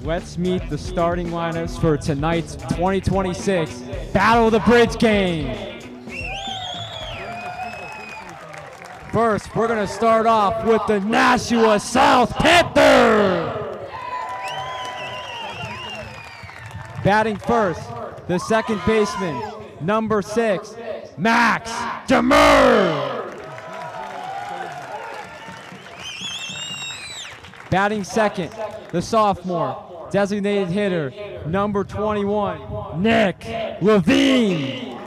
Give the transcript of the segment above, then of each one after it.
Let's meet the starting lineups for tonight's 2026 Battle of the Bridge game. First, we're going to start off with the Nashua South Panthers. Batting first, the second baseman, number 6, Max Demers. Batting second, the sophomore, designated hitter, number 21, Nick Levine.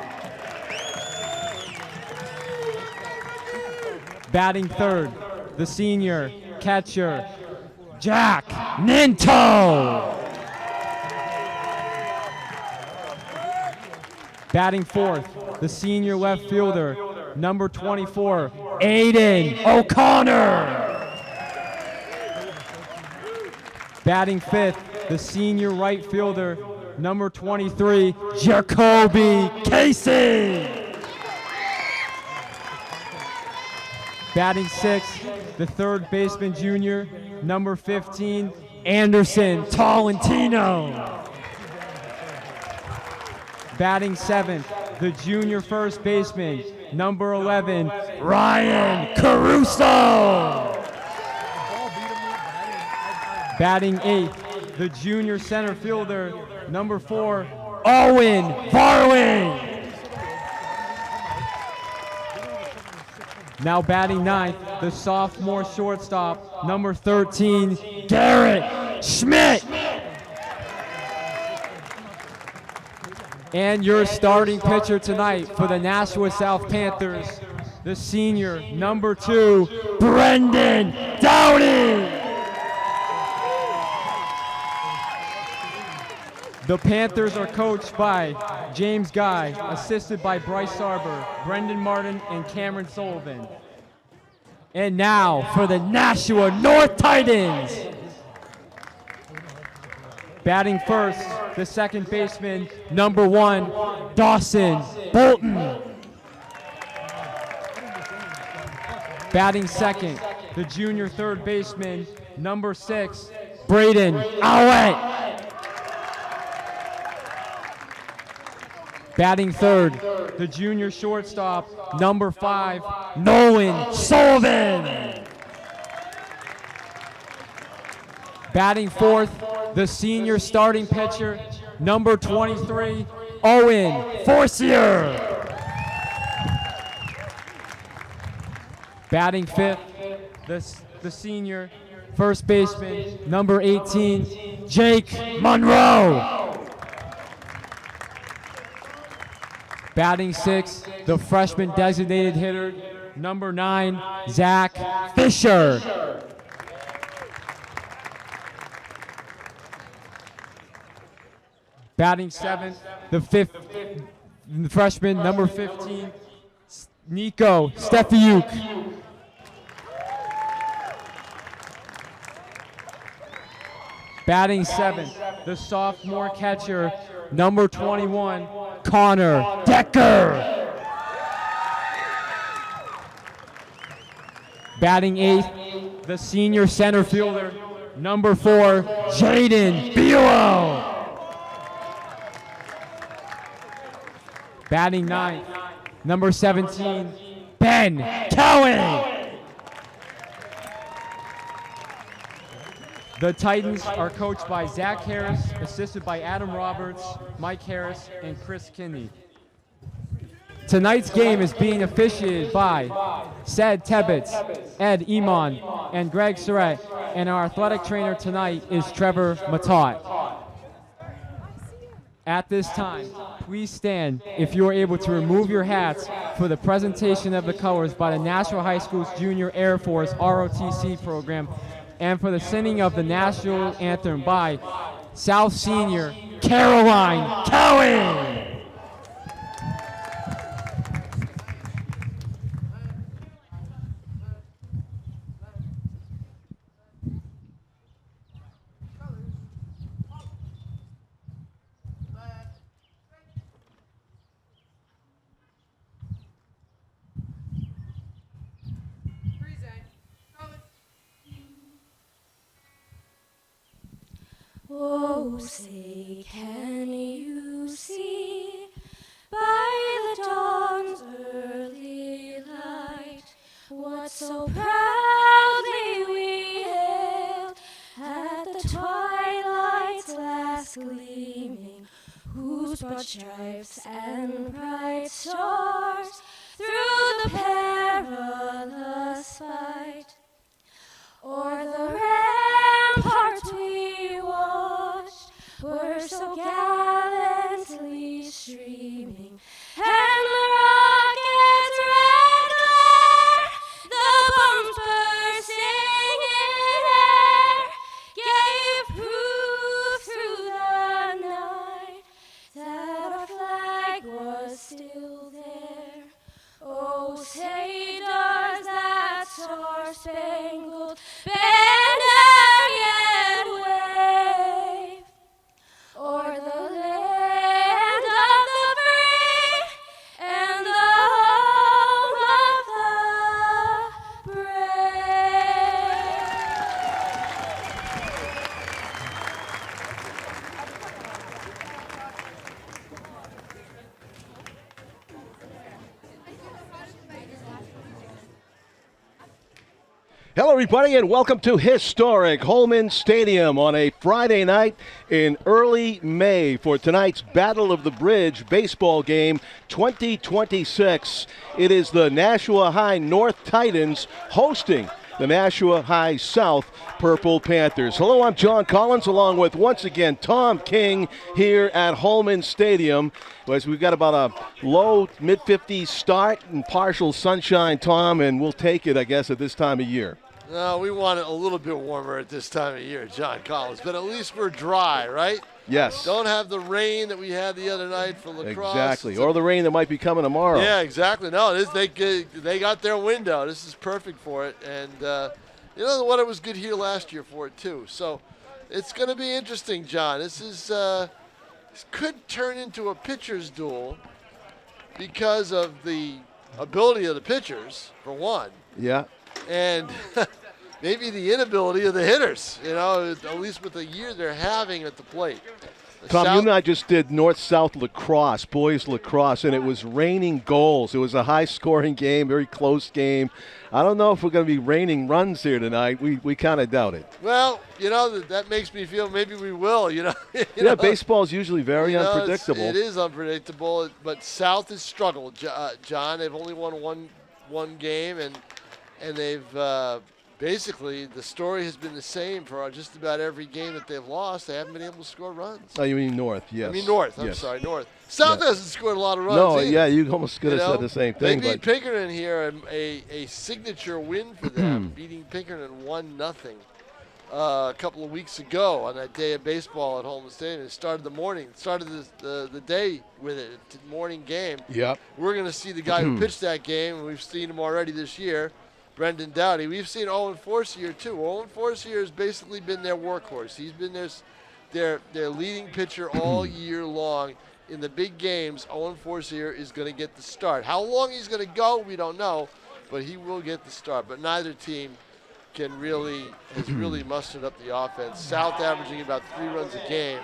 Batting third, the senior catcher, Jack Ninto. Batting fourth, the senior left fielder, number 24, Aiden O'Connor. Batting fifth, the senior right fielder, number 23, Jacoby Casey. Batting sixth, the third baseman junior, number 15, Anderson Tolentino. Batting seventh, the junior first baseman, number 11, Ryan Caruso. Batting eighth, the junior center fielder, number 4, Owen Varling. Now batting ninth, the sophomore shortstop, number 13, Garrett Schmidt. And your starting pitcher tonight for the Nashua South Panthers, the senior, number 2, Brendan Dowdy. The Panthers are coached by James Guy, assisted by Bryce Sarber, Brendan Martin, and Cameron Sullivan. And now for the Nashua North Titans. Batting first, the second baseman, number 1, Dawson Bolton. Batting second, the junior third baseman, number 6, Braden Owett. Batting third, the junior shortstop, number 5, Nolan Sullivan. Batting fourth, the senior starting pitcher, number 23, Owen Forcier. Batting fifth, the senior first baseman, number 18, Jake Monroe. Batting sixth, the freshman designated hitter, number 9, Zach Fisher. Batting seventh, the freshman, number 15, Nico Stefiuk. Batting seventh, the sophomore catcher, number 21, Connor Decker. Batting eighth, the senior center fielder, number 4, Jaden Bilo. Batting ninth, number 17, Ben Cowan. The Titans are coached by Zach Harris, assisted by Adam Roberts, Mike Harris, and Chris Kinney. Tonight's game is being officiated by Sed Tebbets, Ed Iman, and Greg Surratt, and our athletic trainer tonight is Trevor Matot. At this time, please stand if you are able to remove your hats for the presentation of the colors by the Nashua High School's Junior Air Force ROTC program, and for the singing of the national anthem by South Senior Caroline Cowan. Oh, say, can you see by the dawn's early light what so proudly we hailed at the twilight's last gleaming, whose broad stripes and bright stars through the perilous fight o'er the ramparts we watched were so gallantly streaming, and the rocket's red glare, the bombs bursting in air, gave proof through the night that our flag was still there. Oh, say does that star-spangled banner yet wave o'er the land of the free and the home of the brave. Hello, everybody, and welcome to Historic Holman Stadium on a Friday night in early May for tonight's Battle of the Bridge baseball game 2026. It is the Nashua High North Titans hosting the Nashua High South Purple Panthers. Hello, I'm John Collins, along with, once again, Tom King here at Holman Stadium. As we've got about a low, mid-50s start and partial sunshine, Tom, and we'll take it, I guess, at this time of year. No, we want it a little bit warmer at this time of year, John Collins, but at least we're dry, right? Yes. Don't have the rain that we had the other night for lacrosse. Exactly, or the rain that might be coming tomorrow. Yeah, exactly. No, they got their window. This is perfect for it, and you know the weather was good here last year for it too. So it's going to be interesting, John. This could turn into a pitcher's duel because of the ability of the pitchers, for one. Yeah. And maybe the inability of the hitters, you know, at least with the year they're having at the plate. Tom, you and I just did North-South lacrosse, boys lacrosse, and it was raining goals. It was a high-scoring game, very close game. I don't know if we're going to be raining runs here tonight. We kind of doubt it. Well, you know, that makes me feel maybe we will, you know. Yeah, baseball is usually very unpredictable. It is unpredictable, but South has struggled, John. They've only won one game, and they've basically, the story has been the same for just about every game that they've lost. They haven't been able to score runs. Oh, you mean North, yes. I mean North. I'm sorry, North. South hasn't scored a lot of runs No, either. yeah, you almost could have said the same thing. They beat Pinkerton here, a signature win for them, beating Pinkerton 1-0 a couple of weeks ago on that day of baseball at Holman Stadium. It started the day with it, a morning game. Yep. We're going to see the guy who pitched that game, and we've seen him already this year, Brendan Dowdy. We've seen Owen Forcier too. Owen Forcier has basically been their workhorse. He's been their leading pitcher all year long. In the big games, Owen Forcier is going to get the start. How long he's going to go, we don't know, but he will get the start. But neither team has really mustered up the offense. South averaging about 3 runs a game,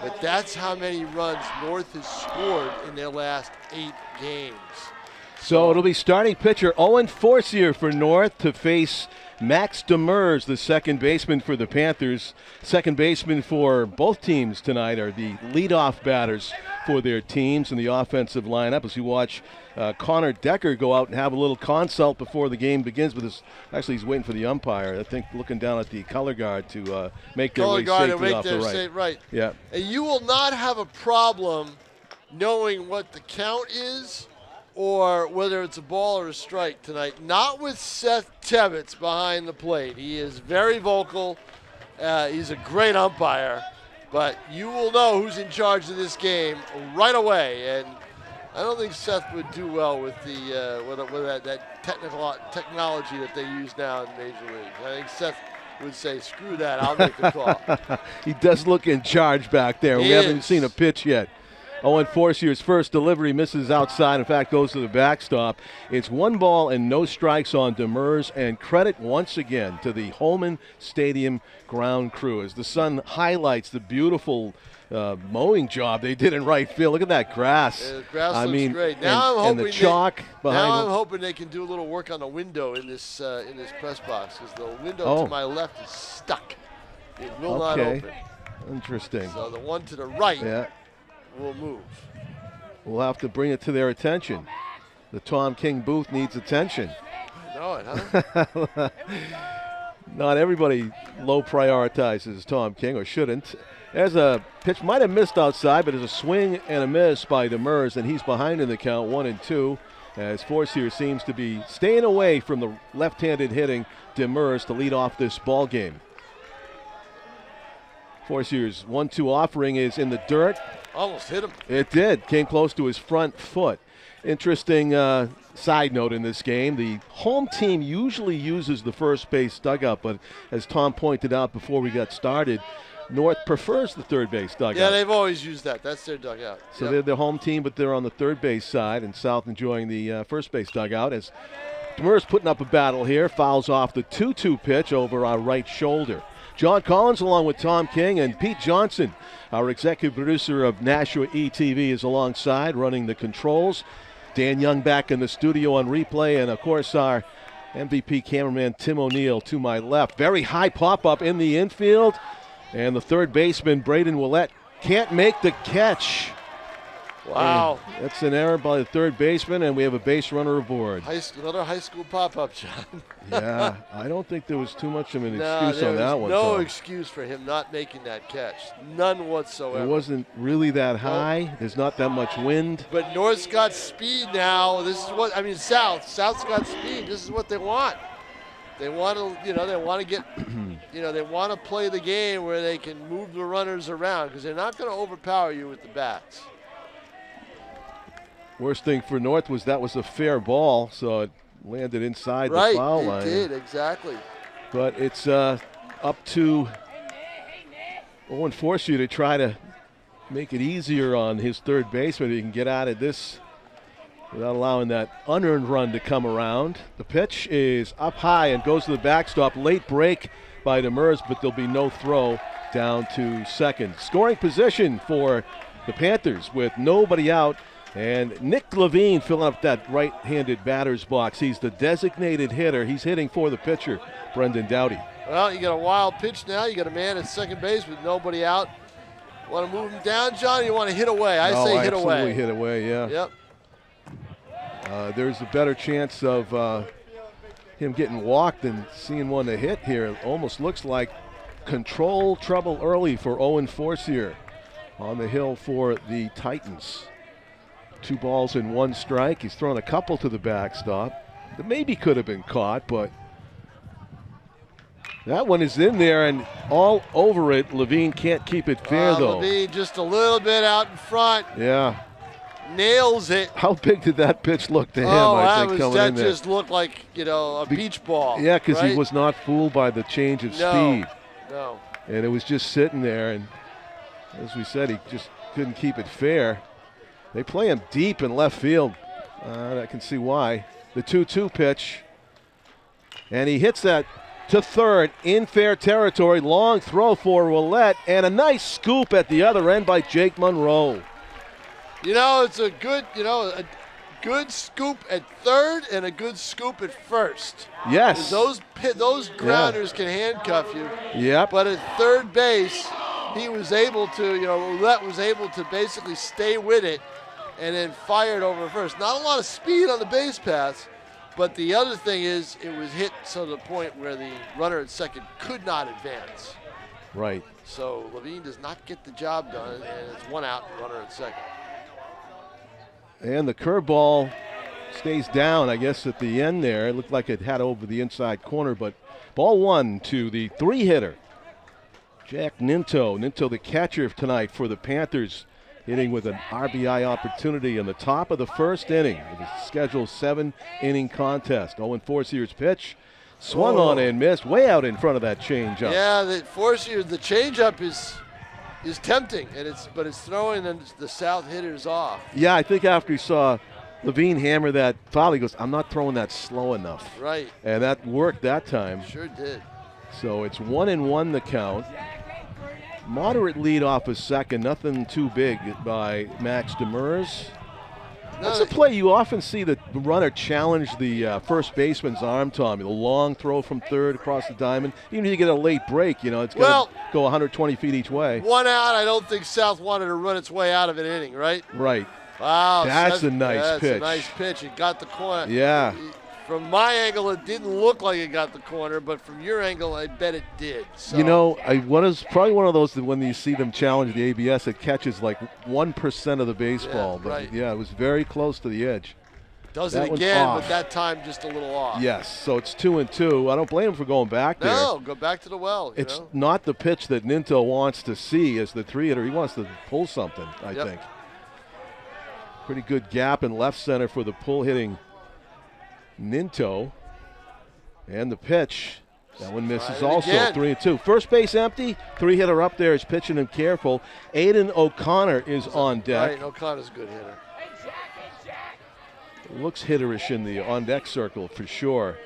but that's how many runs North has scored in their last 8 games. So it'll be starting pitcher Owen Forcier for North to face Max Demers, the second baseman for the Panthers. Second baseman for both teams tonight are the leadoff batters for their teams in the offensive lineup. As you watch Connor Decker go out and have a little consult before the game begins with his. Actually, he's waiting for the umpire. I think looking down at the color guard to make their way safely off the right. Yeah. And you will not have a problem knowing what the count is, or whether it's a ball or a strike tonight. Not with Seth Tebbets behind the plate. He is very vocal. He's a great umpire. But you will know who's in charge of this game right away. And I don't think Seth would do well with that technology that they use now in Major League. I think Seth would say, screw that, I'll make the call. He does look in charge back there. We haven't seen a pitch yet. Owen Forcier's first delivery misses outside. In fact, goes to the backstop. It's 1 ball and no strikes on Demers, and credit once again to the Holman Stadium ground crew as the sun highlights the beautiful mowing job they did in right field. Look at that grass. Yeah, the grass looks great. Now I'm hoping the chalk behind. Now I'm hoping they can do a little work on the window in this press box, because the window to my left is stuck. It will not open. Interesting. So the one to the right will move. We'll have to bring it to their attention. The Tom King booth needs attention. I know it, huh? Not everybody low prioritizes Tom King, or shouldn't. As a pitch might have missed outside, but there's a swing and a miss by Demers, and he's behind in the count, 1-2, as Forcier seems to be staying away from the left-handed hitting Demers to lead off this ball game. Forcier's 1-2 offering is in the dirt. Almost hit him. It did. Came close to his front foot. Interesting side note in this game. The home team usually uses the first base dugout, but as Tom pointed out before we got started, North prefers the third base dugout. Yeah, they've always used that. That's their dugout. So they're the home team, but they're on the third base side, and South enjoying the first base dugout. As Demers putting up a battle here, fouls off the 2-2 pitch over our right shoulder. John Collins along with Tom King, and Pete Johnson, our executive producer of Nashua ETV, is alongside running the controls. Dan Young back in the studio on replay, and of course our MVP cameraman Tim O'Neill to my left. Very high pop-up in the infield, and the third baseman Braden Willett can't make the catch. Wow. And that's an error by the third baseman, and we have a base runner aboard. Another high school pop-up, John. Yeah, I don't think there was too much of an excuse on that one. No excuse for him not making that catch. None whatsoever. It wasn't really that high. There's not that much wind. But North's got speed now. This is what, South's got speed. This is what they want. They want to, they want to get, they want to play the game where they can move the runners around, because they're not going to overpower you with the bats. Worst thing for North was that was a fair ball, so it landed inside the foul line. Right, it did, exactly. But it's up to Owen Forcier to try to make it easier on his third baseman. He can get out of this without allowing that unearned run to come around. The pitch is up high and goes to the backstop. Late break by Demers, but there'll be no throw down to second. Scoring position for the Panthers with nobody out. And Nick Levine filling up that right-handed batter's box. He's the designated hitter. He's hitting for the pitcher, Brendan Doughty. Well, you got a wild pitch now. You got a man at second base with nobody out. Want to move him down, John, or you want to hit away? I say hit away. Absolutely hit away, yeah. Yep. There's a better chance of him getting walked than seeing one to hit here. It almost looks like control trouble early for Owen Forcier on the hill for the Titans. 2 balls and 1 strike. He's thrown a couple to the backstop that maybe could have been caught, but that one is in there and all over it. Levine can't keep it fair, though. Levine just a little bit out in front. Yeah. Nails it. How big did that pitch look to him, I think, coming in there? That just looked like, a beach ball. Yeah, because he was not fooled by the change of speed. No. And it was just sitting there, and as we said, he just couldn't keep it fair. They play him deep in left field. I can see why. The 2-2 pitch. And he hits that to third in fair territory. Long throw for Willett. And a nice scoop at the other end by Jake Monroe. It's a good, a good scoop at third and a good scoop at first. Yes. Those grounders can handcuff you. Yep. But at third base, he was able to, Willett was able to basically stay with it and then fired over first. Not a lot of speed on the base pass, but the other thing is it was hit to the point where the runner at second could not advance. Right. So Levine does not get the job done, and it's 1 out, runner at second. And the curveball stays down, I guess, at the end there. It looked like it had over the inside corner, but ball 1 to the 3-hitter, Jack Ninto. Ninto, the catcher tonight for the Panthers, hitting with an RBI opportunity in the top of the first inning of the scheduled 7-inning contest. Owen Forcier's pitch swung on and missed way out in front of that changeup. Yeah, the Forcier, the changeup is is tempting, but it's throwing the South hitters off. Yeah, I think after he saw Levine hammer that foul, he goes, I'm not throwing that slow enough. Right. And that worked that time. Sure did. So it's 1-1 the count. Moderate lead off a second, nothing too big by Max Demers. That's a play you often see the runner challenge the first baseman's arm, Tommy. The long throw from third across the diamond. Even if you get a late break, it's going to go 120 feet each way. 1 out, I don't think South wanted to run its way out of an inning, right? Right. Wow. That's a nice pitch. That's a nice pitch. It got the corner. Yeah. From my angle, it didn't look like it got the corner, but from your angle, I bet it did. So. What is probably one of those that when you see them challenge the ABS, it catches like 1% of the baseball. Yeah, right. It was very close to the edge. Does it again, but that time just a little off. Yes, so it's 2-2. I don't blame him for going back there. No, go back to the well. It's not the pitch that Ninto wants to see as the 3-hitter. He wants to pull something, I think. Pretty good gap in left center for the pull-hitting Ninto. And the pitch. That one misses also. 3-2. First base empty. 3-hitter up there is pitching him careful. Aiden O'Connor is on deck. Right, O'Connor's a good hitter. Looks hitterish in the on-deck circle for sure.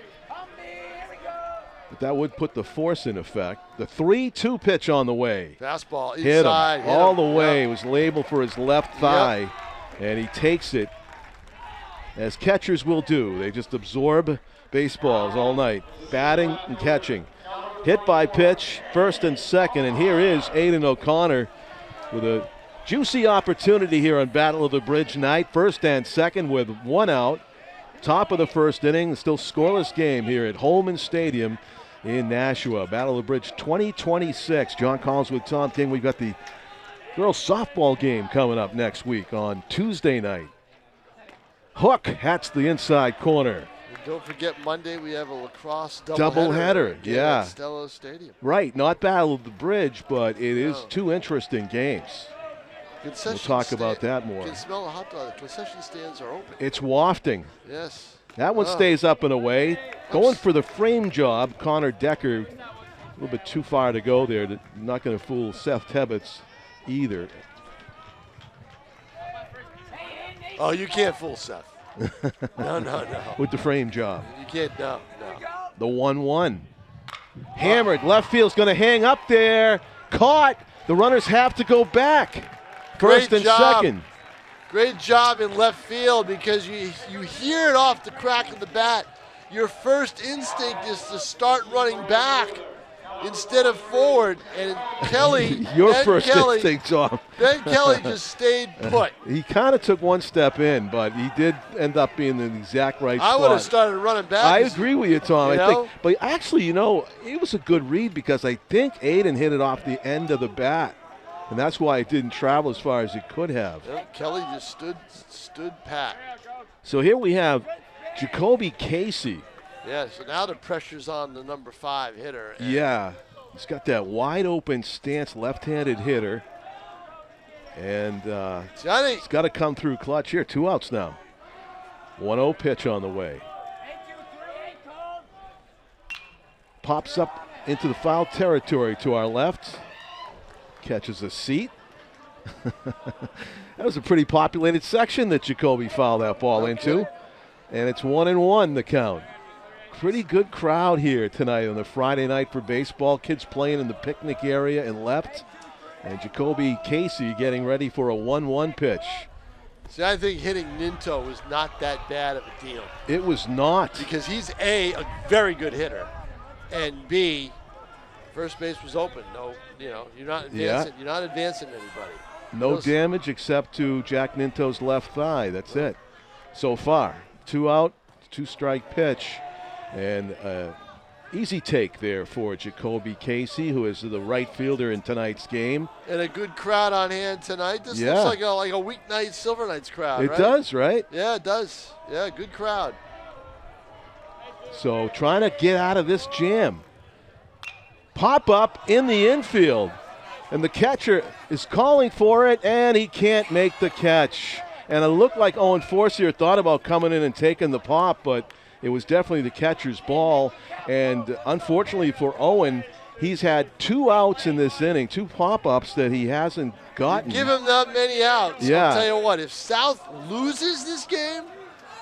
But that would put the force in effect. The 3-2 pitch on the way. Fastball inside. Hit him all the way. It was labeled for his left thigh. And he takes it, as catchers will do. They just absorb baseballs all night, batting and catching. Hit by pitch, first and second, and here is Aiden O'Connor with a juicy opportunity here on Battle of the Bridge night. First and second with 1 out. Top of the first inning, still scoreless game here at Holman Stadium in Nashua. Battle of the Bridge 2026. John Collins with Tom King. We've got the girls softball game coming up next week on Tuesday night. Hook hats the inside corner. And don't forget Monday we have a lacrosse doubleheader. Yeah. At Stella Stadium. Right, not Battle of the Bridge, but it is two interesting games. We'll talk about that more. You can smell the hot dog. The concession stands are open. It's wafting. Yes. That one stays up and away. Going for the frame job, Connor Decker. A little bit too far to go there. Not going to fool Seth Tebbets either. Oh, you can't fool Seth. No. With the frame job. You can't, no. The 1-1. Hammered. Left field's going to hang up there. Caught. The runners have to go back. First and second. Great job in left field because you hear it off the crack of the bat. Your first instinct is to start running back instead of forward. And Kelly, instinct, Tom. Ben Kelly just stayed put. He kind of took one step in, but he did end up being in the exact right spot. I would have started running back. I agree with you, Tom. I think, but actually, it was a good read because I think Aiden hit it off the end of the bat. And that's why it didn't travel as far as it could have. Yep, Kelly just stood pat. So here we have Jacoby Casey. Yeah, so now the pressure's on the number 5 hitter. Yeah, he's got that wide open stance, left-handed hitter. And he's got to come through clutch here. 2 outs now. 1-0 pitch on the way. Pops up into the foul territory to our left. Catches a seat. That was a pretty populated section that Jacoby fouled that ball into. And it's 1-1 the count. Pretty good crowd here tonight on the Friday night for baseball. Kids playing in the picnic area and left. And Jacoby Casey getting ready for a 1-1 pitch. See, I think hitting Ninto was not that bad of a deal. It was not. Because he's a very good hitter. And B, first base was open. No, you're not advancing. You're not advancing anybody. No damage except to Jack Ninto's left thigh. That's it. So far, 2 out, 2-strike pitch, and easy take there for Jacoby Casey, who is the right fielder in tonight's game. And a good crowd on hand tonight. This looks like a weeknight Silver Knights crowd. It does, right? Yeah, it does. Yeah, good crowd. So trying to get out of this jam. Pop up in the infield, and the catcher is calling for it, and he can't make the catch. And it looked like Owen Forcier thought about coming in and taking the pop, but it was definitely the catcher's ball. And unfortunately for Owen, He's had 2 outs in this inning, 2 pop-ups that he hasn't gotten. Give him that many outs. Yeah. I'll tell you what, if South loses this game,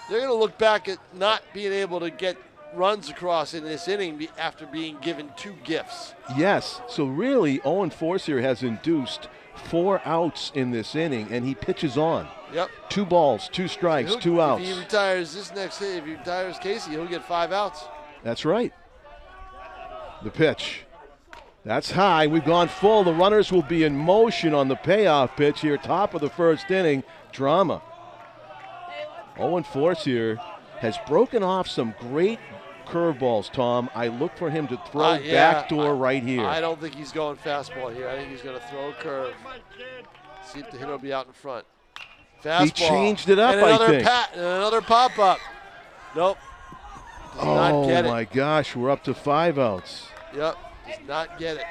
they're going to look back at not being able to get runs across in this inning after being given 2 gifts. Yes, so really Owen Forcier has induced 4 outs in this inning, and he pitches on. Yep. 2 balls, 2 strikes, 2 outs. If he retires if he retires Casey, he'll get 5 outs. That's right. The pitch. That's high. We've gone full. The runners will be in motion on the payoff pitch here, top of the first inning. Drama. Owen Forcier has broken off some great curveballs, Tom. I look for him to throw backdoor right here. I don't think he's going fastball here. I think he's going to throw a curve. See if the hitter will be out in front. Fastball. He changed it up, and another I think. And another pop-up. Nope. Does not get it. Oh, my gosh. We're up to 5 outs. Yep. Does not get it.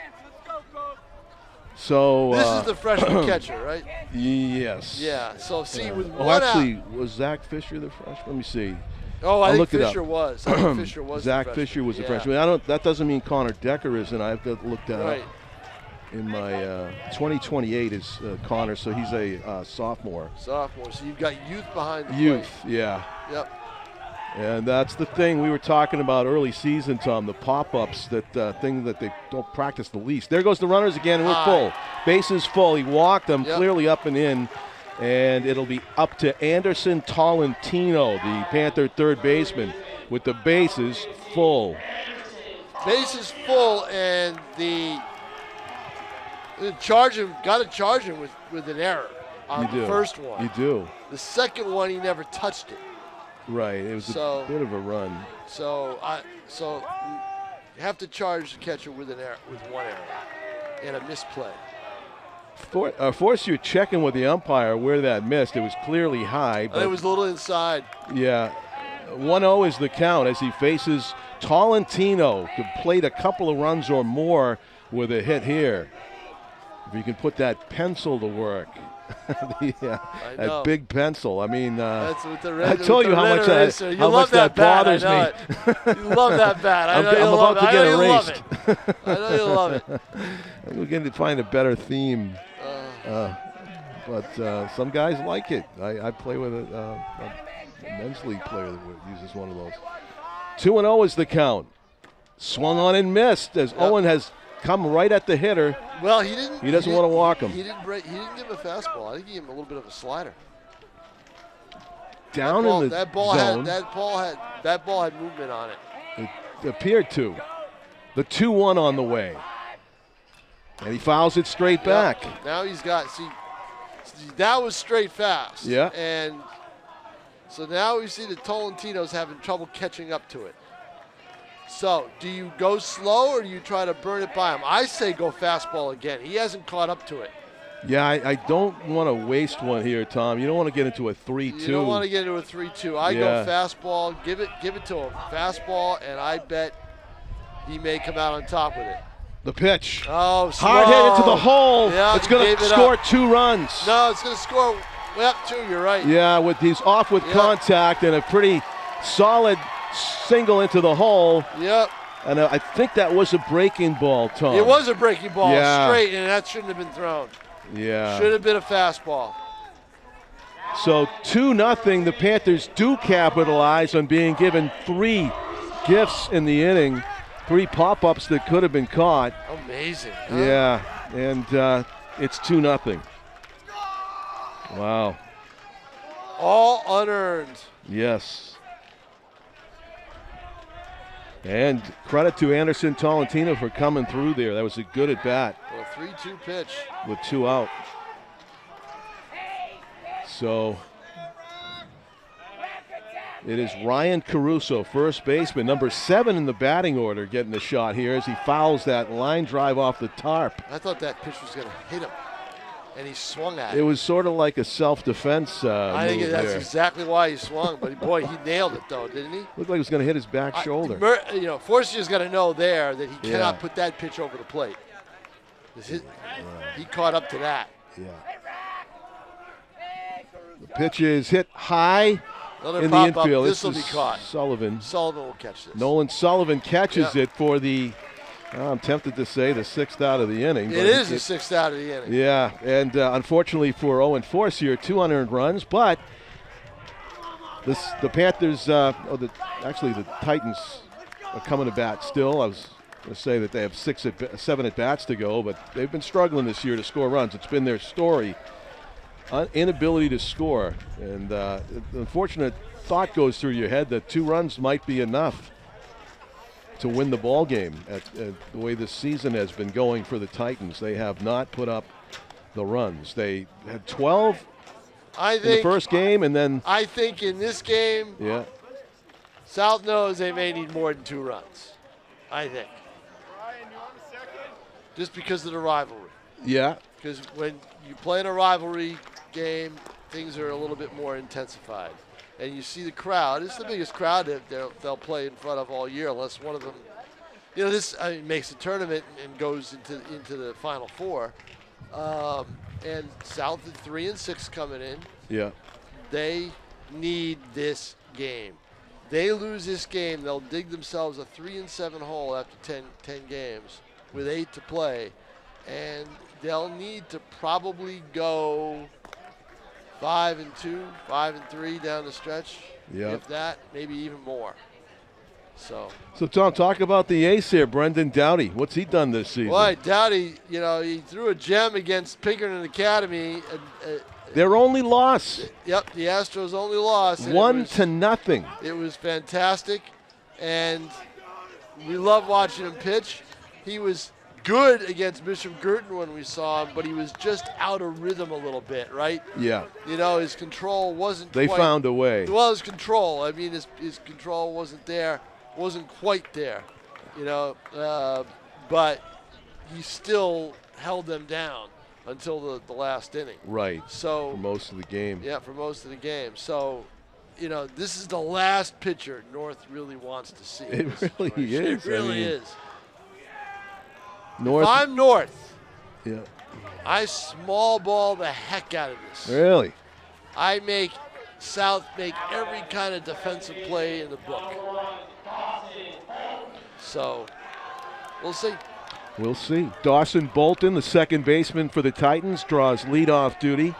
So this is the freshman catcher, right? Yes. Yeah. So see, with Oh, one actually, out. was Zach Fisher the freshman? Let me see. Oh, I I'll think look it Fisher up. was. I think Fisher was. Zach the freshman. Fisher was the Yeah. freshman. That doesn't mean Connor Decker isn't. I've got to look that Right. up. In my 2028 is Connor, so he's a sophomore. Sophomore. So you've got youth behind the Youth, plate. yeah. Yep. And that's the thing we were talking about early season, Tom, the pop-ups, that thing that they don't practice the least. There goes the runners again, and we're full. Bases full. He walked them clearly up and in, and it'll be up to Anderson Tolentino, the Panther third baseman, with the bases full. Bases full, and got to charge him with an error on the first one. You do. The second one, he never touched it. Right. It was a bit of a run. So you have to charge the catcher with an error, with one error and a misplay. Forcier checking with the umpire where that missed. It was clearly high. But it was a little inside. Yeah. 1-0 is the count as he faces Tolentino, who played a couple of runs or more with a hit here. If you can put that pencil to work. That big pencil. I mean, that's with the I told you how much that bothers me. You love that bat. I know you love it. I'm about to get erased. I know you love it. I'm going to find a better theme. But some guys like it. I play with a men's league player that uses one of those. 2-0 is the count. Swung on and missed as Owen has come right at the hitter. Well, he didn't. He doesn't want to walk him. He didn't give him a fastball. I think he gave him a little bit of a slider. Down in the zone. That ball had movement on it. It appeared to. The 2-1 on the way. And he fouls it straight back. Now he's got, see, that was straight fast. Yeah. And so now we see that Tolentino's having trouble catching up to it. So, do you go slow or do you try to burn it by him? I say go fastball again. He hasn't caught up to it. Yeah, I don't want to waste one here, Tom. You don't want to get into a 3-2. You don't want to get into a 3-2. I go fastball, give it to him. Fastball, and I bet he may come out on top with it. The pitch. Oh, slow. Hard hit into the hole. Yeah, it's going to score 2 runs. No, it's going to score way up 2. You're right. Yeah, he's off with contact and a pretty solid single into the hole. Yep. And I think that was a breaking ball, Tom. It was a breaking ball, straight, and that shouldn't have been thrown. Yeah. Should have been a fastball. So 2-0, the Panthers do capitalize on being given 3 gifts in the inning, 3 pop-ups that could have been caught. Amazing. Huh? Yeah, and it's 2-0. Wow. All unearned. Yes. And credit to Anderson Tolentino for coming through there. That was a good at-bat. Well, 3-2 pitch. With 2 out. So it is Ryan Caruso, first baseman, number 7 in the batting order, getting the shot here as he fouls that line drive off the tarp. I thought that pitch was going to hit him, and he swung at it. It was sort of like a self-defense I think move that's there. exactly why he swung, but boy, he nailed it though, didn't he? Looked like he was going to hit his back shoulder. Forcier's got to know there that he cannot put that pitch over the plate. He caught up to that. Yeah. The pitch is hit high Another in the pop-up. infield. This will be caught. Sullivan. Sullivan will catch this. Nolan Sullivan catches it for the I'm tempted to say the 6th out of the inning. It is the 6th out of the inning. Yeah, and unfortunately for Owen Force here, 2 unearned runs, but the Panthers, actually the Titans are coming to bat still. I was going to say that they have 7 at bats to go, but they've been struggling this year to score runs. It's been their story, inability to score, and the unfortunate thought goes through your head that 2 runs might be enough to win the ball game. At the way this season has been going for the Titans, they have not put up the runs. They had 12 in the first game, and then I think in this game, South knows they may need more than 2 runs. I think, just because of the rivalry. Yeah. Because when you play in a rivalry game, things are a little bit more intensified. And you see the crowd. It's the biggest crowd that they'll play in front of all year, unless one of them, this makes a tournament and goes into the Final Four. And South at 3 and 6 coming in. Yeah. They need this game. They lose this game, they'll dig themselves a 3 and 7 hole after 10 games with 8 to play, and they'll need to probably go 5 and 2, 5 and 3 down the stretch. Yeah. If that, maybe even more. So Tom, talk about the ace here, Brendan Doughty. What's he done this season? Boy, Doughty, he threw a gem against Pinkerton Academy. Their only loss. Yep, the Astros' only loss. 1-0. It was fantastic, and we love watching him pitch. He was good against Bishop Girton when we saw him, but he was just out of rhythm a little bit, right? Yeah. His control wasn't They quite, found a way. Well, his control. I mean, his control wasn't there, wasn't quite there, but he still held them down until the last inning. Right. So for most of the game. Yeah, for most of the game. So, this is the last pitcher North really wants to see. It really is. It really is. North. If I'm North, yeah. I small ball the heck out of this. Really? I make South make every kind of defensive play in the book. So, we'll see. We'll see. Dawson Bolton, the second baseman for the Titans, draws leadoff duty.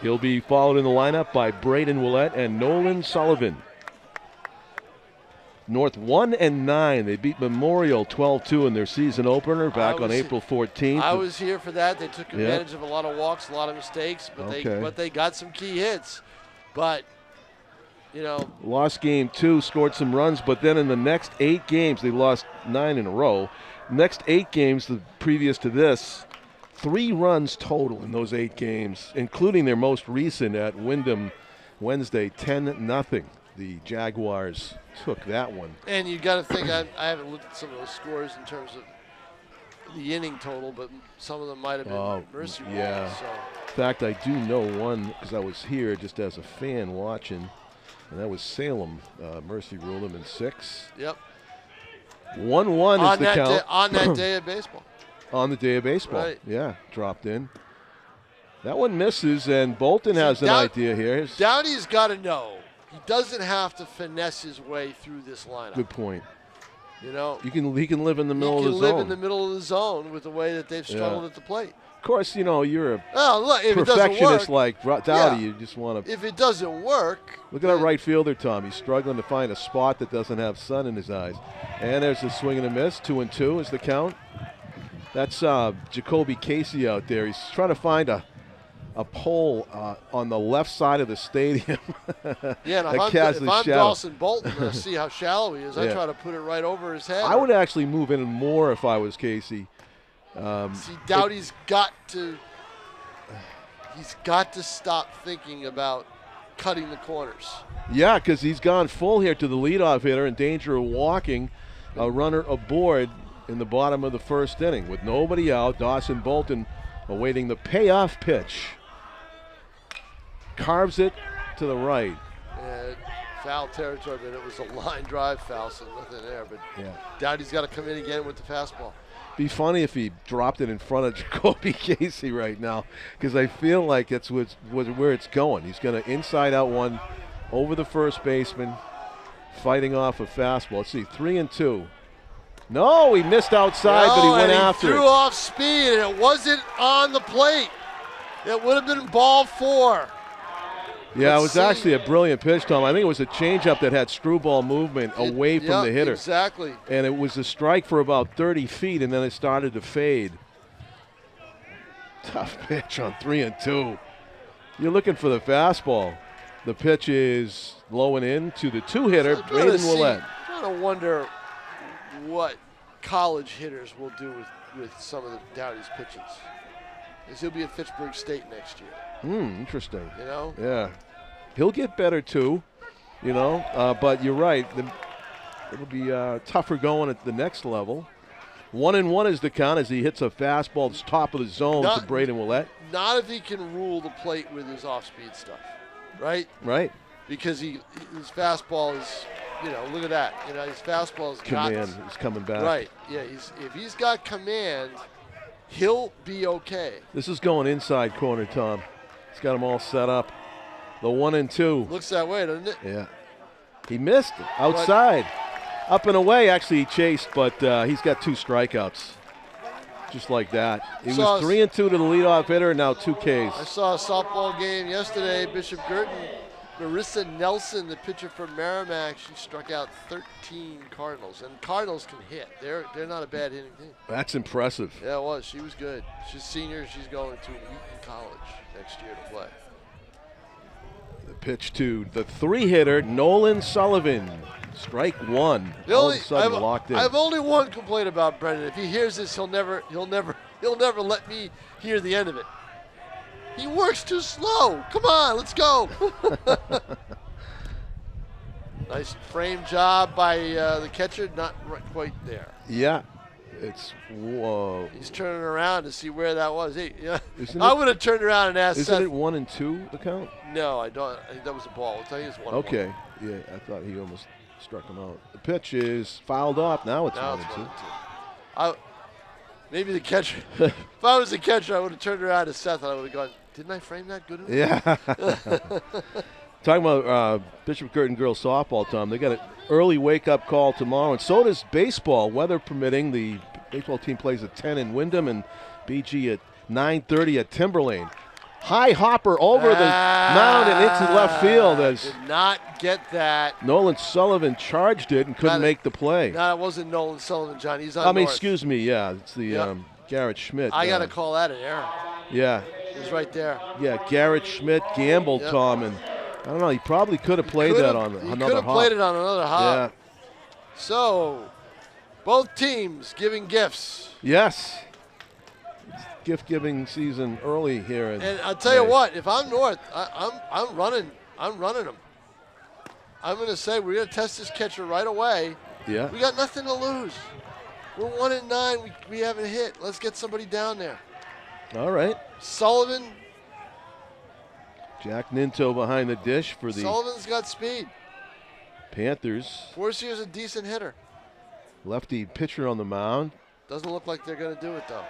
He'll be followed in the lineup by Braden Willett and Nolan Sullivan. North 1-9. They beat Memorial 12-2 in their season opener back on April 14th. I was here for that. They took advantage of a lot of walks, a lot of mistakes, but they got some key hits. But, lost game 2, scored some runs, but then in the next 8 games, they lost 9 in a row. Next 8 games, the previous to this, 3 runs total in those 8 games, including their most recent at Wyndham Wednesday, 10-0. The Jaguars took that one. And you got to think, I haven't looked at some of those scores in terms of the inning total, but some of them might have been mercy rules. Yeah. So. In fact, I do know one because I was here just as a fan watching, and that was Salem. Mercy ruled them in 6. Yep. 1-1 is the count. On that day of baseball. On the day of baseball. Right. Yeah, dropped in. That one misses, and Bolton has an idea here. Downey's got to know he doesn't have to finesse his way through this lineup. Good point. You know, he can live in the middle of the zone. He can live in the middle of the zone with the way that they've struggled at the plate. Of course, you know, you're a if perfectionist like Doughty. You just want to. If it doesn't work. Look at our right fielder, Tom. He's struggling to find a spot that doesn't have sun in his eyes. And there's a swing and a miss. 2-2 is the count. That's Jacoby Casey out there. He's trying to find a pole on the left side of the stadium. Yeah, and if I'm Dawson Bolton, I see how shallow he is. I try to put it right over his head. I would actually move in more if I was Casey. Doughty's got to stop thinking about cutting the corners. Yeah, because he's gone full here to the leadoff hitter in danger of walking a runner aboard in the bottom of the first inning. With nobody out, Dawson Bolton awaiting the payoff pitch. Carves it to the right. Foul territory, but it was a line drive foul, so nothing there. But Doughty's got to come in again with the fastball. Be funny if he dropped it in front of Jacoby Casey right now, because I feel like it's where it's going. He's going to inside out one over the first baseman, fighting off a fastball. Let's see, 3-2. No, he missed outside, but he went after threw it. off speed, and it wasn't on the plate. It would have been ball 4. Yeah, it was actually a brilliant pitch, Tom. I think it was a changeup that had screwball movement away from the hitter. Exactly. And it was a strike for about 30 feet, and then it started to fade. Tough pitch on 3-2. You're looking for the fastball. The pitch is low and in to the 2-hitter, Braden Willett. I'm trying to wonder what college hitters will do with some of the Dowdy's pitches. Because he'll be at Fitchburg State next year. Interesting. You know? Yeah. He'll get better too, you know, but you're right. It'll be tougher going at the next level. 1-1 is the count as he hits a fastball that's top of the zone to Braden Willett. Not if he can rule the plate with his off-speed stuff, right? Right. Because his fastball is, look at that. His fastball is command. He's coming back. Right. Yeah. If he's got command, he'll be okay. This is going inside corner, Tom. He's got them all set up. The 1-2. Looks that way, doesn't it? Yeah. He missed outside. Up and away, actually, he chased, but he's got 2 strikeouts. Just like that. He was 3-2 to the leadoff hitter, and now 2 Ks. I saw a softball game yesterday. Bishop Girton, Marissa Nelson, the pitcher for Merrimack, she struck out 13 Cardinals. And Cardinals can hit. They're not a bad hitting team. That's impressive. Yeah, it was. She was good. She's a senior. She's going to Wheaton College next year to play. The pitch to the 3-hitter, Nolan Sullivan. Strike 1. All of a sudden locked in. I have only one complaint about Brendan. If he hears this, he'll never let me hear the end of it. He works too slow. Come on, let's go. Nice frame job by the catcher, not quite there. Yeah. It's whoa. He's turning around to see where that was. Hey, I would have turned around and asked. Isn't it 1-2 the count? No, I don't. I think that was a ball. I'll tell you it's 1-1. Okay. Yeah, I thought he almost struck him out. The pitch is fouled off. Now it's 1-2. Maybe the catcher. If I was the catcher, I would have turned around to Seth and I would have gone, didn't I frame that good enough? Yeah. Talking about Bishop Girton girls softball, Tom, they got an early wake-up call tomorrow, and so does baseball, weather permitting. The baseball team plays at 10 in Wyndham and BG at 9:30 at Timberlane. High hopper over the mound and into left field as did not get that. Nolan Sullivan charged it and couldn't make the play. No, it wasn't Nolan Sullivan, John. He's on North. Excuse me. Yeah, it's the Garrett Schmidt. I got to call that an error. Yeah. He's right there. Yeah, Garrett Schmidt gambled, Tom, and I don't know. He probably could have played that on another hop. He could have played it on another hop. Yeah. So, both teams giving gifts. Yes. It's gift-giving season early here. And I'll tell you what, if I'm North, I'm running them. I'm going to say we're going to test this catcher right away. Yeah. We got nothing to lose. We're 1-9. We haven't hit. Let's get somebody down there. All right. Sullivan. Jack Ninto behind the dish for the Sullivan's got speed. Panthers. Forcier's a decent hitter. Lefty pitcher on the mound. Doesn't look like they're going to do it, though.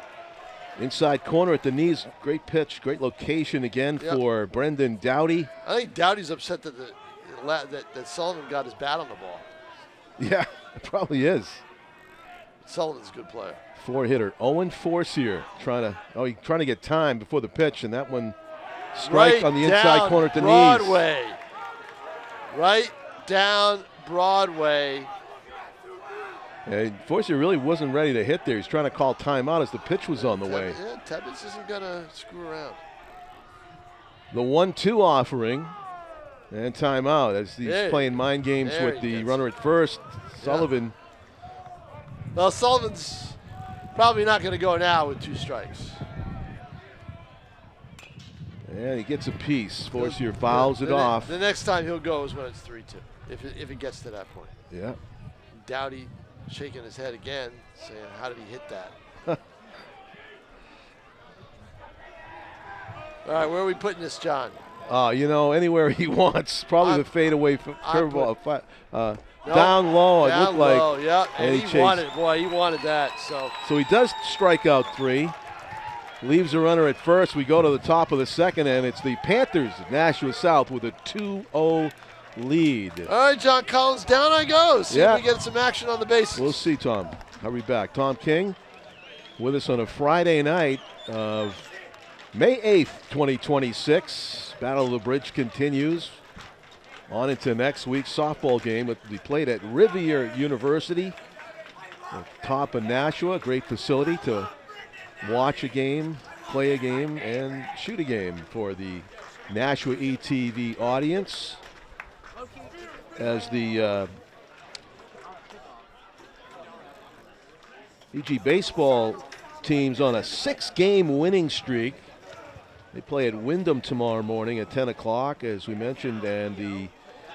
Inside corner at the knees. Great pitch. Great location again for Brendan Dowdy. I think Dowdy's upset that that Sullivan got his bat on the ball. Yeah, it probably is. Sullivan's a good player. 4-hitter. Owen Forcier trying to get time before the pitch, and that one strike on the inside corner at the Broadway. knees. Right down Broadway. And Forcier really wasn't ready to hit there. He's trying to call timeout as the pitch was on the way. Yeah, Tebbets isn't going to screw around. The 1-2 offering. And timeout as he's playing mind games with the runner at first. Sullivan. Well, Sullivan's probably not going to go now with 2 strikes. And he gets a piece. Forcier fouls it off. The next time he'll go is when it's 3-2, if it gets to that point. Yeah. Dowdy shaking his head again, saying, how did he hit that? All right, where are we putting this, John? Anywhere he wants. Probably the fadeaway curveball. Down low, it looked like. Low, yeah. And he wanted that. So he does strike out 3. Leaves a runner at first. We go to the top of the second, and it's the Panthers of Nashua South with a 2-0 lead. All right, John Collins, down I go. See if we get some action on the bases. We'll see, Tom. Hurry back. Tom King with us on a Friday night of May 8th, 2026. Battle of the Bridge continues on into next week's softball game. It will be played at Rivier University, at the top of Nashua. Great facility to watch a game, play a game, and shoot a game for the Nashua ETV audience. As the BG baseball team's on a 6-game winning streak. They play at Wyndham tomorrow morning at 10 o'clock, as we mentioned, and the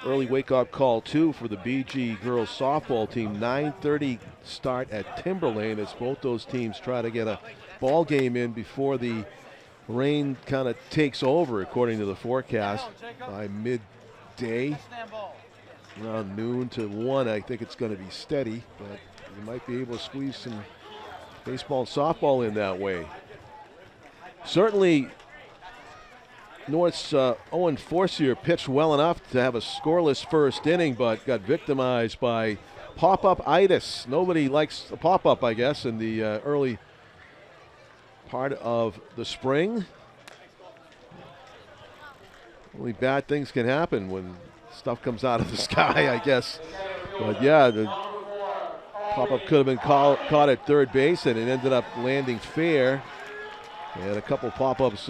early wake-up call, too, for the BG girls softball team. 9:30 start at Timberlane as both those teams try to get a ball game in before the rain kind of takes over, according to the forecast, by midday. Around noon to 1, I think it's going to be steady, but you might be able to squeeze some baseball and softball in that way. Certainly, North's Owen Forcier pitched well enough to have a scoreless first inning, but got victimized by pop-up-itis. Nobody likes a pop-up, I guess, in the early part of the spring. Only bad things can happen when stuff comes out of the sky, I guess. But yeah, the pop-up could have been caught at third base, and it ended up landing fair. And a couple pop-ups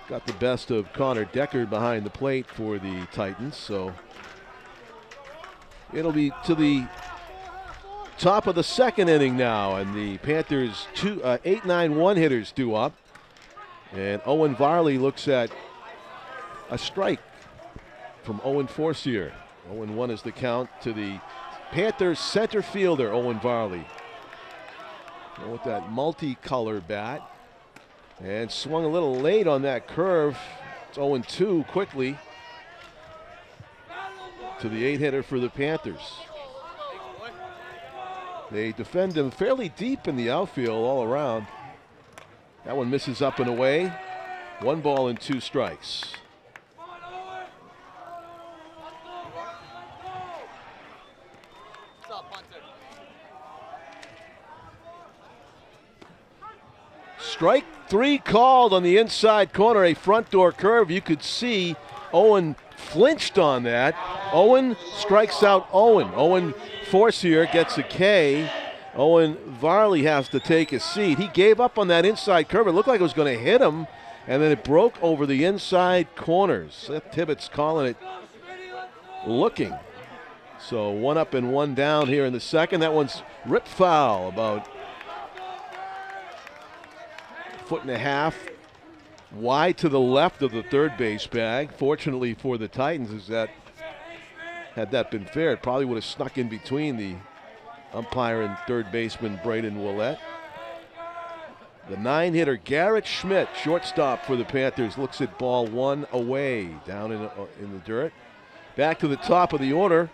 got the best of Connor Deckard behind the plate for the Titans. So it'll be to the top of the second inning now, and the Panthers 8-9 one-hitters due up. And Owen Varley looks at a strike from Owen Forcier. 0-1 is the count to the Panthers center fielder, Owen Varley. With that multicolor bat. And swung a little late on that curve. It's 0-2 quickly to the 8-hitter for the Panthers. They defend him fairly deep in the outfield all around. That one misses up and away. 1 ball and 2 strikes. Strike 3 called on the inside corner, a front door curve. You could see Owen flinched on that. Owen strikes out Owen. Owen Forcier gets a K. Owen Varley has to take a seat. He gave up on that inside curve. It looked like it was going to hit him, and then it broke over the inside corners. Seth Tibbetts calling it looking. So 1 up and 1 down here in the second. That one's ripped foul, about 1.5 feet wide to the left of the third base bag. Fortunately for the Titans, is that had that been fair, it probably would have snuck in between the umpire and third baseman Braden Willett. The 9-hitter Garrett Schmidt, shortstop for the Panthers, looks at ball 1 away down in the dirt. Back to the top of the order.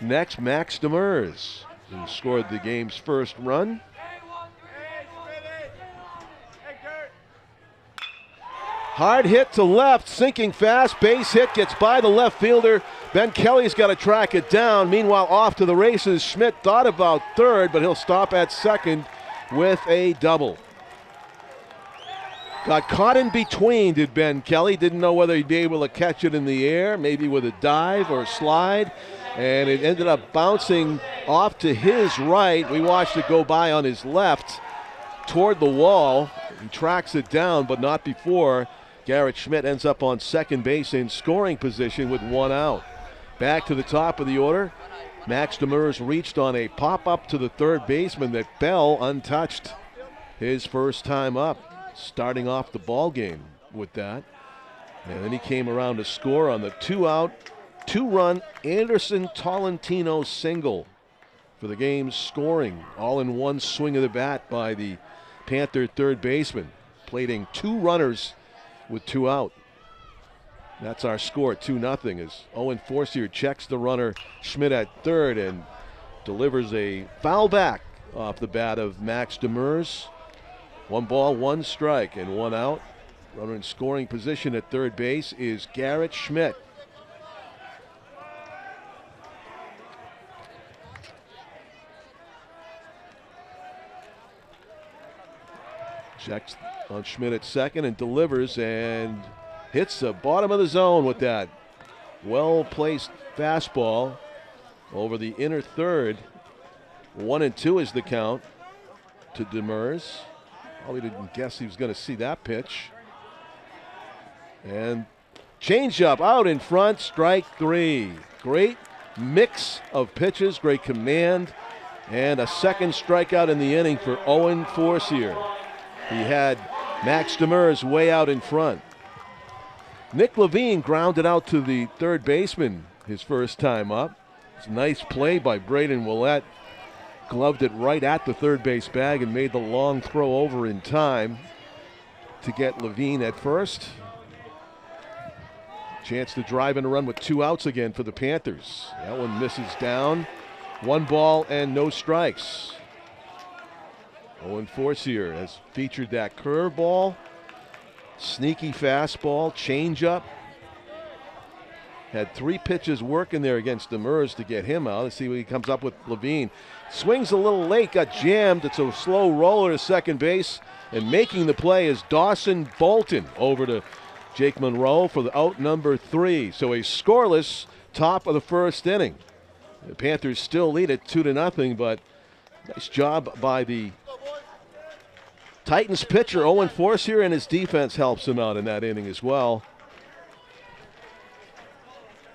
Next, Max Demers, who scored the game's first run. Hard hit to left, sinking fast, base hit, gets by the left fielder. Ben Kelly's got to track it down. Meanwhile, off to the races. Schmidt thought about third, but he'll stop at second with a double. Got caught in between, did Ben Kelly. Didn't know whether he'd be able to catch it in the air, maybe with a dive or a slide. And it ended up bouncing off to his right. We watched it go by on his left toward the wall. He tracks it down, but not before Garrett Schmidt ends up on second base in scoring position with 1 out. Back to the top of the order. Max Demers reached on a pop-up to the third baseman that fell untouched his first time up, starting off the ball game with that. And then he came around to score on the 2-out, 2-run Anderson Tolentino single for the game's scoring. All in one swing of the bat by the Panther third baseman, plating 2 runners with 2 out. That's our score, 2-0, as Owen Forcier checks the runner Schmidt at third and delivers a foul back off the bat of Max Demers. 1 ball, 1 strike, and 1 out. Runner in scoring position at third base is Garrett Schmidt. Checks on Schmidt at second and delivers and hits the bottom of the zone with that well-placed fastball over the inner third. 1-2 is the count to Demers. Probably didn't guess he was going to see that pitch. And changeup out in front, strike three. Great mix of pitches, great command, and a second strikeout in the inning for Owen Forcier. He had Max Demers way out in front. Nick Levine grounded out to the third baseman his first time up. It's a nice play by Braden Willett. Gloved it right at the third base bag and made the long throw over in time to get Levine at first. Chance to drive in a run with 2 outs again for the Panthers. That one misses down. 1 ball and no strikes. Owen Forcier has featured that curveball, sneaky fastball, changeup. Had 3 pitches working there against Demers to get him out. Let's see what he comes up with. Levine swings a little late, got jammed. It's a slow roller to second base, and making the play is Dawson Bolton over to Jake Monroe for the out number 3. So a scoreless top of the first inning. The Panthers still lead it 2-0, but nice job by the Titans pitcher Owen Forcier, and his defense helps him out in that inning as well.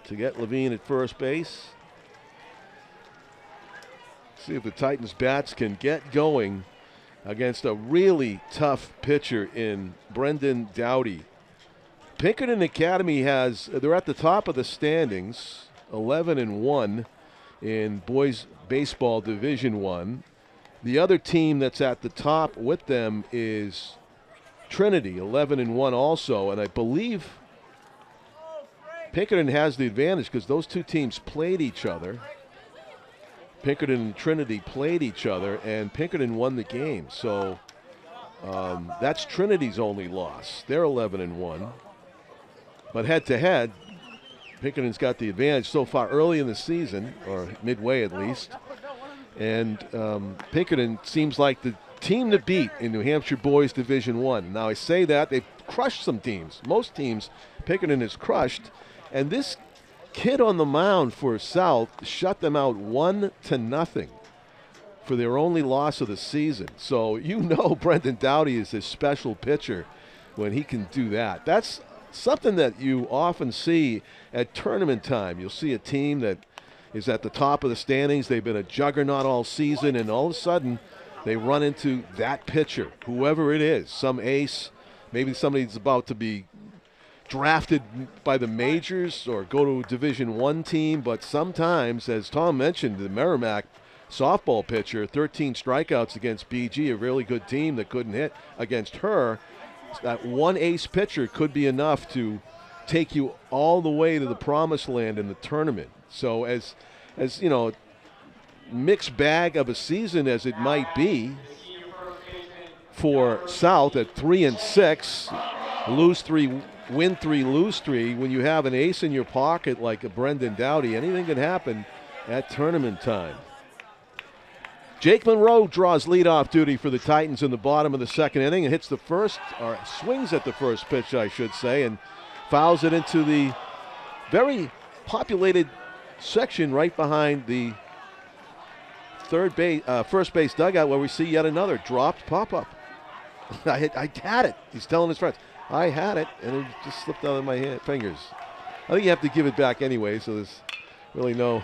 To get Levine at first base. See if the Titans bats can get going against a really tough pitcher in Brendan Doughty. Pinkerton Academy they're at the top of the standings, 11-1 in boys baseball Division I. The other team that's at the top with them is Trinity, 11-1 also, and I believe Pinkerton has the advantage because those two teams played each other. Pinkerton and Trinity played each other, and Pinkerton won the game. So that's Trinity's only loss. They're 11-1. But head-to-head, Pinkerton's got the advantage so far early in the season, or midway at least. And Pinkerton seems like the team to beat in New Hampshire Boys Division I. Now, I say that. They've crushed some teams. Most teams Pinkerton has crushed. And this kid on the mound for South shut them out 1-0 for their only loss of the season. So you know Brendan Doughty is a special pitcher when he can do that. That's something that you often see at tournament time. You'll see a team that is at the top of the standings. They've been a juggernaut all season, and all of a sudden they run into that pitcher, whoever it is, some ace, maybe somebody that's about to be drafted by the majors or go to a Division I team. But sometimes, as Tom mentioned, the Merrimack softball pitcher, 13 strikeouts against BG, a really good team that couldn't hit against her. That one ace pitcher could be enough to take you all the way to the promised land in the tournament. So as you know, mixed bag of a season as it might be for South at 3-6, lose 3, win 3, lose 3, when you have an ace in your pocket like a Brendan Doughty, anything can happen at tournament time. Jake Monroe draws leadoff duty for the Titans in the bottom of the second inning and hits the first, or swings at the first pitch, I should say, and fouls it into the very populated section right behind the first base dugout, where we see yet another dropped pop-up. I had it. He's telling his friends, I had it, and it just slipped out of my fingers. I think you have to give it back anyway, so there's really no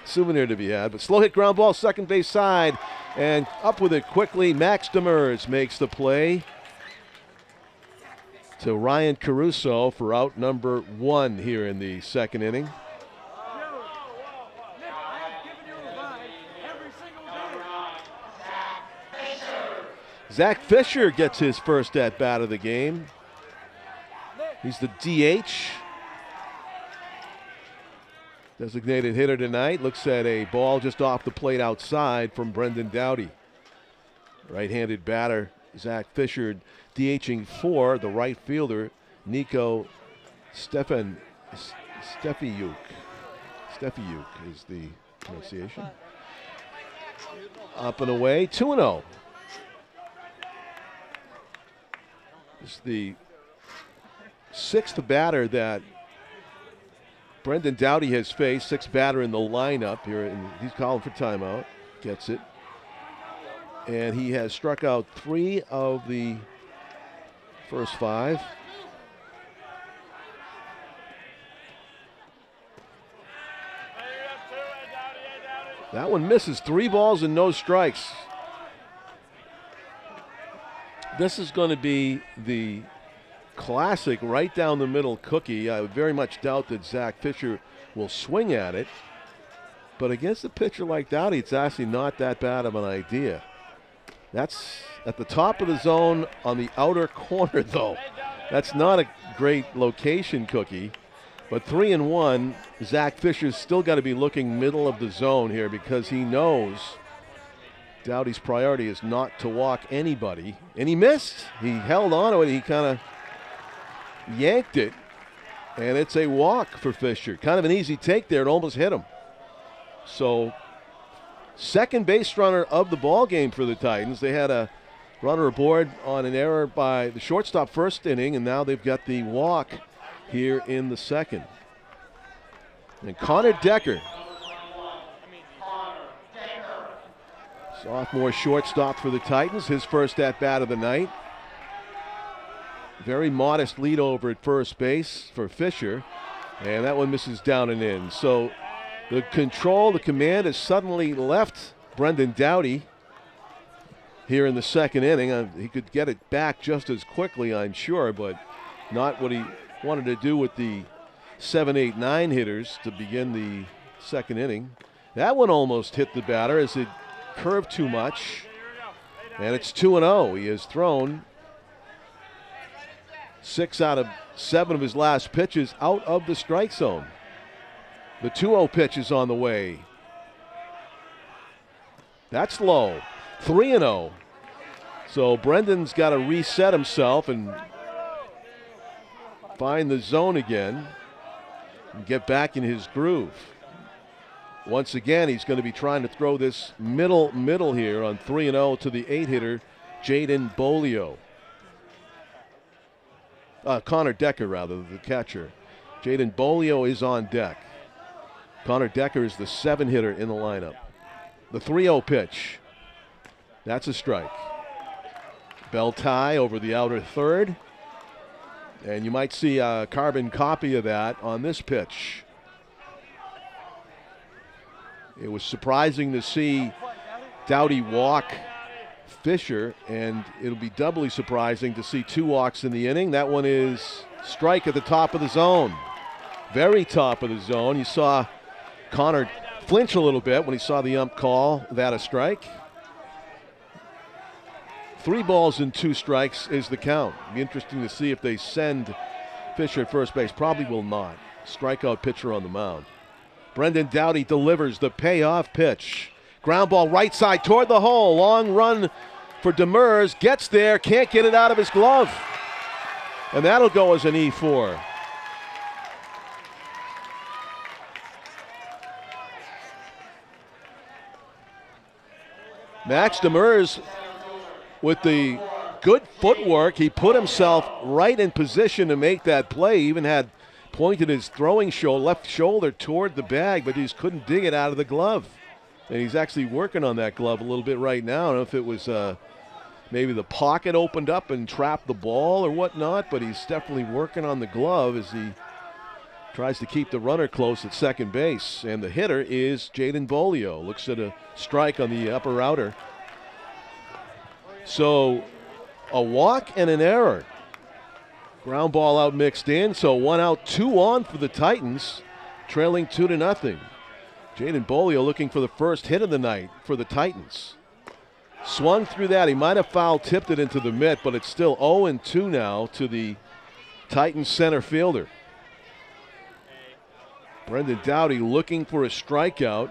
souvenir to be had. But slow hit ground ball, second base side, and up with it quickly. Max Demers makes the play to Ryan Caruso for out number 1 here in the second inning. Zach Fisher gets his first at-bat of the game. He's the DH. Designated hitter tonight. Looks at a ball just off the plate outside from Brendan Doughty. Right-handed batter Zach Fisher DHing for the right fielder Nico Stefiuk. Stefiuk is the pronunciation. Up and away, 2-0. It's the sixth batter that Brendan Doughty has faced, sixth batter in the lineup here, and he's calling for timeout. Gets it. And he has struck out 3 of the first 5. That one misses. 3 balls and no strikes. This is going to be the classic right down the middle cookie. I very much doubt that Zach Fisher will swing at it. But against a pitcher like Doughty, it's actually not that bad of an idea. That's at the top of the zone on the outer corner, though. That's not a great location, cookie. But 3-1, Zach Fisher's still got to be looking middle of the zone here because he knows Doughty's priority is not to walk anybody. And he missed. He held on to it. He kind of yanked it. And it's a walk for Fisher. Kind of an easy take there. It almost hit him. So, second base runner of the ball game for the Titans. They had a runner aboard on an error by the shortstop first inning, and now they've got the walk here in the second. And Connor Decker, sophomore shortstop for the Titans, his first at-bat of the night. Very modest lead over at first base for Fisher, and that one misses down and in. So the control, the command has suddenly left Brendan Doughty here in the second inning. He could get it back just as quickly, I'm sure, but not what he wanted to do with the 7, 8, 9 hitters to begin the second inning. That one almost hit the batter as it curved too much, and it's 2-0. He has thrown 6 out of 7 of his last pitches out of the strike zone. The 2-0 pitch is on the way. That's low. 3-0. So Brendan's got to reset himself and find the zone again and get back in his groove. Once again, he's going to be trying to throw this middle here on 3-0 to the 8-hitter, Jaden Bolio. Connor Decker, rather, the catcher. Jaden Bolio is on deck. Connor Decker is the 7-hitter in the lineup. The 3-0 pitch. That's a strike. Bell tie over the outer third. And you might see a carbon copy of that on this pitch. It was surprising to see Doughty walk Fisher, and it'll be doubly surprising to see 2 walks in the inning. That one is strike at the top of the zone. Very top of the zone. You saw Connor flinch a little bit when he saw the ump call that a strike. 3 balls and 2 strikes is the count. Be interesting to see if they send Fisher at first base. Probably will not. Strikeout pitcher on the mound. Brendan Doughty delivers the payoff pitch. Ground ball right side toward the hole. Long run for Demers. Gets there. Can't get it out of his glove. And that'll go as an E4. Max Demers with the good footwork. He put himself right in position to make that play. He even had pointed his throwing left shoulder toward the bag, but he just couldn't dig it out of the glove. And he's actually working on that glove a little bit right now. I don't know if it was maybe the pocket opened up and trapped the ball or whatnot, but he's definitely working on the glove as he tries to keep the runner close at second base. And the hitter is Jaden Bolio. Looks at a strike on the upper outer. So a walk and an error. Ground ball out mixed in, so 1 out, 2 on for the Titans, trailing 2-0. Jaden Bolio looking for the first hit of the night for the Titans. Swung through that. He might have foul tipped it into the mitt, but it's still 0-2 now to the Titans center fielder. Brendan Doughty looking for a strikeout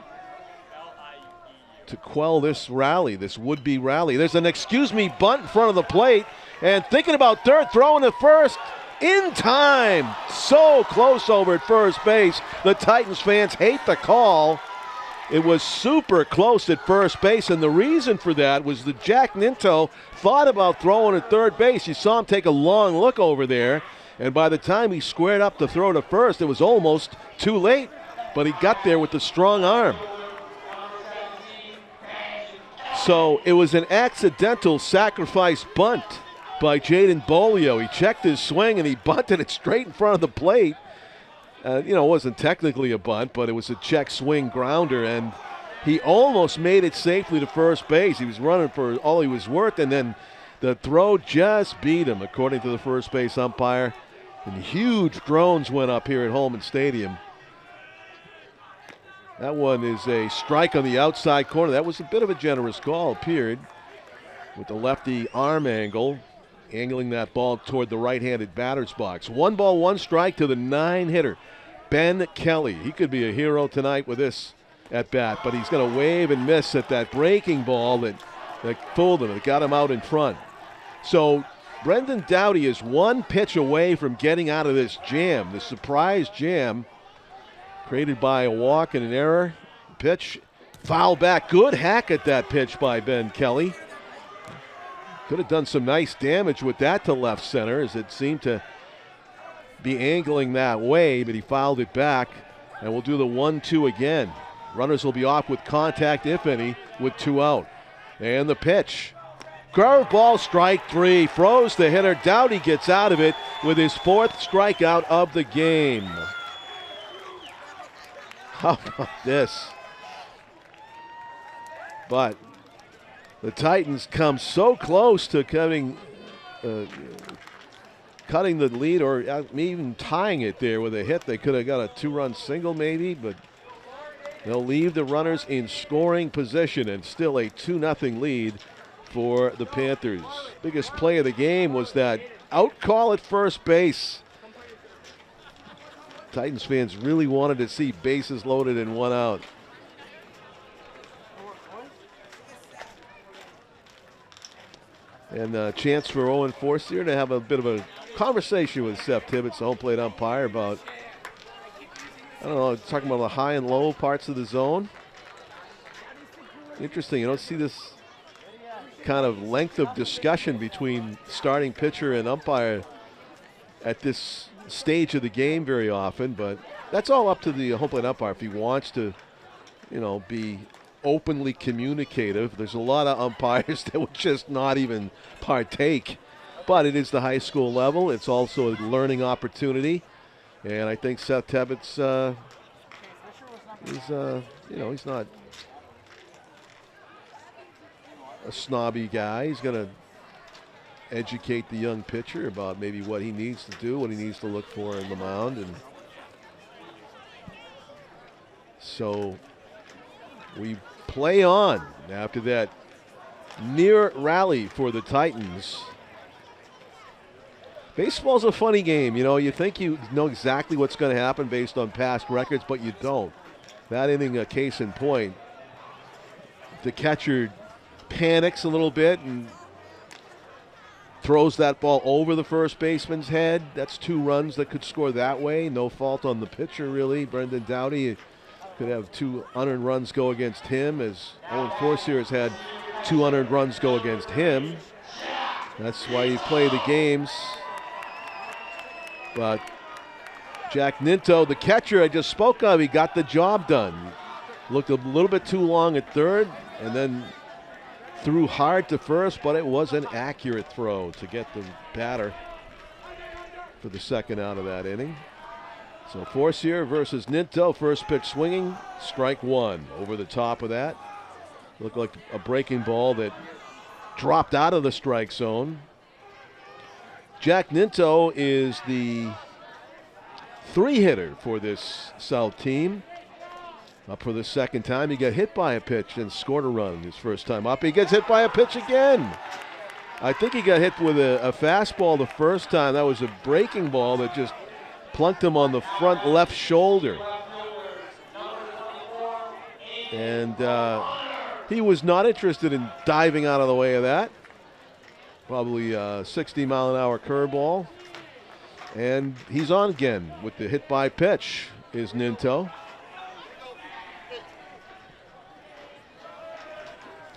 to quell this rally, this would-be rally. There's an excuse me bunt in front of the plate, and thinking about third, throwing to first in time. So close over at first base. The Titans fans hate the call, It was super close at first base, and the reason for that was that Jack Ninto thought about throwing at third base. You saw him take a long look over there, and by the time he squared up to throw to first, it was almost too late, but he got there with a strong arm. So it was an accidental sacrifice bunt by Jaden Bolio. He checked his swing and he bunted it straight in front of the plate. It wasn't technically a bunt, but it was a check swing grounder, and he almost made it safely to first base. He was running for all he was worth, and then the throw just beat him, according to the first base umpire. And huge drones went up here at Holman Stadium. That one is a strike on the outside corner. That was a bit of a generous call, appeared, with the lefty arm angle, angling that ball toward the right-handed batter's box. 1-1 strike to the 9-hitter, Ben Kelly. He could be a hero tonight with this at bat, but he's going to wave and miss at that breaking ball that fooled him. It got him out in front. So Brendan Doughty is one pitch away from getting out of this jam, the surprise jam created by a walk and an error. Pitch, foul back. Good hack at that pitch by Ben Kelly. Could have done some nice damage with that to left center, as it seemed to be angling that way, but he fouled it back. And we'll do the 1-2 again. Runners will be off with contact, if any, with 2 out. And the pitch. Curveball, strike 3. Froze the hitter. Doughty gets out of it with his 4th strikeout of the game. How about this? But the Titans come so close to cutting the lead, or even tying it there with a hit. They could have got a 2-run single maybe, but they'll leave the runners in scoring position, and still a 2-0 lead for the Panthers. Biggest play of the game was that out call at first base. Titans fans really wanted to see bases loaded and 1 out. And a chance for Owen Forcier to have a bit of a conversation with Seth Tibbetts, the home plate umpire, about, talking about the high and low parts of the zone. Interesting, you don't see this kind of length of discussion between starting pitcher and umpire at this stage of the game very often, but that's all up to the home plate umpire if he wants to, be openly communicative. There's a lot of umpires that would just not even partake, but it is the high school level. It's also a learning opportunity, and I think Seth Tibbetts, he's not a snobby guy. He's going to educate the young pitcher about maybe what he needs to do, what he needs to look for in the mound. And so we play on after that near rally for the Titans. Baseball's a funny game. You think you know exactly what's going to happen based on past records, but you don't. That inning, a case in point. The catcher panics a little bit and throws that ball over the first baseman's head. That's 2 runs that could score that way. No fault on the pitcher, really. Brendan Doughty could have 2 unearned runs go against him, as Owen Forcier has had 2 unearned runs go against him. That's why you play the games. But Jack Ninto, the catcher I just spoke of, he got the job done. Looked a little bit too long at third, and then threw hard to first, but it was an accurate throw to get the batter for the 2nd out of that inning. So Forcier versus Ninto, first pitch swinging, strike 1. Over the top of that. Looked like a breaking ball that dropped out of the strike zone. Jack Ninto is the 3-hitter for this South team. Up for the 2nd time. He got hit by a pitch and scored a run his first time up. He gets hit by a pitch again. I think he got hit with a fastball the first time. That was a breaking ball that just plunked him on the front left shoulder. And he was not interested in diving out of the way of that. Probably a 60-mile-an-hour curveball. And he's on again with the hit by pitch is Ninto.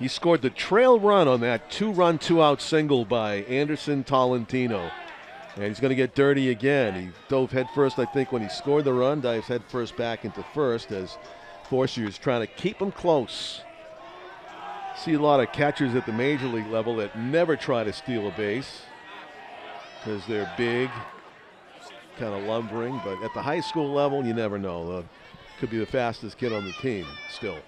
He scored the trail run on that 2-run, 2-out single by Anderson Tolentino. And he's going to get dirty again. He dove headfirst, I think, when he scored the run. Dives headfirst back into first as Forcier is trying to keep him close. See a lot of catchers at the major league level that never try to steal a base because they're big, kind of lumbering. But at the high school level, you never know. Could be the fastest kid on the team still.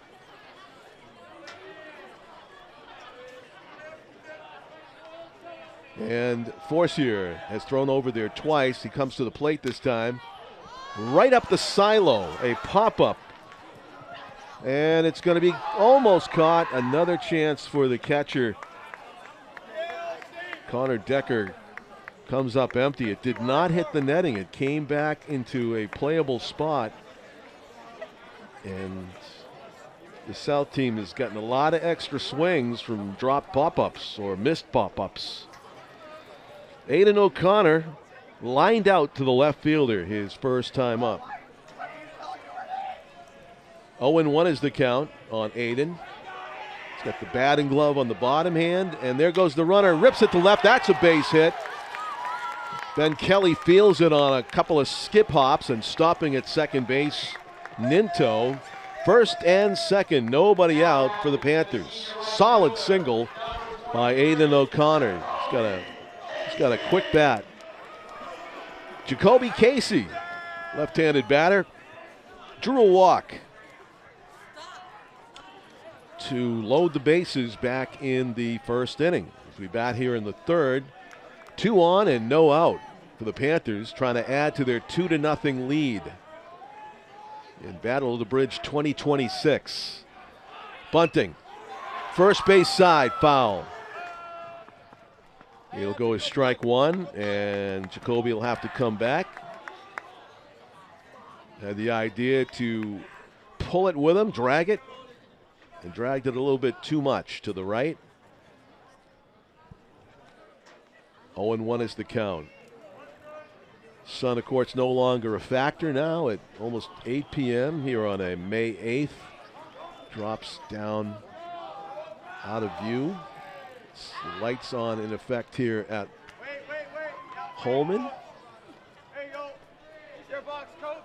And Forcier has thrown over there twice. He comes to the plate this time. Right up the silo, a pop-up. And it's going to be almost caught. Another chance for the catcher. Connor Decker comes up empty. It did not hit the netting. It came back into a playable spot. And the South team has gotten a lot of extra swings from dropped pop-ups or missed pop-ups. Aiden O'Connor lined out to the left fielder his first time up. 0-1 is the count on Aiden. He's got the batting glove on the bottom hand, and there goes the runner. Rips it to left. That's a base hit. Ben Kelly fields it on a couple of skip hops and stopping at second base. Ninto, first and second, nobody out for the Panthers. Solid single by Aiden O'Connor. He's got a quick bat. Jacoby Casey, left-handed batter, drew a walk to load the bases back in the first inning. As we bat here in the third, 2 on and no out for the Panthers, trying to add to their 2-0 lead in Battle of the Bridge 2026. Bunting, first base side, foul. It'll go as strike one, and Jacoby will have to come back. Had the idea to pull it with him, drag it, and dragged it a little bit too much to the right. 0-1 is the count. Sun, of course, no longer a factor now at almost 8 p.m. here on a May 8th. Drops down out of view. The lights on in effect here at Holman. There you go. It's your box, coach.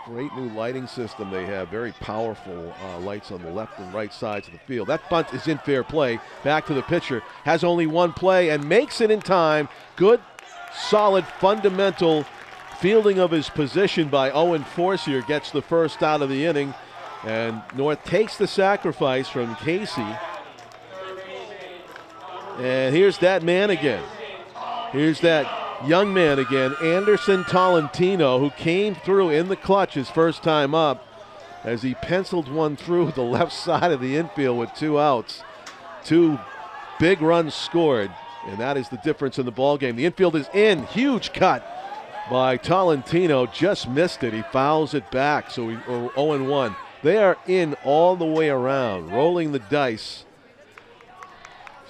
Great new lighting system they have. Very powerful lights on the left and right sides of the field. That bunt is in fair play. Back to the pitcher. Has only one play and makes it in time. Good, solid, fundamental fielding of his position by Owen Forcier. Gets the first out of the inning. And North takes the sacrifice from Casey. And here's that man again. Here's that young man again, Anderson Tolentino, who came through in the clutch his first time up as he penciled one through the left side of the infield with 2 outs. 2 big runs scored, and that is the difference in the ballgame. The infield is in. Huge cut by Tolentino. Just missed it. He fouls it back, so 0-1. They are in all the way around, rolling the dice.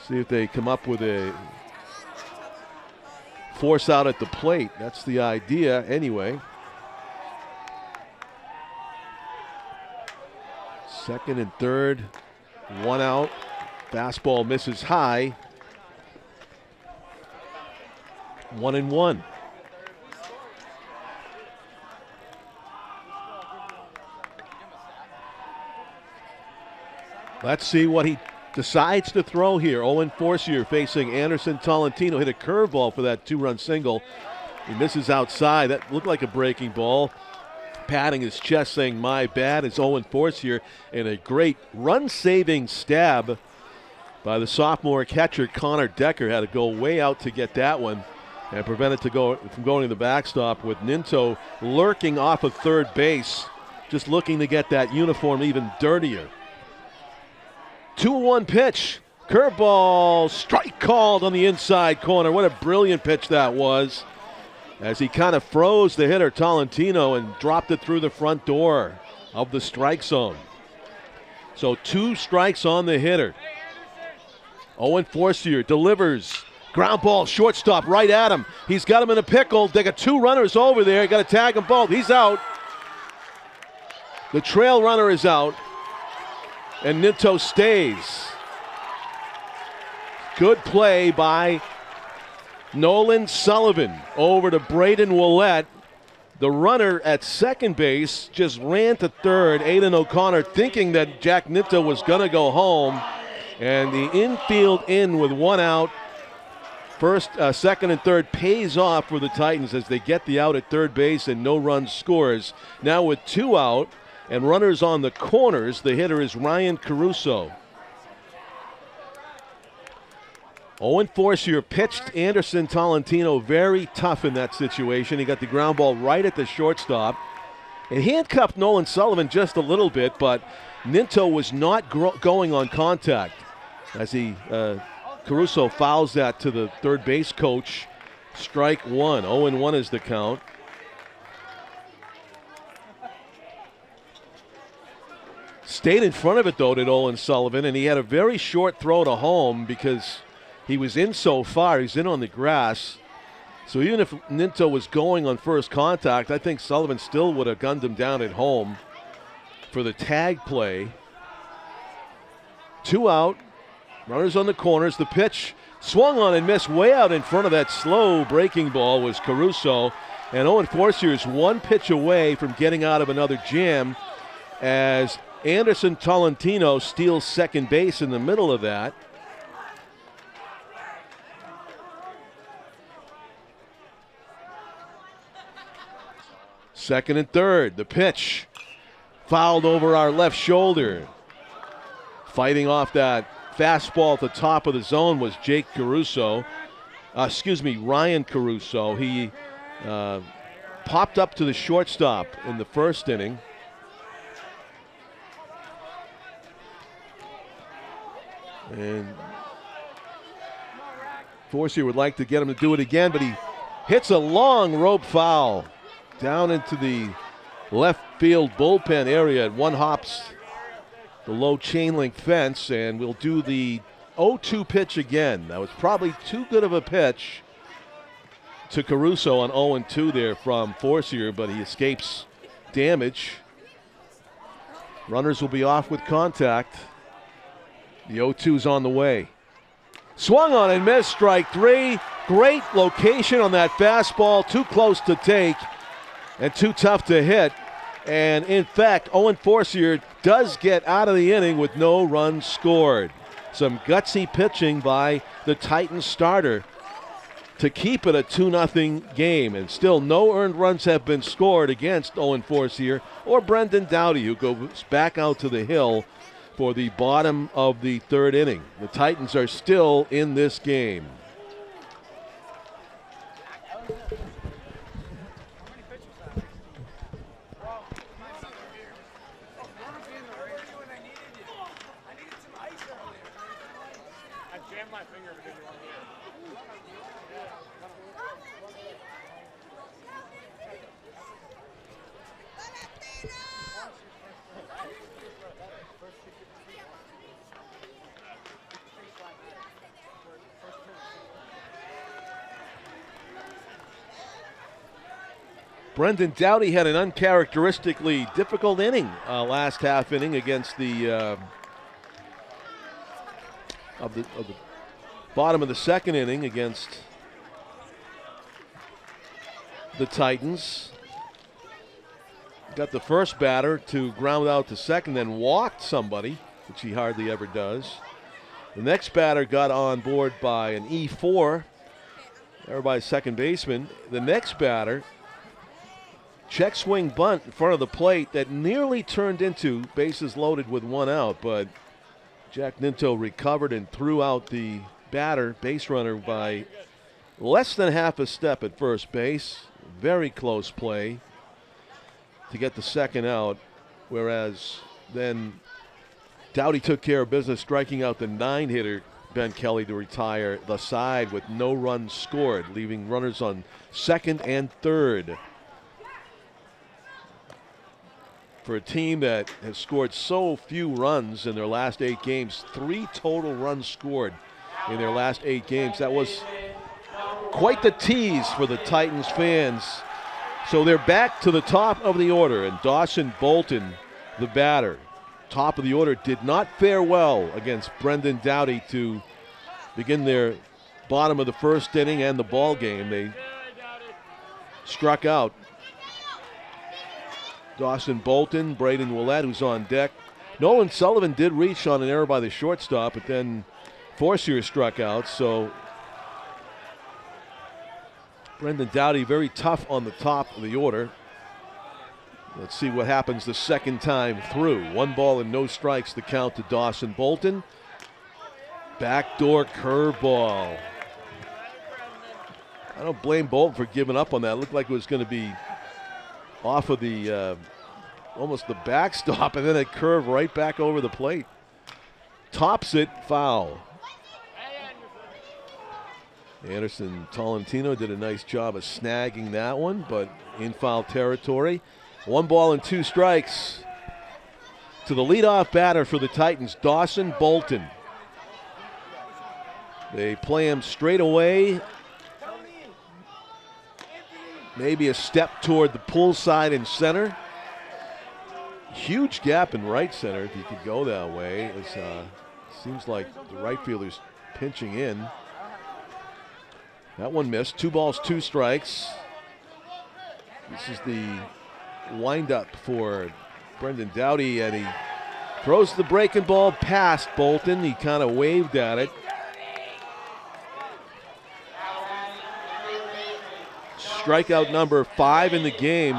See if they come up with a force out at the plate. That's the idea anyway. Second and third, 1 out. Fastball misses high. 1-1. Let's see what he decides to throw here. Owen Forcier facing Anderson Tolentino. Hit a curveball for that 2-run single. He misses outside. That looked like a breaking ball. Patting his chest saying, my bad, is Owen Forcier. And a great run-saving stab by the sophomore catcher, Connor Decker. Had to go way out to get that one and prevent it from going to the backstop, with Ninto lurking off of third base, just looking to get that uniform even dirtier. 2-1 pitch. Curveball. Strike called on the inside corner. What a brilliant pitch that was, as he kind of froze the hitter, Tolentino, and dropped it through the front door of the strike zone. So 2 strikes on the hitter. Owen Forcier delivers. Ground ball, shortstop, right at him. He's got him in a pickle. They got 2 runners over there. Got to tag them both. He's out. The trail runner is out. and Ninto stays. Good play by Nolan Sullivan over to Braden Willette. The runner at second base just ran to third. Aiden O'Connor thinking that Jack Ninto was going to go home. And the infield in with one out. First, second, and third pays off for the Titans as they get the out at third base and no run scores. Now with two out and runners on the corners, the hitter is Ryan Caruso. Owen Forcier pitched Anderson Tolentino very tough in that situation. He got the ground ball right at the shortstop. And handcuffed Nolan Sullivan just a little bit, but Ninto was not going on contact as Caruso fouls that to the third base coach. Strike one. 0-1 is the count. Stayed in front of it, though, did Nolan Sullivan, and he had a very short throw to home because he was in so far. He's in on the grass. So even if Ninto was going on first contact, I think Sullivan still would have gunned him down at home for the tag play. Two out. Runners on the corners. The pitch swung on and missed way out in front of that slow breaking ball was Caruso. And Owen Forcier is one pitch away from getting out of another jam as Anderson Tolentino steals second base in the middle of that. Second and third. The pitch fouled over our left shoulder. Fighting off that fastball at the top of the zone was Ryan Caruso. He popped up to the shortstop in the first inning. And Forcier would like to get him to do it again, but he hits a long rope foul down into the left field bullpen area. At one hops the low chain link fence, and we'll do the 0-2 pitch again. That was probably too good of a pitch to Caruso on 0-2 there from Forcier, but he escapes damage. Runners will be off with contact. The 0-2's on the way. Swung on and missed, strike three. Great location on that fastball, too close to take and too tough to hit. And in fact, Owen Forcier does get out of the inning with no runs scored. Some gutsy pitching by the Titans starter to keep it a 2-0 game. And still no earned runs have been scored against Owen Forcier or Brendan Dowdy, who goes back out to the hill for the bottom of the third inning. The Titans are still in this game. Brendan Dowdy had an uncharacteristically difficult inning last half inning against the of the bottom of the second inning against the Titans. Got the first batter to ground out to second, then walked somebody, which he hardly ever does. The next batter got on board by an E4, there by second baseman. The next batter, check swing bunt in front of the plate that nearly turned into bases loaded with one out, but Jack Ninto recovered and threw out the batter, base runner, by less than half a step at first base. Very close play to get the second out, whereas then Dowdy took care of business, striking out the 9-hitter Ben Kelly to retire the side with no runs scored, leaving runners on second and third. For a team that has scored so few runs in their last 8 games, 3 total runs scored in their last 8 games. That was quite the tease for the Titans fans. So they're back to the top of the order, and Dawson Bolton, the batter. top of the order did not fare well against Brendan Doughty to begin their bottom of the first inning and the ball game. They struck out Dawson Bolton, Braden Willett, who's on deck. Nolan Sullivan did reach on an error by the shortstop, but then Forcier struck out. So Brendan Doughty very tough on the top of the order. Let's see what happens the second time through. 1 ball and no strikes, the count to Dawson Bolton. Backdoor curveball. I don't blame Bolton for giving up on that. It looked like it was going to be off of the almost the backstop, and then it curved right back over the plate. Tops it, foul. Anderson Tolentino did a nice job of snagging that one, but in foul territory. 1 ball and 2 strikes to the leadoff batter for the Titans, Dawson Bolton. They play him straight away. Maybe a step toward the pull side in center. Huge gap in right center if you could go that way. It seems like the right fielder's pinching in. That one missed. 2 balls, 2 strikes. This is the windup for Brendan Doughty, and he throws the breaking ball past Bolton. He kind of waved at it. Strikeout number 5 in the game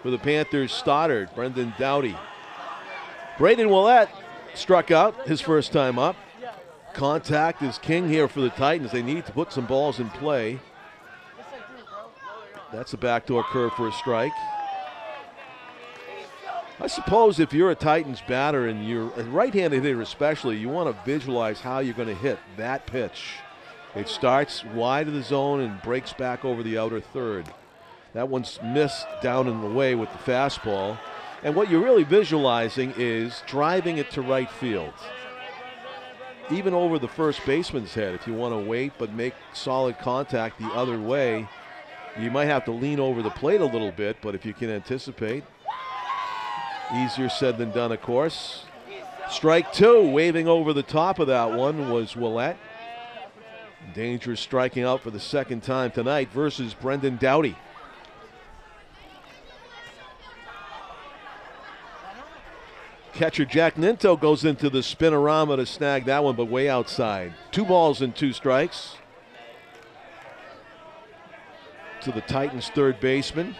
for the Panthers starter, Brendan Doughty. Braden Willett struck out his first time up. Contact is king here for the Titans. They need to put some balls in play. That's a backdoor curve for a strike. I suppose if you're a Titans batter and you're a right-handed hitter especially, you want to visualize how you're going to hit that pitch. It starts wide of the zone and breaks back over the outer third. That one's missed down in the way with the fastball. And what you're really visualizing is driving it to right field. Even over the first baseman's head, if you want to wait but make solid contact the other way, you might have to lean over the plate a little bit, but if you can anticipate, easier said than done, of course. Strike 2, waving over the top of that one was Willett. Dangerous striking out for the second time tonight versus Brendan Doughty. Catcher Jack Ninto goes into the spinorama to snag that one, but way outside. 2 balls and 2 strikes to the Titans' third baseman.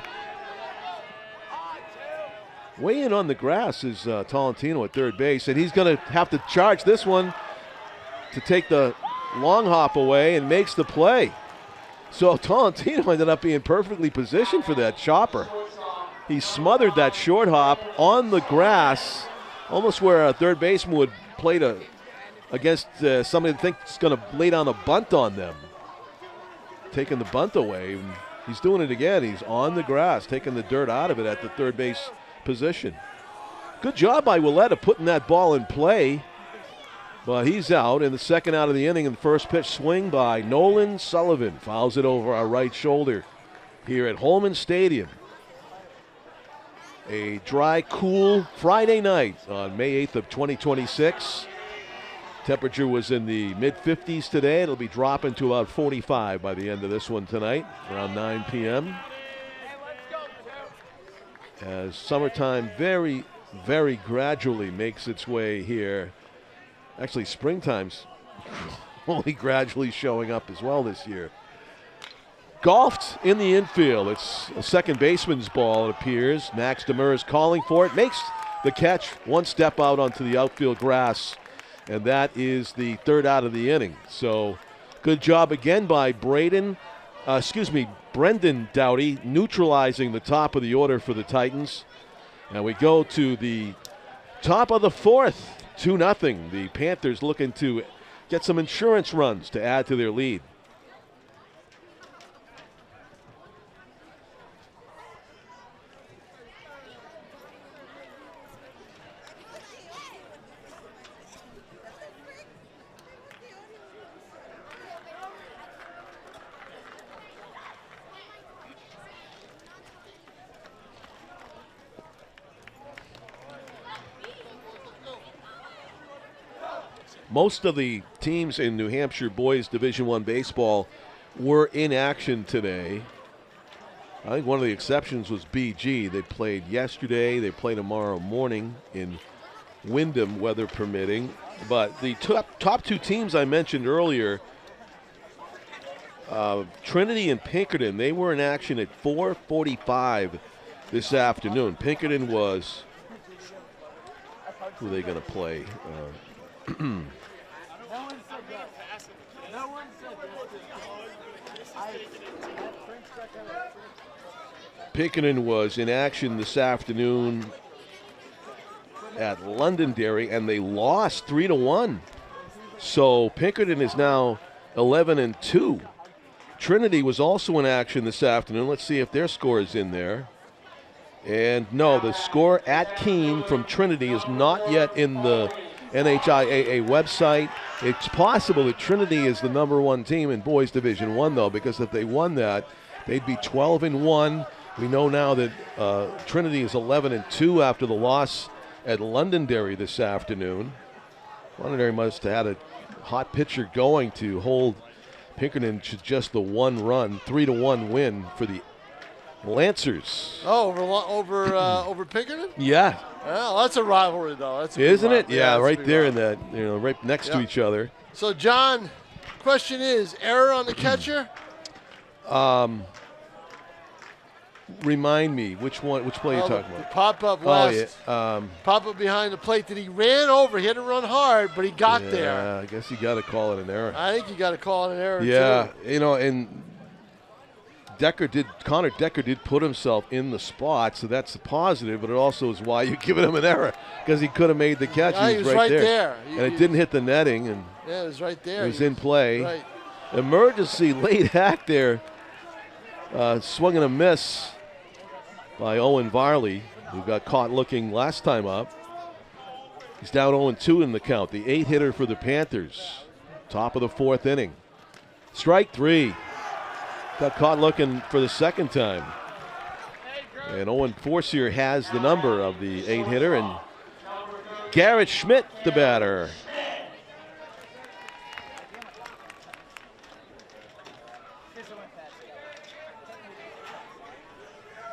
Way in on the grass is Tolentino at third base, and he's going to have to charge this one to take the long hop away and makes the play. So Tolentino ended up being perfectly positioned for that chopper. He smothered that short hop on the grass, almost where a third baseman would play against somebody that thinks going to lay down a bunt on them. Taking the bunt away. And he's doing it again. He's on the grass, taking the dirt out of it at the third base position. Good job by Willett of putting that ball in play. But he's out in the second out of the inning, and the first pitch swing by Nolan Sullivan. Fouls it over our right shoulder here at Holman Stadium. A dry, cool Friday night on May 8th of 2026. Temperature was in the mid-50s today. It'll be dropping to about 45 by the end of this one tonight, around 9 p.m. As summertime very, very gradually makes its way here. Actually, springtime's only gradually showing up as well this year. Golfed in the infield. It's a second baseman's ball, it appears. Max Demers is calling for it. Makes the catch, 1 step out onto the outfield grass. And that is the third out of the inning. So good job again by Brendan Doughty, neutralizing the top of the order for the Titans. And we go to the top of the 4th. 2-0. The Panthers looking to get some insurance runs to add to their lead. Most of the teams in New Hampshire boys Division I baseball were in action today. I think one of the exceptions was BG. They played yesterday. They play tomorrow morning in Wyndham, weather permitting. But the top two teams I mentioned earlier, Trinity and Pinkerton, they were in action at 4:45 this afternoon. Pinkerton was, who are they going to play? Pinkerton was in action this afternoon at Londonderry, and they lost 3-1. So Pinkerton is now 11-2. Trinity was also in action this afternoon. Let's see if their score is in there. And no, the score at Keene from Trinity is not yet in the NHIAA website. It's possible that Trinity is the #1 team in boys Division I, though, because if they won that, they'd be 12-1. We know now that Trinity is 11-2 after the loss at Londonderry this afternoon. Londonderry must have had a hot pitcher going to hold Pinkerton to just the 1 run, 3-1 win for the Lancers. Oh, over Pinkerton? Yeah. Well, that's a rivalry, though. That's a Isn't it? rivalry. Yeah, right there rivalry. in that, right next to each other. So, John, question is, error on the catcher? Remind me, which play are you talking about? The pop-up last. Oh, yeah. Pop-up behind the plate that he ran over. He had to run hard, but he got there. Yeah, I guess you got to call it an error. I think you got to call it an error, Yeah, too. And Connor Decker did put himself in the spot, so that's a positive, but it also is why you're giving him an error, because he could have made the catch. Yeah, he was right there. And it didn't hit the netting, and yeah, it was right there. it was in play. Right. Emergency late hack there. Swung and a miss by Owen Varley, who got caught looking last time up. He's down 0-2 in the count, the 8-hitter for the Panthers. Top of the 4th inning. Strike 3. Got caught looking for the second time. And Owen Forcier has the number of the 8-hitter, and Garrett Schmidt, the batter.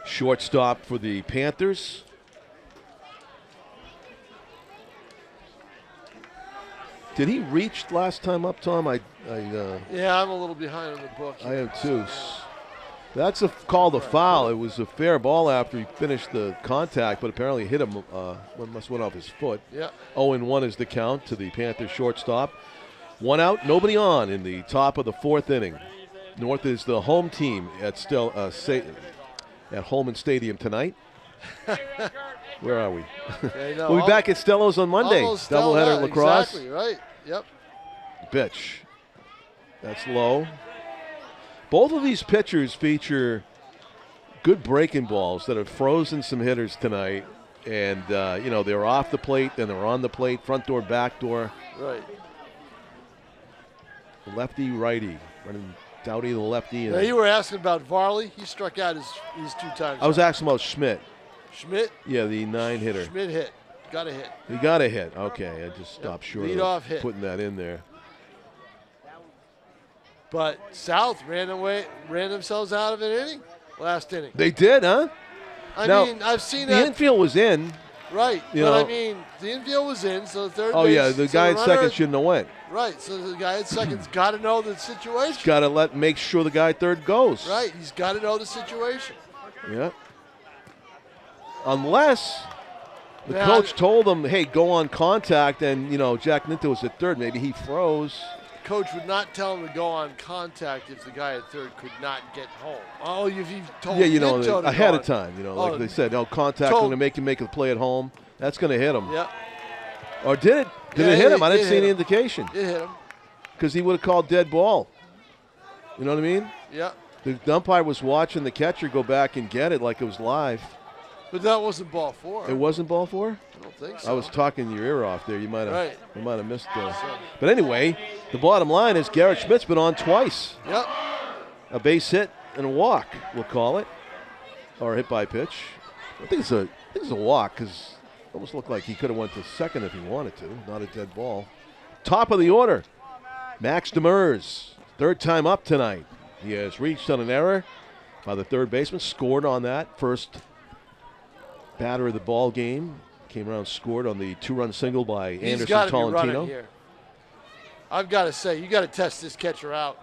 Shortstop for the Panthers. Did he reach last time up, Tom? Yeah, I'm a little behind on the book. I am too. That's called a foul. It was a fair ball after he finished the contact, but apparently hit him. Must went off his foot. Yeah. 0-1 is the count to the Panthers shortstop. 1 out, nobody on in the top of the 4th inning. North is the home team at Holman Stadium tonight. Where are we? We'll be back at Stello's on Monday. Doubleheader lacrosse. Exactly, right. Yep. Pitch. That's low. Both of these pitchers feature good breaking balls that have frozen some hitters tonight. And, they were off the plate, then they were on the plate, front door, back door. Right. Lefty, righty. Running Doughty, the lefty. Now, you were asking about Varley. He struck out his 2 times. I was asking about Schmidt. Schmidt? Yeah, the 9-hitter. Schmidt hit. Got a hit. He got a hit. Okay, I just stopped short Lead of off hit. putting that in there. But South ran themselves out of an inning last inning. They did, huh? I now, mean, I've seen the that. infield was in. Right. I mean, the infield was in, so the third Oh, base. yeah, the guy at second shouldn't have went. Right, so the guy at second's got to know the situation. He's got to make sure the guy at third goes. Right, he's got to know the situation. Yeah. Unless the coach told him, hey, go on contact, and, Jack Ninto was at third. Maybe he froze. Coach would not tell him to go on contact if the guy at third could not get home. Oh, if he told Ninto to ahead go of time, like they said, contact him to make him make a play at home. That's going to hit him. Yeah. Or did it? Did it hit him? I didn't see any indication. It hit him. Because he would have called dead ball. You know what I mean? Yeah. The umpire was watching the catcher go back and get it like it was live. But that wasn't ball 4. It wasn't ball 4? I don't think so. I was talking your ear off there. You might have missed the. But anyway, the bottom line is Garrett Schmidt's been on twice. Yep. A base hit and a walk, we'll call it, or a hit by pitch. I think it's a walk because it almost looked like he could have went to second if he wanted to. Not a dead ball. top of the order. Max Demers, third time up tonight. He has reached on an error by the third baseman, scored on that. First batter of the ball game. Came around, scored on the 2-run single by He's Anderson gotta be running Tolentino. here. I've got to say, you got to test this catcher out.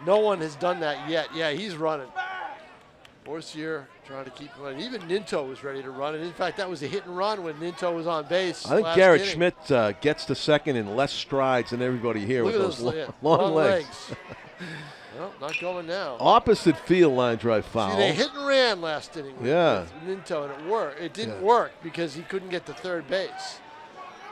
No one has done that yet. Yeah, he's running. Forcier trying to keep running. Even Ninto was ready to run. And in fact, that was a hit and run when Ninto was on base. I think Garrett Schmidt gets to second in less strides than everybody here. Look with at those those long legs. Well, not going now. Opposite field line drive foul. See, they hit and ran last inning with Ninto, and it worked. It didn't work because he couldn't get to third base.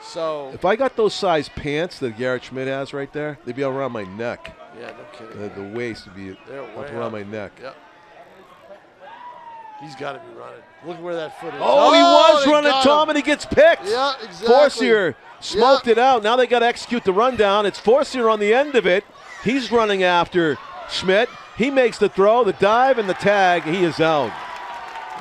So if I got those size pants that Garrett Schmidt has right there, they'd be around my neck. Yeah, no kidding. The waist would be up around my neck. Yep. He's got to be running. Look where that foot is. Oh, he was running, Tom, and he gets picked. Yeah, exactly. Forcier smoked it out. Now they got to execute the rundown. It's Forcier on the end of it. He's running after Schmidt. He makes the throw, the dive, and the tag. He is out.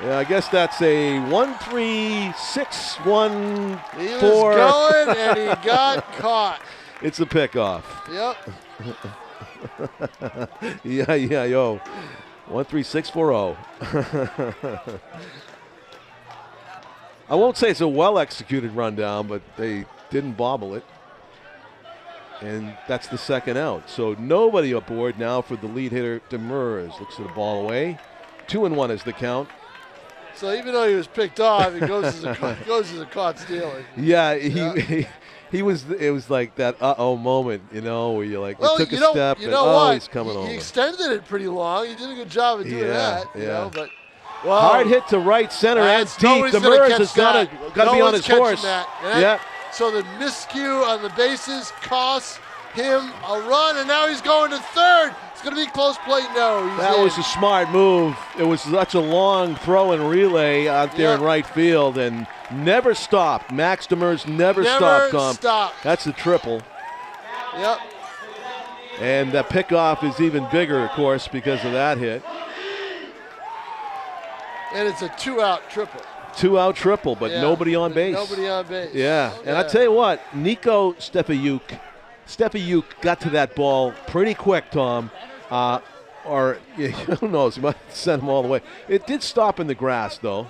Yeah, I guess that's a 1-3-6-1-4. He was going, and he got caught. It's a pickoff. Yep. yeah, yo. 1-3-6-4-0. I won't say it's a well-executed rundown, but they didn't bobble it. And that's the second out. So nobody aboard now for the lead hitter, Demers. Looks at the ball away. 2-1 is the count. So even though he was picked off, it goes as a caught stealing. Yeah, he was. It was like that moment, where you like, well, took a step and he's coming over. He extended it pretty long. He did a good job of doing that. But hard hit to right center and deep. Demers has got to be on his horse. Yeah. So the miscue on the bases costs him a run, and now he's going to third. It's going to be close plate. No, that was a smart move. It was such a long throw and relay out there in right field, and never stopped. Max Demers never stopped, Tom. That's a triple. Yep. And that pickoff is even bigger, of course, because of that hit. And it's a 2-out triple. 2-out triple, but nobody on base. Nobody on base. Yeah, and I tell you what, Nico Stefayuk got to that ball pretty quick, Tom. Or who knows, he might have sent him all the way. It did stop in the grass, though.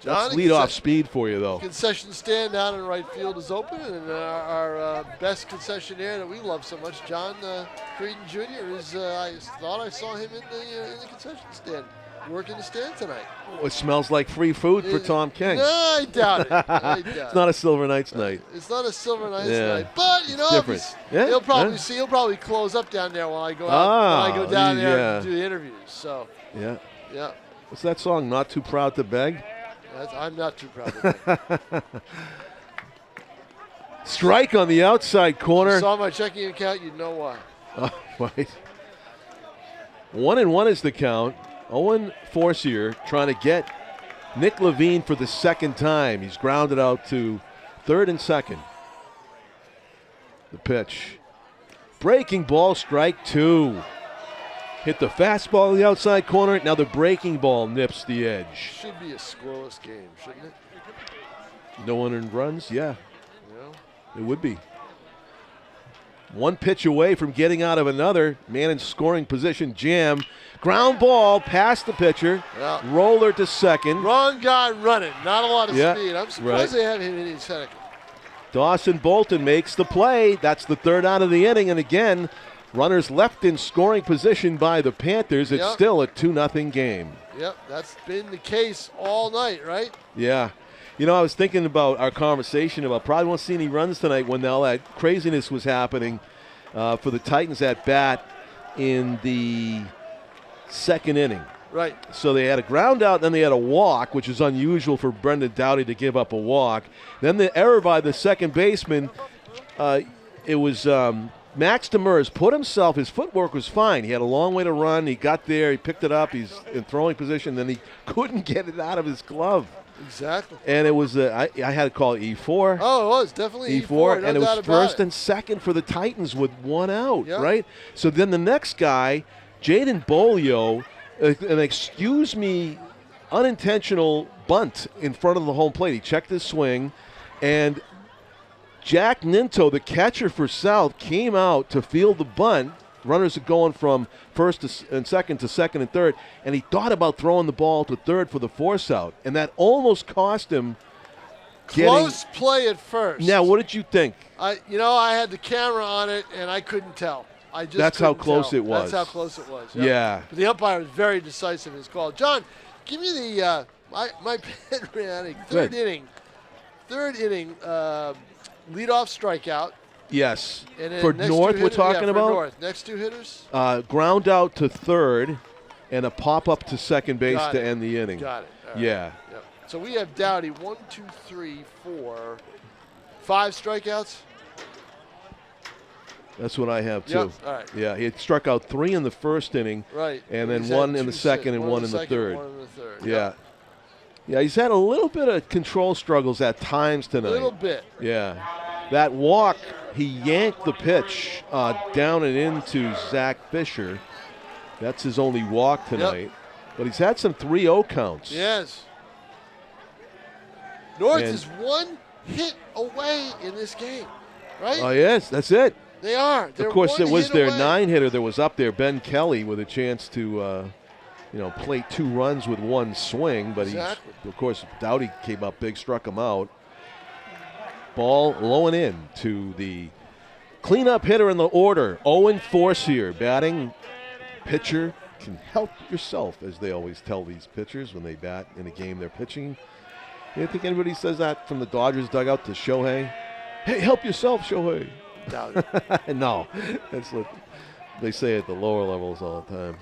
That's leadoff speed for you, though. Concession stand down in right field is open, and our best concessionaire that we love so much, John Creedon Jr., is. I thought I saw him in the concession stand, working the stand tonight. It smells like free food for Tom King. No, I doubt it. It's not a Silver Knights night. It's not a Silver Knights night, but he'll probably close up down there while I go out. When I go down there and do the interviews. So yeah. What's that song? Not Too Proud to Beg. I'm not too proud of that. Strike on the outside corner. If you saw my checking account, you'd know why. Oh, right. 1-1 is the count. Owen Forcier trying to get Nick Levine for the second time. He's grounded out to third and second. The pitch. Breaking ball, strike 2. Hit the fastball in the outside corner. Now the breaking ball nips the edge. Should be a scoreless game, shouldn't it? No one earned runs? Yeah. It would be. One pitch away from getting out of another. Man in scoring position, jam. Ground ball past the pitcher. Yeah. Roller to second. Wrong guy running. Not a lot of speed. I'm surprised they have him in second. Dawson Bolton makes the play. That's the third out of the inning. And again, runners left in scoring position by the Panthers. It's still a 2-0 game. Yep, that's been the case all night, right? Yeah. I was thinking about our conversation about probably won't see any runs tonight when all that craziness was happening for the Titans at bat in the second inning. Right. So they had a ground out, then they had a walk, which is unusual for Brendan Doughty to give up a walk. Then the error by the second baseman, it was Max Demers put himself, his footwork was fine. He had a long way to run. He got there, he picked it up, he's in throwing position, then he couldn't get it out of his glove. Exactly. And it was, I had to call it E4. Oh, it was definitely E4. And it was first and second for the Titans with one out, right? So then the next guy, Jaden Bolio, an excuse me, unintentional bunt in front of the home plate. He checked his swing, and Jack Ninto, the catcher for South, came out to field the bunt. Runners are going from first and second to second and third, and he thought about throwing the ball to third for the force out, and that almost cost him Close play at first. Now, what did you think? I had the camera on it, and I couldn't tell. That's how close it was. That's how close it was. Yep. Yeah. But the umpire was very decisive in his call. John, give me the my pen ran out of third inning. Third inning, leadoff strikeout. Yes. And then for next North, two we're hitters, talking for about? North. Next two hitters? Ground out to third and a pop up to second base to end the inning. Got it. All right. Yeah. Yep. So we have Dowdy 1, 2, 3, 4, 5 strikeouts. That's what I have, too. Yep. All right. Yeah, he had struck out 3 in the first inning. Right. And then He's 1 had in the 2 second and 1 in the second, third. 1 in the third. Yeah. Yep. Yeah, he's had a little bit of control struggles at times tonight. A little bit. Yeah. That walk, he yanked the pitch down and into Zach Fisher. That's his only walk tonight. Yep. But he's had some 3-0 counts. Yes. North is 1 hit away in this game, right? Oh, yes, that's it. They are. They're of course, it was their away. 9-hitter that was up there, Ben Kelly, with a chance to, plate 2 runs with 1 swing. But Exactly. of course, Dowdy came up big, struck him out. Ball low and in to the cleanup hitter in the order. Owen Forcier batting. Pitcher can help yourself, as they always tell these pitchers when they bat in a game they're pitching. You think anybody says that from the Dodgers dugout to Shohei? Hey, help yourself, Shohei. No, that's what they say at the lower levels all the time.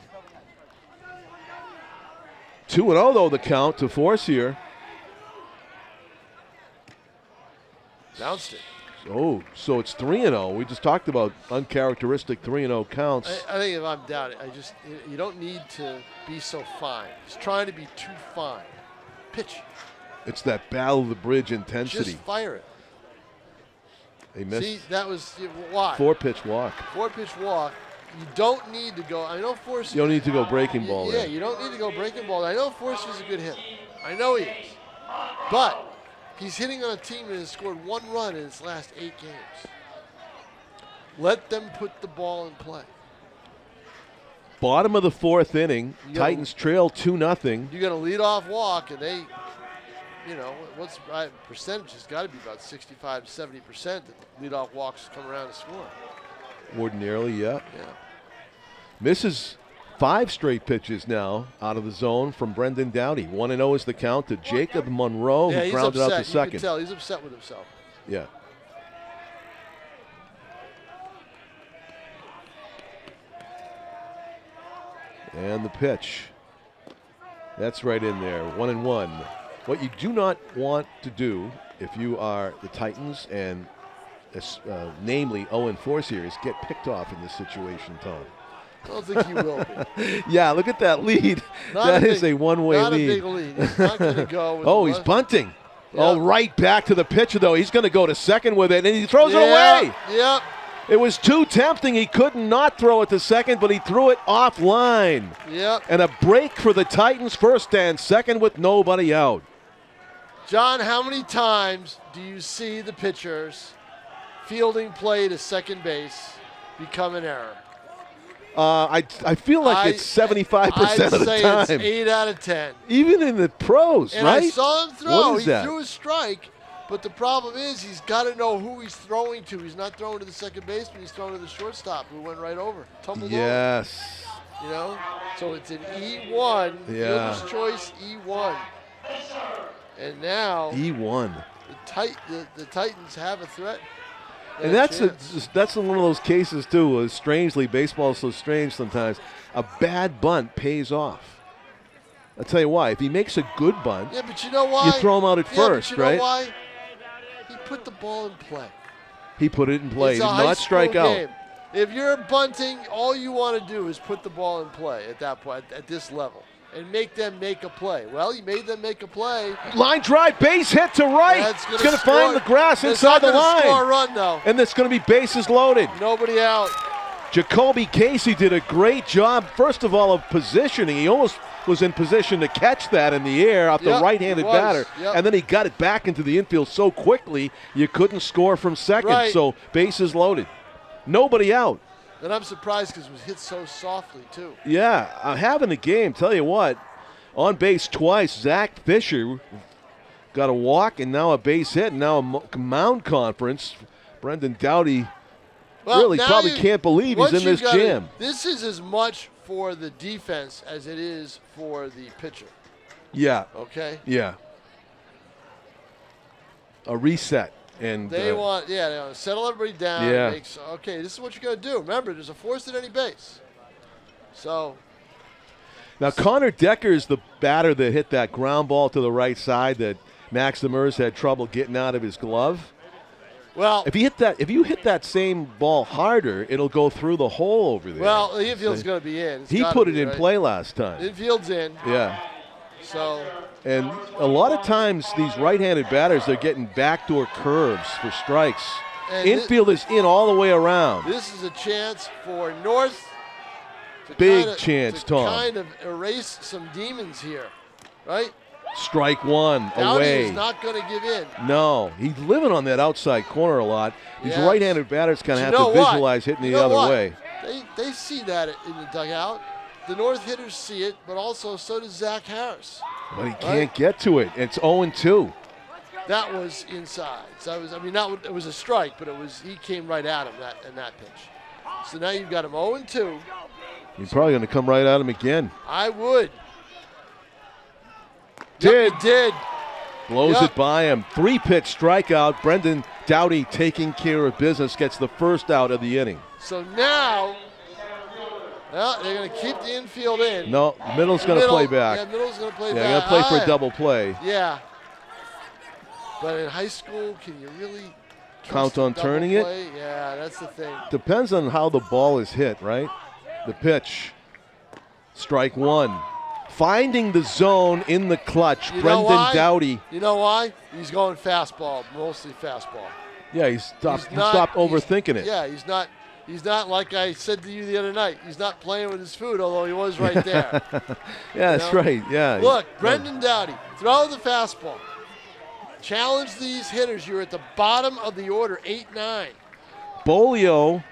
2-0 though the count to Forcier. Bounced it. Oh, so it's 3-0. We just talked about uncharacteristic 3-0 counts. I think if I'm down, you don't need to be so fine. He's trying to be too fine. Pitch. It's that battle of the bridge intensity. Just fire it. They missed. See, that was why. 4-pitch walk. 4-pitch walk. You don't need to go. I know Force. You don't need to go breaking ball Yeah, there. you don't need to go breaking ball. I know Force is a good hitter. I know he is. But he's hitting on a team that has scored 1 run in its last 8 games. Let them put the ball in play. Bottom of the 4th inning, Titans trail 2-0. You got a leadoff walk, and they, what's percentage has got to be about 65 to 70% that leadoff walks come around to score. Ordinarily, yeah. Yeah. Misses 5 straight pitches now out of the zone from Brendan Dowdy. 1-0 is the count to Jacob Monroe, who grounded out to second. You can tell he's upset with himself. Yeah. And the pitch. That's right in there. 1-1. What you do not want to do if you are the Titans, and namely Owen Forcier, is get picked off in this situation, Tom. I don't think he will be. Yeah, look at that lead. That is a one-way lead. Not a big lead. He's not going to go. Oh, he's bunting. Yep. Oh, right back to the pitcher, though. He's going to go to second with it, and he throws it away. Yep. It was too tempting. He could not throw it to second, but he threw it offline. Yep. And a break for the Titans, first and second with nobody out. John, how many times do you see the pitchers fielding play to second base become an error? I feel like it's 75% of the time. I'd say it's 8 out of 10. Even in the pros, and right? I saw him throw. What is he that? threw a strike, but the problem is he's got to know who he's throwing to. He's not throwing to the second baseman. He's throwing to the shortstop, who went right over, tumbled Yes. over. So it's an E1. Yeah. Fielder's choice E1. And now E1. the Titans have a threat. And that's one of those cases, too. Strangely, baseball is so strange sometimes. A bad bunt pays off. I'll tell you why. If he makes a good bunt, yeah, but you know why? you throw him out at first, but you right? know why? He put the ball in play. He put it in play. It's He a did high not strike school out. game. If you're bunting, all you want to do is put the ball in play at that point, at this level, and make them make a play. Well, he made them make a play. Line drive, base hit to right. It's going to find the grass inside the line. It's not going to score a run, though. And it's going to be bases loaded. Nobody out. Jacoby Casey did a great job, first of all, of positioning. He almost was in position to catch that in the air off the Yep, right-handed he was. batter, Yep. and then he got it back into the infield so quickly you couldn't score from second. Right. So bases loaded. Nobody out. And I'm surprised because it was hit so softly, too. Yeah, having the game, tell you what, on base twice, Zach Fisher got a walk and now a base hit and now a mound conference. Brendan Doughty really now probably can't believe he's in this jam. This is as much for the defense as it is for the pitcher. Yeah, Okay? yeah. A reset. And They want to settle everybody down. Yeah. Okay, this is what you're going to do. Remember, there's a force at any base. So, now Connor Decker is the batter that hit that ground ball to the right side that Max Demers had trouble getting out of his glove. well, If you hit that same ball harder, it'll go through the hole over there. the infield's going to be in. It's He gotta put it be, in right? play last time. Infield's in. Yeah. So, And a lot of times these right-handed batters, they're getting backdoor curves for strikes. And Infield is in all the way around. this is a chance for North to Big chance, to Tom. kind of erase some demons here, right? Strike one Doughty away. is not going to give in. No, he's living on that outside corner a lot. These Yes. right-handed batters kind of You have know to what? visualize hitting You the know other what? way. They see that in the dugout. The North hitters see it, but also so does Zach Harris. But he can't get to it. It's 0-2. That was inside. So it was a strike, but he came right at him in that pitch. So now you've got him 0-2. He's probably going to come right at him again. I would. Did. Yep, he did. Blows Yep. it by him. 3-pitch strikeout. Brendan Doughty taking care of business. Gets the first out of the inning. So now, they're going to keep the infield in. No, middle's going to play back. Yeah, middle's going to play Yeah, back. going to play for a Ah, double play. Yeah. But in high school, can you really Count trust a on double turning it? play? Yeah, that's the thing. Depends on how the ball is hit, right? The pitch. Strike one. Finding the zone in the clutch. You know Brendan why? Doughty. You know why? He's going fastball, mostly fastball. Yeah, he stopped overthinking it. Yeah, he's not like I said to you the other night. He's not playing with his food, although he was right there. Yeah, that's know? right. Yeah. Look, Brendan Doughty, throw the fastball. Challenge these hitters. You're at the bottom of the order, 8-9. Bolio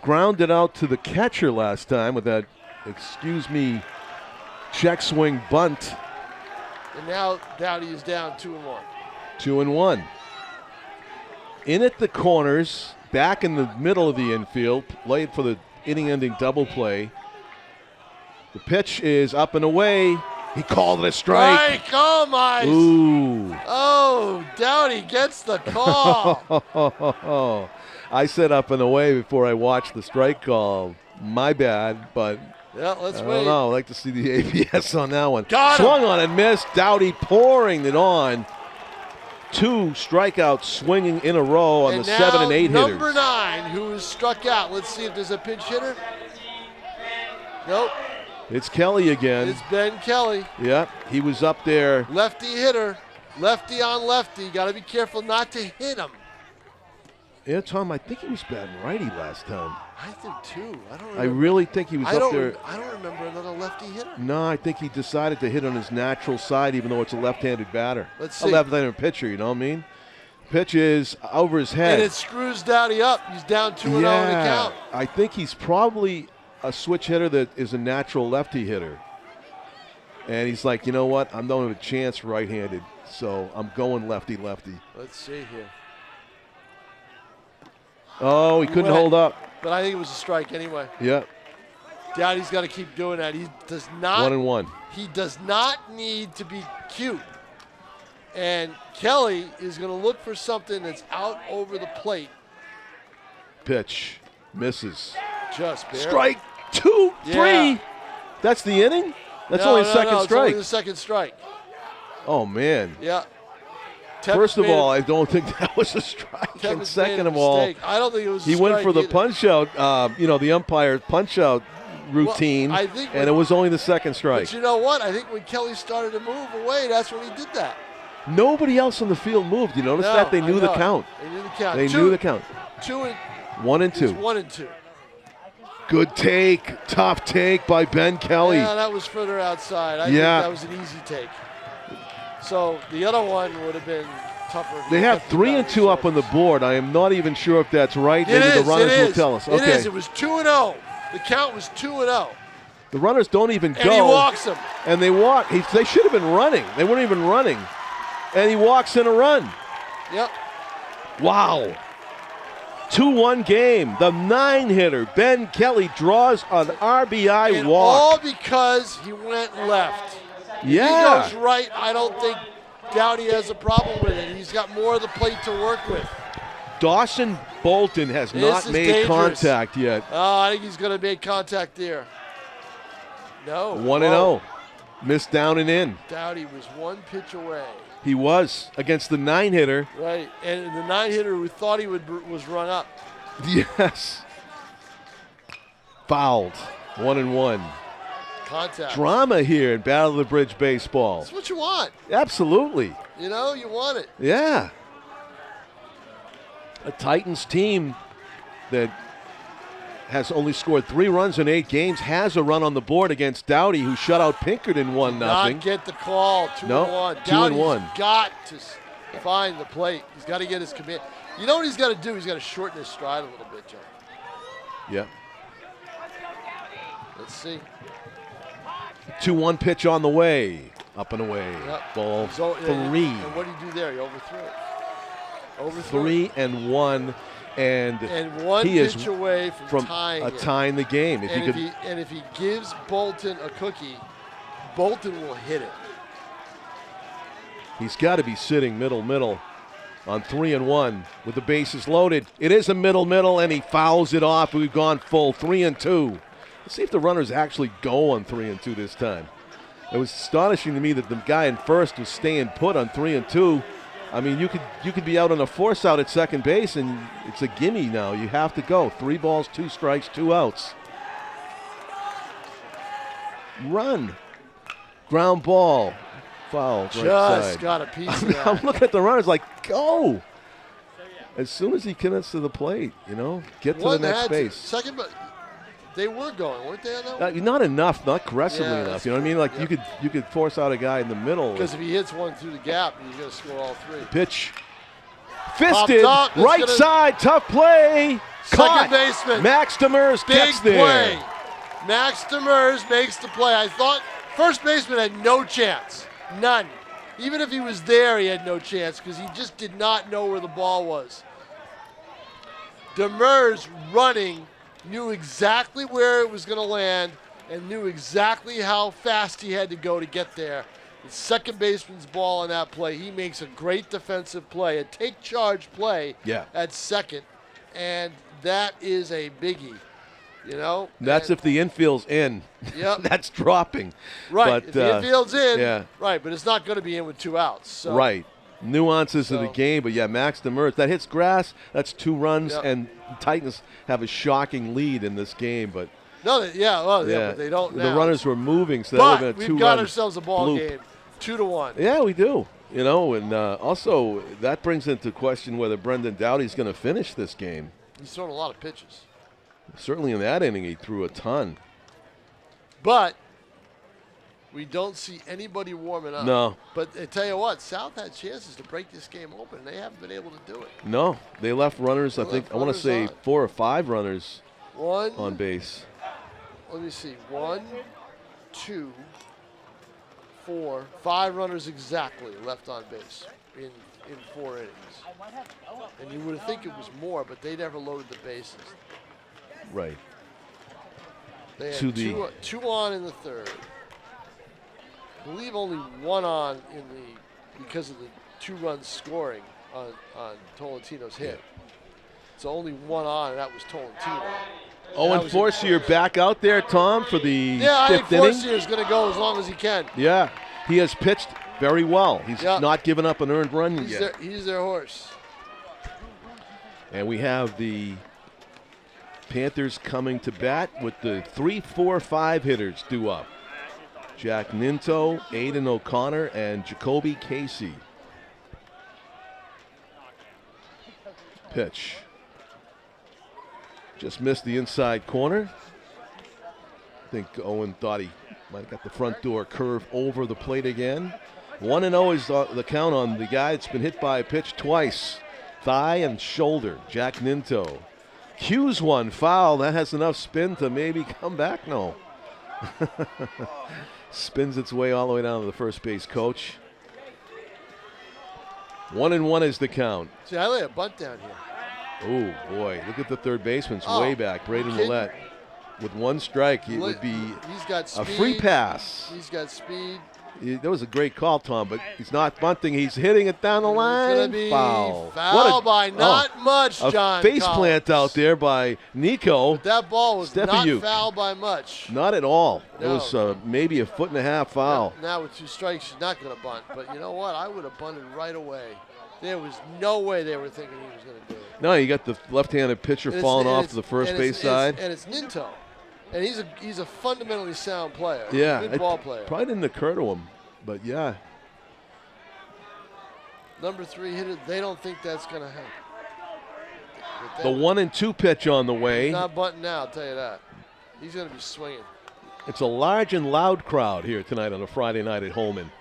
grounded out to the catcher last time with that, check swing bunt. And now Doughty is down 2-1. 2-1. In at the corners, back in the middle of the infield, played for the inning-ending double play. The pitch is up and away. He called it a strike. Oh, my. Ooh. Oh, Doughty gets the call. I said up and away before I watched the strike call. My bad, but Yeah, let's I wait. don't know. I'd like to see the ABS on that one. Got him. Swung on and missed. Doughty pouring it on. 2 strikeouts swinging in a row on And the now 7 and 8 number hitters. 9, who is struck out. Let's see if there's a pinch hitter. Nope. It's Kelly again. It's Ben Kelly. Yep, he was up there. Lefty hitter. Lefty on lefty. Got to be careful not to hit him. Yeah, Tom, I think he was batting righty last time. I did too. I don't remember. I really think he was up there. I don't remember another lefty hitter. No, I think he decided to hit on his natural side, even though it's a left-handed batter. Let's A see. left-handed pitcher, you know what I mean? Pitch is over his head. And it screws Doughty up. He's down 2-0 in the count. I think he's probably a switch hitter that is a natural lefty hitter. And he's like, you know what? I'm not have a chance right-handed, so I'm going lefty-lefty. Let's see here. Oh, he couldn't hold up. But I think it was a strike anyway. Yeah, Doughty's got to keep doing that. He does not. 1-1. He does not need to be cute. And Kelly is going to look for something that's out over the plate. Pitch misses. Just barely. Strike 2, 3. Yeah. That's the inning? That's No, only a no, second no, strike. It's only the second strike. Oh, man. Yeah. First of Tevez all, made I don't think that was a strike. Tevez And made second a of all, mistake. I don't think it was. he a went strike for the either. punch-out, the umpire punch-out routine, I think and when- it was only the second strike. But you know what? I think when Kelly started to move away, that's when he did that. Nobody else on the field moved. You notice No, that? They I knew the know it. count. They knew the count. They knew the count. 2 and 1 and 2. 1 and 2. Good take. Tough take by Ben Kelly. Yeah, that was further outside. I think that was an easy take. So the other one would have been tougher. They have 3 and 2 up on the board. I am not even sure if that's right. Maybe the runners will tell us. It is. It was 2-0. The count was 2-0. The runners don't even go. And he walks them. And they walk. They should have been running. They weren't even running. And he walks in a run. Yep. Wow. 2-1 game. The 9-hitter, Ben Kelly, draws an RBI and walk. All because he went left. Yeah. If he goes right, I don't think Dowdy has a problem with it. He's got more of the plate to work with. Dawson Bolton has not made dangerous. contact yet. Oh, I think he's going to make contact there. No. 1-0. Missed down and in. Dowdy was one pitch away. He was against the 9-hitter. Right, and the 9-hitter who thought he was run up. Yes. Fouled. 1-1. Contact. Drama here in Battle of the Bridge baseball. That's what you want. Absolutely. You know, you want it. Yeah. A Titans team that has only scored 3 runs in 8 games has a run on the board against Dowdy, who shut out Pinkerton 1-0. Not get the call. 2-1. No, Dowdy's 2-1. got to find the plate. He's got to get his command. You know what he's got to do? He's got to shorten his stride a little bit, John. Yep. Let's see. 2-1 pitch on the way. Up and away. Yep. Ball 3. And what did he do there? He overthrew it. 3-1. And one he pitch is away from tying the game. If he gives Bolton a cookie, Bolton will hit it. He's got to be sitting middle on 3-1 with the bases loaded. It is a middle, and he fouls it off. We've gone full 3-2. Let's see if the runners actually go on 3-2 this time. It was astonishing to me that the guy in first was staying put on 3-2. I mean, you could be out on a force out at second base, and it's a gimme now. You have to go. 3 balls, 2 strikes, 2 outs. Run. Ground ball. Foul. Right Just side. got a piece of that. I'm looking at the runners like, go. As soon as he commits to the plate, get to the next base. Second, but they were going, weren't they? On that one? Not enough, not aggressively enough. You know what I mean? Like yeah. you could force out a guy in the middle. Because if he hits one through the gap, he's going to score all 3. Pitch. Fisted. Right side. Tough play. Second baseman. Max Demers gets there. Big play. Max Demers makes the play. I thought first baseman had no chance. None. Even if he was there, he had no chance because he just did not know where the ball was. Demers running knew exactly where it was going to land and knew exactly how fast he had to go to get there. The second baseman's ball on that play. He makes a great defensive play, a take charge play at second, and that is a biggie. That's if the infield's in. Yep. That's dropping. Right. But, if the infield's in, yeah. right, but it's not going to be in with 2 outs. So. Right. Nuances of the game, but Max Demers, that hits grass, that's 2 runs, and the Titans have a shocking lead in this game, but but they don't now. The runners were moving, so but that would have been a 2-run we've got ourselves a ball bloop. game, 2-1. Yeah, we do. And also that brings into question whether Brendan Dowdy's going to finish this game. He's thrown a lot of pitches. Certainly in that inning, he threw a ton. But we don't see anybody warming up. No. But I tell you what, South had chances to break this game open, and they haven't been able to do it. No, they left runners. I want to say 4 or 5 runners on base. Let me see. 1, 2, 4, 5 runners exactly left on base in 4 innings. And you would think it was more, but they never loaded the bases. Right. They had two on in the third. I believe only 1 on because of the 2 runs scoring on Tolentino's hit. So only 1 on, and that was Tolentino. Owen Forcier back out there, Tom, for the 5th inning. I think Forcier is going to go as long as he can. Yeah, he has pitched very well. He's not given up an earned run yet. He's their horse. And we have the Panthers coming to bat with the 3, 4, 5 hitters due up. Jack Ninto, Aiden O'Connor, and Jacoby Casey. Pitch. Just missed the inside corner. I think Owen thought he might have got the front door curve over the plate again. 1-0 is the count on the guy that's been hit by a pitch twice. Thigh and shoulder, Jack Ninto. Cues one foul. That has enough spin to maybe come back. No. Spins its way all the way down to the first base coach. 1-1 is the count. See, I lay a bunt down here. Oh, boy. Look at the third baseman's way back. Braden Willett. With one strike, it would be he's got speed. A free pass. He's got speed. That was a great call, Tom, but he's not bunting. He's hitting it down the line. It's going to be foul. Foul by not much, John. A face plant out there by Nico. But that ball was not Stepiuk. foul by much. Not at all. No. It was maybe a 1.5 foot foul. Now with 2 strikes, she's not going to bunt. But you know what? I would have bunted right away. There was no way they were thinking he was going to do it. No, you got the left-handed pitcher falling off to the first base side. And it's Ninto. And he's a fundamentally sound player. Yeah. Good ball player. Probably didn't occur to him. But, yeah. Number 3 hitter, they don't think that's going to happen. The 1-2 pitch on the way. He's not bunting now, I'll tell you that. He's going to be swinging. It's a large and loud crowd here tonight on a Friday night at Holman.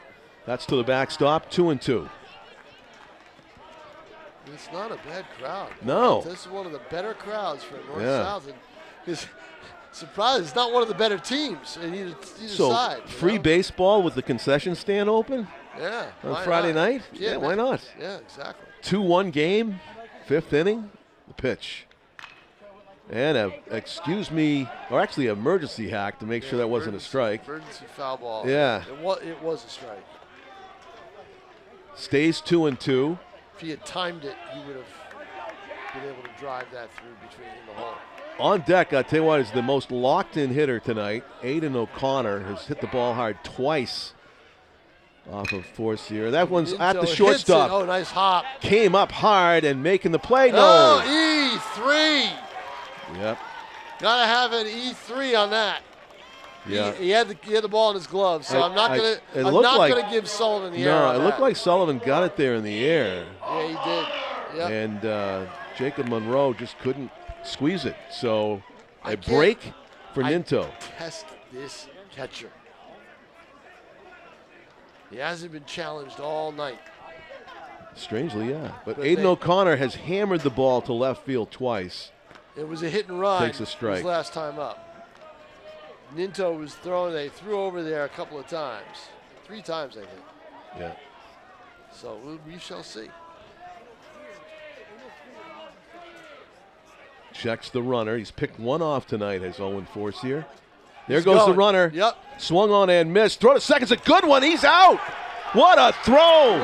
That's to the backstop, 2-2. It's not a bad crowd. No. This is one of the better crowds for North-South. It's surprised it's not one of the better teams in either side. So, free baseball with the concession stand open? Yeah. On Friday night? Yeah, why not? Yeah, exactly. 2-1 game, 5th inning, the pitch. And emergency hack to make sure that wasn't a strike. Emergency foul ball. Yeah. It was a strike. Stays 2-2. If he had timed it, he would have been able to drive that through between the hole. On deck, I'll tell you what, is the most locked-in hitter tonight. Aiden O'Connor has hit the ball hard twice off of Forcier. That one's at the shortstop. Oh, nice hop. Came up hard and making the play. No. Oh, E3. Yep. Got to have an E3 on that. Yeah. He had the ball in his glove, so I'm not going to give Sullivan the air. No, on it looked that. like Sullivan got it there in the air. Yeah, he did. Yep. And Jacob Monroe just couldn't squeeze it. So a break for Ninto. Test this catcher. He hasn't been challenged all night. Strangely, yeah. But Aiden O'Connor has hammered the ball to left field twice. It was a hit and run. Takes a strike. His last time up. Ninto was throwing. They threw over there a couple of times. 3 times, I think. Yeah. So we shall see. Checks the runner. He's picked one off tonight as Owen Forcier. There goes the runner. Yep. Swung on and missed. Throw to second's a good one. He's out. What a throw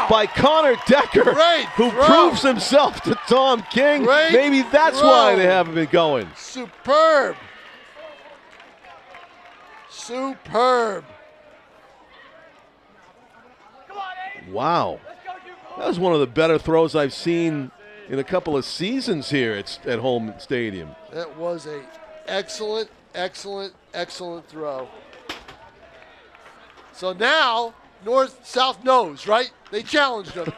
by Connor Decker, who proves himself to Tom King. Maybe that's why they haven't been going. Superb. Superb. Wow. That was one of the better throws I've seen in a couple of seasons here at Holman Stadium. That was a excellent, excellent, excellent throw. So now North-South knows, right? They challenged them,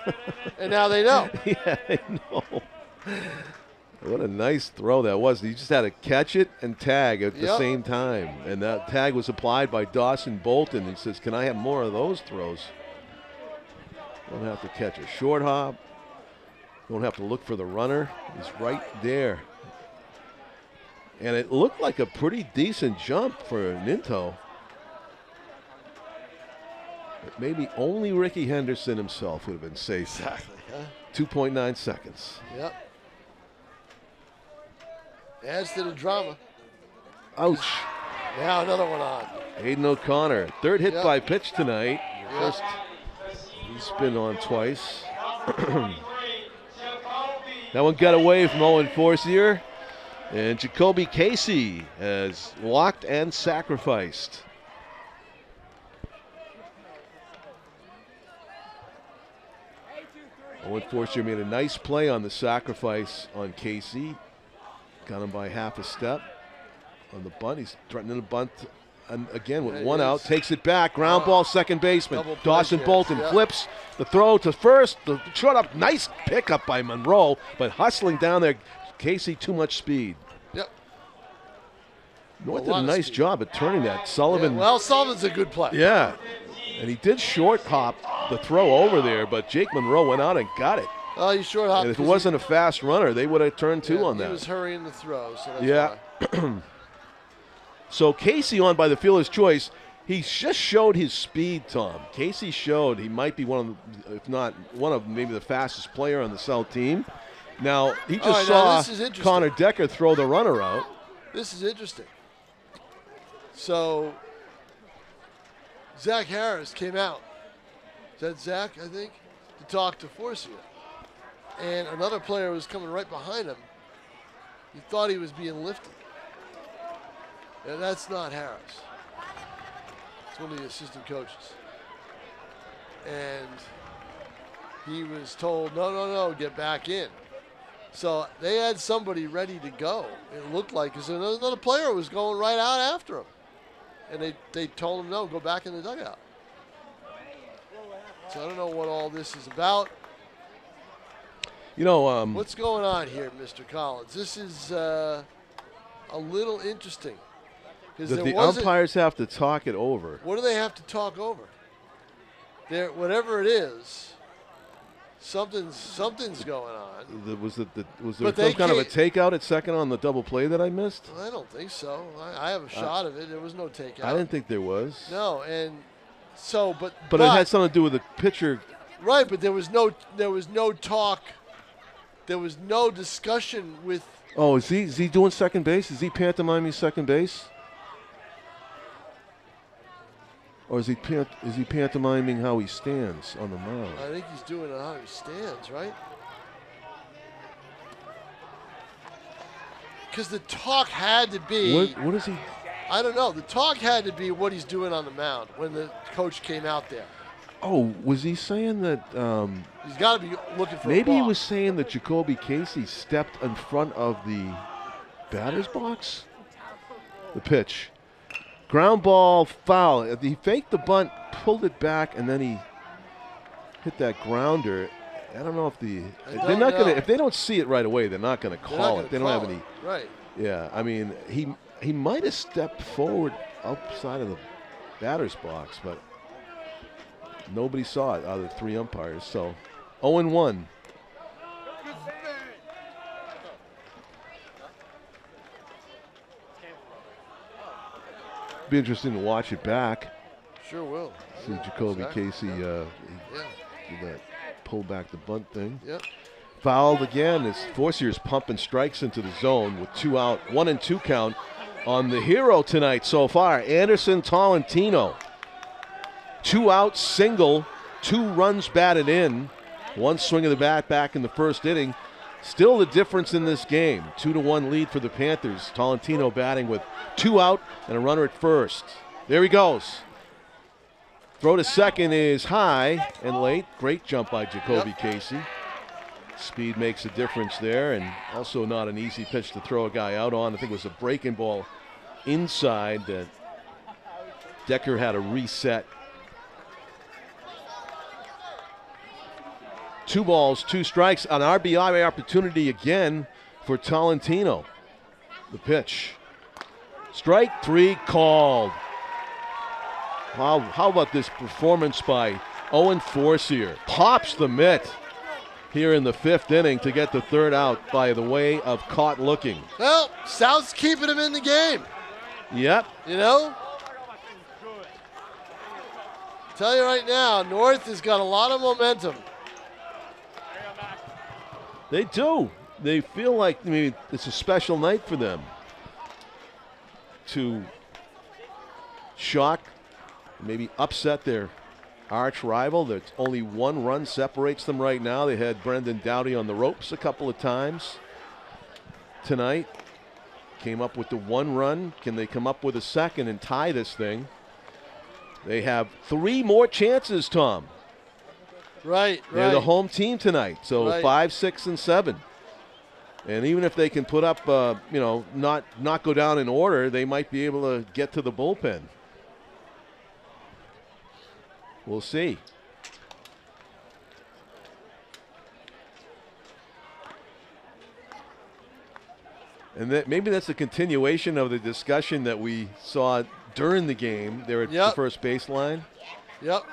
and now they know. Yeah, I know. What a nice throw that was. He just had to catch it and tag at the same time. And that tag was applied by Dawson Bolton. He says, can I have more of those throws? Don't have to catch a short hop. Don't have to look for the runner. He's right there. And it looked like a pretty decent jump for Ninto. But maybe only Ricky Henderson himself would have been safe. Exactly. Huh? 2.9 seconds. Yep. Adds to the drama. Ouch. Now another one on. Aiden O'Connor, third hit by pitch tonight. First, he's been on twice. That one got away from Owen Forcier. And Jacoby Casey has walked and sacrificed. Owen Forcier made a nice play on the sacrifice on Casey. Got him by half a step on the bunt. He's threatening to bunt and again with one out. Takes it back. Ground ball, second baseman. Dawson Bolton flips the throw to first. The short up. Nice pickup by Monroe, but hustling down there. Casey, too much speed. Yep. North did a nice job at turning that. Sullivan. Yeah, well, Sullivan's a good player. Yeah. And he did short hop the throw over there, but Jake Monroe went out and got it. Oh, he short hopped. And if it wasn't a fast runner, they would have turned two on that. He was hurrying the throw, so that's yeah. why. So Casey on by the fielder's choice. He just showed his speed, Tom. Casey showed he might be one of, if not one of, maybe the fastest player on the South team. Now, he just saw Connor Decker throw the runner out. This is interesting. So, Zach Harris came out. Is that Zach, I think? To talk to Forcier. And another player was coming right behind him. He thought he was being lifted. And that's not Harris. It's one of the assistant coaches. And he was told, no, get back in. So they had somebody ready to go. It looked like, because another player was going right out after him. And they told him, no, go back in the dugout. So I don't know what all this is about. You know, what's going on here, Mr. Collins? This is a little interesting. That the umpires have to talk it over. What do they have to talk over? Whatever it is, something's going on. Was there some kind of a takeout at second on the double play that I missed? I don't think so. I have a shot of it. There was no takeout. I didn't think there was. No, and so but it had something to do with the pitcher. Right, but there was no talk. There was no discussion with. Oh, is he doing second base? Is he pantomiming second base? Or is he pantomiming how he stands on the mound? I think he's doing it how he stands, right? Because the talk had to be. What is he? I don't know. The talk had to be what he's doing on the mound when the coach came out there. Oh, was he saying that? He's got to be looking for. Maybe he was saying that Jacoby Casey stepped in front of the batter's box. The pitch. Ground ball, foul. He faked the bunt, pulled it back, and then he hit that grounder. I don't know if they're not going to. If they don't see it right away, they're not going to call it. They don't have any. Right. Yeah, I mean, he might have stepped forward outside of the batter's box, but nobody saw it out of the three umpires. So, 0-1. Be interesting to watch it back. Sure will. See Jacoby Casey do that, pull back the bunt thing. Yep. Fouled again as Forcier's pumping strikes into the zone with 2 out, 1-2 count on the hero tonight so far, Anderson Tolentino. 2 out single, 2 runs batted in, 1 swing of the bat back in the first inning. Still the difference in this game. 2-1 lead for the Panthers. Tolentino batting with 2 out and a runner at first. There he goes. Throw to second is high and late. Great jump by Jacoby Casey. Speed makes a difference there, and also not an easy pitch to throw a guy out on. I think it was a breaking ball inside that Decker had a reset. 2 balls, 2 strikes. An RBI opportunity again for Tolentino. The pitch. Strike 3 called. How about this performance by Owen Forcier? Pops the mitt here in the 5th inning to get the 3rd out by the way of caught looking. Well, South's keeping him in the game. Yep. You know? Tell you right now, North has got a lot of momentum. They do. They feel like it's a special night for them to shock, maybe upset their arch rival. There's only 1 run separates them right now. They had Brendan Doughty on the ropes a couple of times tonight. Came up with the 1 run. Can they come up with a second and tie this thing? They have 3 more chances, Tom. Right. They're the home team tonight, so 5, 6, and 7. And even if they can put up, not go down in order, they might be able to get to the bullpen. We'll see. And maybe that's a continuation of the discussion that we saw during the game there at the first baseline. Yep.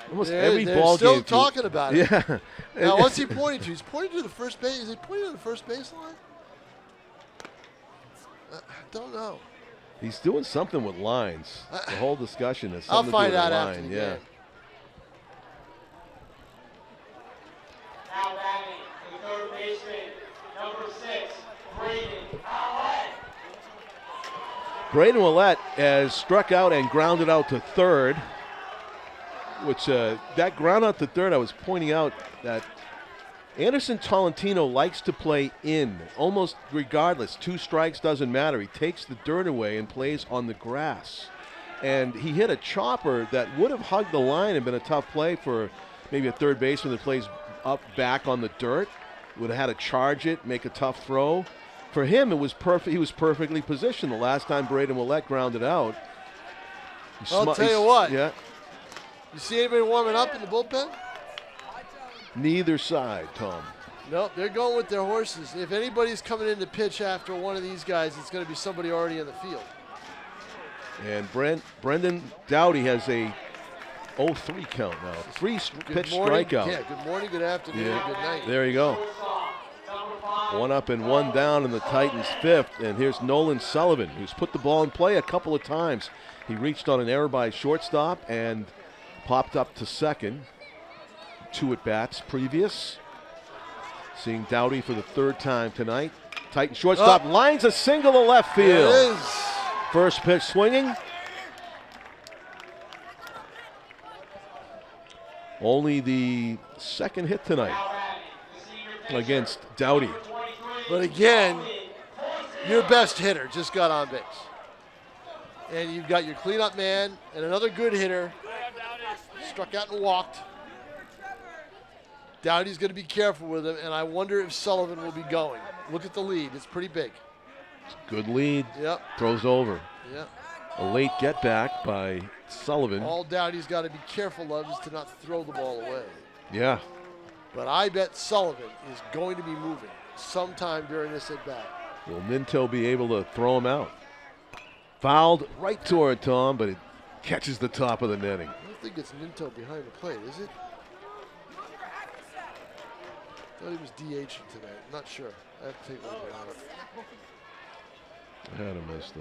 Almost every ball still game. talking about it. Yeah. Now, what's he pointing to? He's pointing to the first base. Is he pointing to the first baseline? I don't know. He's doing something with lines. The whole discussion is I'll something find to do with out the after line. the Yeah. game. Now batting the third baseman, number 6, Braden. Braden Willett has struck out and grounded out to third, which that ground out to third, I was pointing out that Anderson Tolentino likes to play in, almost regardless. 2 strikes doesn't matter. He takes the dirt away and plays on the grass. And he hit a chopper that would have hugged the line and been a tough play for maybe a third baseman that plays up back on the dirt. Would have had to charge it, make a tough throw. For him, it was perfect. He was perfectly positioned the last time Braden Willett grounded out. I'll tell you what. Yeah. You see anybody warming up in the bullpen? Neither side, Tom. Nope, they're going with their horses. If anybody's coming in to pitch after one of these guys, it's going to be somebody already in the field. And Brendan Dowdy has a 0-3 count now. 3-pitch strikeout. Yeah, good morning, good afternoon, good night. There you go. 1 up and 1 down in the Titans' 5th. And here's Nolan Sullivan, who's put the ball in play a couple of times. He reached on an error by shortstop and popped up to second. 2 at-bats previous. Seeing Dowdy for the 3rd time tonight. Titan shortstop lines a single to left field. There it is. First pitch swinging. Only the 2nd hit tonight against Dowdy. But again, your best hitter just got on base. And you've got your cleanup man and another good hitter. Struck out and walked. Dowdy's going to be careful with him, and I wonder if Sullivan will be going. Look at the lead. It's pretty big. Good lead. Yep. Throws over. Yep. A late get back by Sullivan. All Dowdy's got to be careful of is to not throw the ball away. Yeah. But I bet Sullivan is going to be moving sometime during this at-bat. Will Minto be able to throw him out? Fouled right toward Tom, but it catches the top of the netting. I don't think it's Minto behind the plate, is it? I thought he was DHing tonight. I'm not sure. I have to take a look at it. I had him as the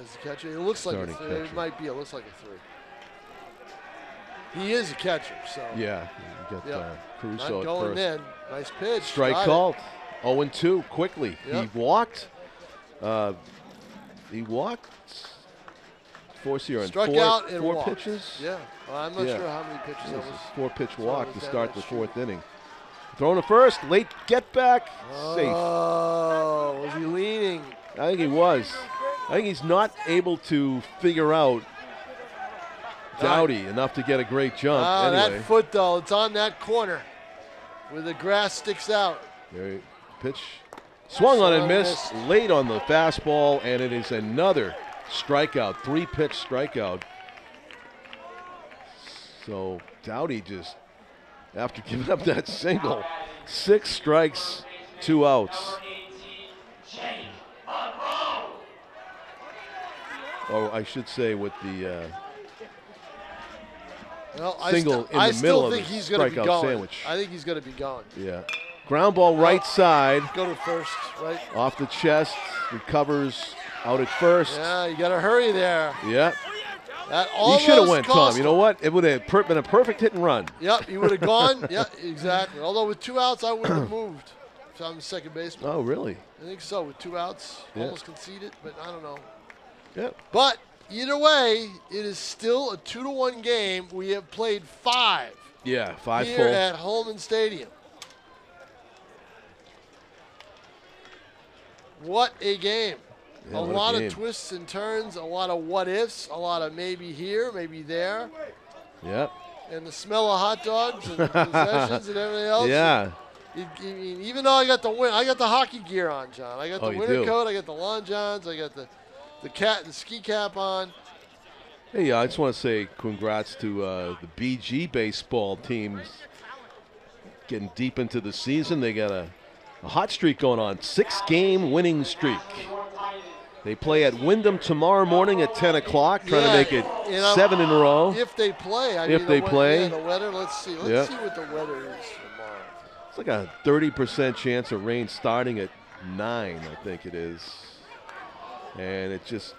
As the catcher, it looks like starting it catcher. might be. It looks like a 3. He is a catcher, so. Yeah, you got Caruso Not at going first. in. Nice pitch. Strike Got it. called. 0-2 quickly. Yep. He walked. Force here on Struck 4 out and walked. pitches. Yeah. Well, I'm not Yeah. sure how many pitches It that was was. a 4-pitch So walk it to was start down the that 4th inning. Throwing to first, late get back, safe. Oh, was he leaning? I think he was. I think he's not able to figure out Dowdy enough to get a great jump. Anyway, That foot, though, it's on that corner where the grass sticks out. there, pitch swung on and missed missed. late on the fastball, and it is another strikeout, 3-pitch strikeout. So Dowdy just, after giving up that single, 6 strikes, 2 outs. Or I should say with the Well, single in I the still middle think of the he's going to be strikeout going. sandwich. I think he's going to be going. Yeah. Ground ball right side, Go to first, right? off the chest, recovers out at first. Yeah, you got to hurry there. Yeah. That He almost should have went, Tom. cost You know him. what? It would have been a perfect hit and run. Yep, he would have gone. Yeah, exactly. Although with 2 outs, I wouldn't have moved if I'm the second baseman. Oh, really? I think so. With 2 outs, Yeah. almost conceded, but I don't know. Yeah. But either way, it is still a 2-1 game. We have played 5 Yeah, 5 here full. at Holman Stadium. What a game. Yeah, A what a lot game. of twists and turns, a lot of what ifs, a lot of maybe here, maybe there, Yep. and the smell of hot dogs and possessions and everything else. Yeah. Even though I got the hockey gear on, John. I got Oh, the you winter do. coat, I got the Lon Johns, I got the the ski cap on. Hey, I just want to say congrats to the BG baseball teams getting deep into the season. They got a hot streak going on, 6-game winning streak. They play at Wyndham tomorrow morning at 10 o'clock, trying to make it 7 in a row. If they play. Play. Yeah, the weather, let's see. Let's see what the weather is tomorrow. It's like a 30% chance of rain starting at 9, I think it is. And it just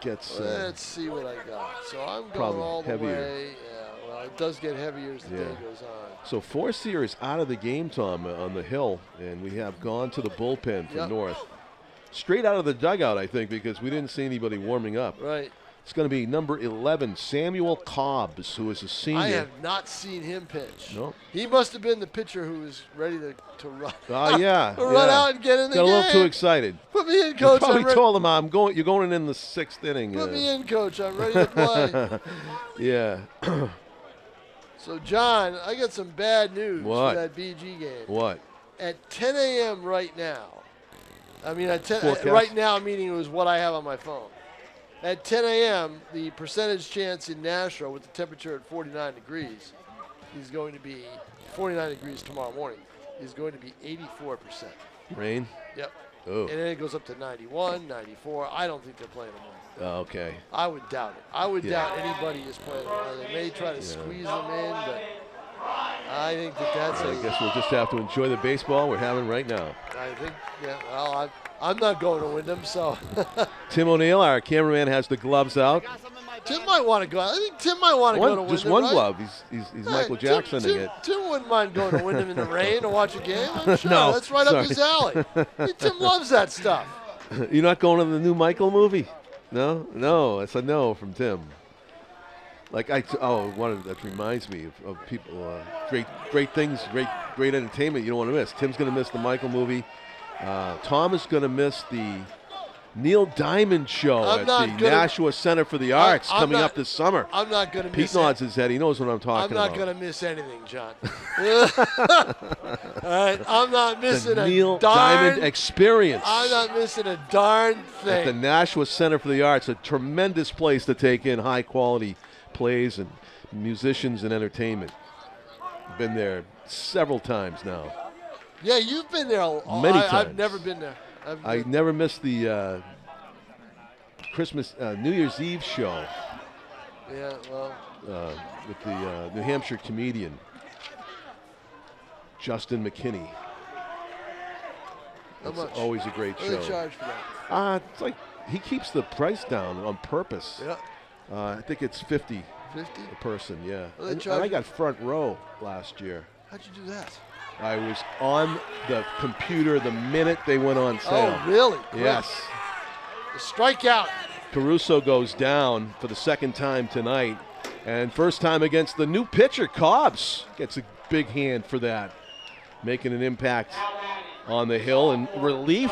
gets... let's see what I got. So I'm going probably all the heavier. way. Yeah, well, it does get heavier as the day goes on. So Forcier is out of the game, Tom, on the hill, and we have gone to the bullpen for North. Straight out of the dugout, I think, because we didn't see anybody warming up. Right. It's going to be number 11, Samuel Cobbs, who is a senior. I have not seen him pitch. No. He must have been the pitcher who was ready to run. Yeah. Run out and get in the game. Got a little too excited. Put me in, coach. You probably told him, you're going in the 6th inning. Put me in, coach. I'm ready to play. Yeah. So, John, I got some bad news What? for that BG game. What? At 10 a.m. right now, I mean, at 10, Forecast? right now, meaning it was what I have on my phone. At 10 a.m., the percentage chance in Nashua with the temperature at 49 degrees is going to be 49 degrees tomorrow morning. Is going to be 84%. Rain? Yep. Oh. And then it goes up to 91, 94. I don't think they're playing tomorrow. Okay. I would doubt it. I would doubt anybody is playing tomorrow. They may try to squeeze them in, but I think that's I guess we'll just have to enjoy the baseball we're having right now. I think, well, I'm not going to Wyndham, so. Tim O'Neill, our cameraman, has the gloves out. Tim might want to go. I think Tim might want to go to Wyndham. Just one right? glove. He's Michael Jacksoning it. Tim wouldn't mind going to Wyndham in the rain to watch a game. I'm sure. No, That's right up his alley. Tim loves that stuff. You're not going to the new Michael movie? No. That's a no from Tim. Like that reminds me of people. Great things, great entertainment you don't want to miss. Tim's going to miss the Michael movie. Tom is going to miss the Neil Diamond show at the Nashua Center for the Arts coming up this summer. I'm not going to miss Pete nods his head. He knows what I'm talking about. I'm not going to miss anything, John. All right, I'm not missing the Neil Diamond experience. I'm not missing a darn thing. At the Nashua Center for the Arts, a tremendous place to take in high-quality plays and musicians and entertainment. Been there several times now. Yeah, you've been there many times. I've never been there. I never missed the New Year's Eve show. Yeah, well. With the New Hampshire comedian, Justin McKinney. How much? Always a great show. What do they charge for that? It's like he keeps the price down on purpose. Yeah. I think it's $50 a person, yeah. And I got front row last year. How'd you do that? I was on the computer the minute they went on sale. Oh, really? Yes. The strikeout. Caruso goes down for the second time tonight. And first time against the new pitcher, Cobbs. Gets a big hand for that. Making an impact on the hill. And relief,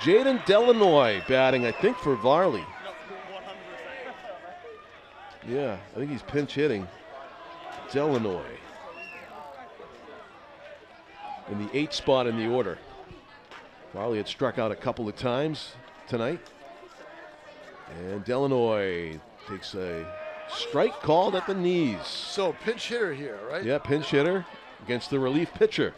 Jaden Delanoy batting, I think, for Varley. Yeah, I think he's pinch hitting. Delanoy in the 8th spot in the order. Varley had struck out a couple of times tonight. And Delanoy takes a strike called at the knees. So pinch hitter here, right? Yeah, pinch hitter against the relief pitcher.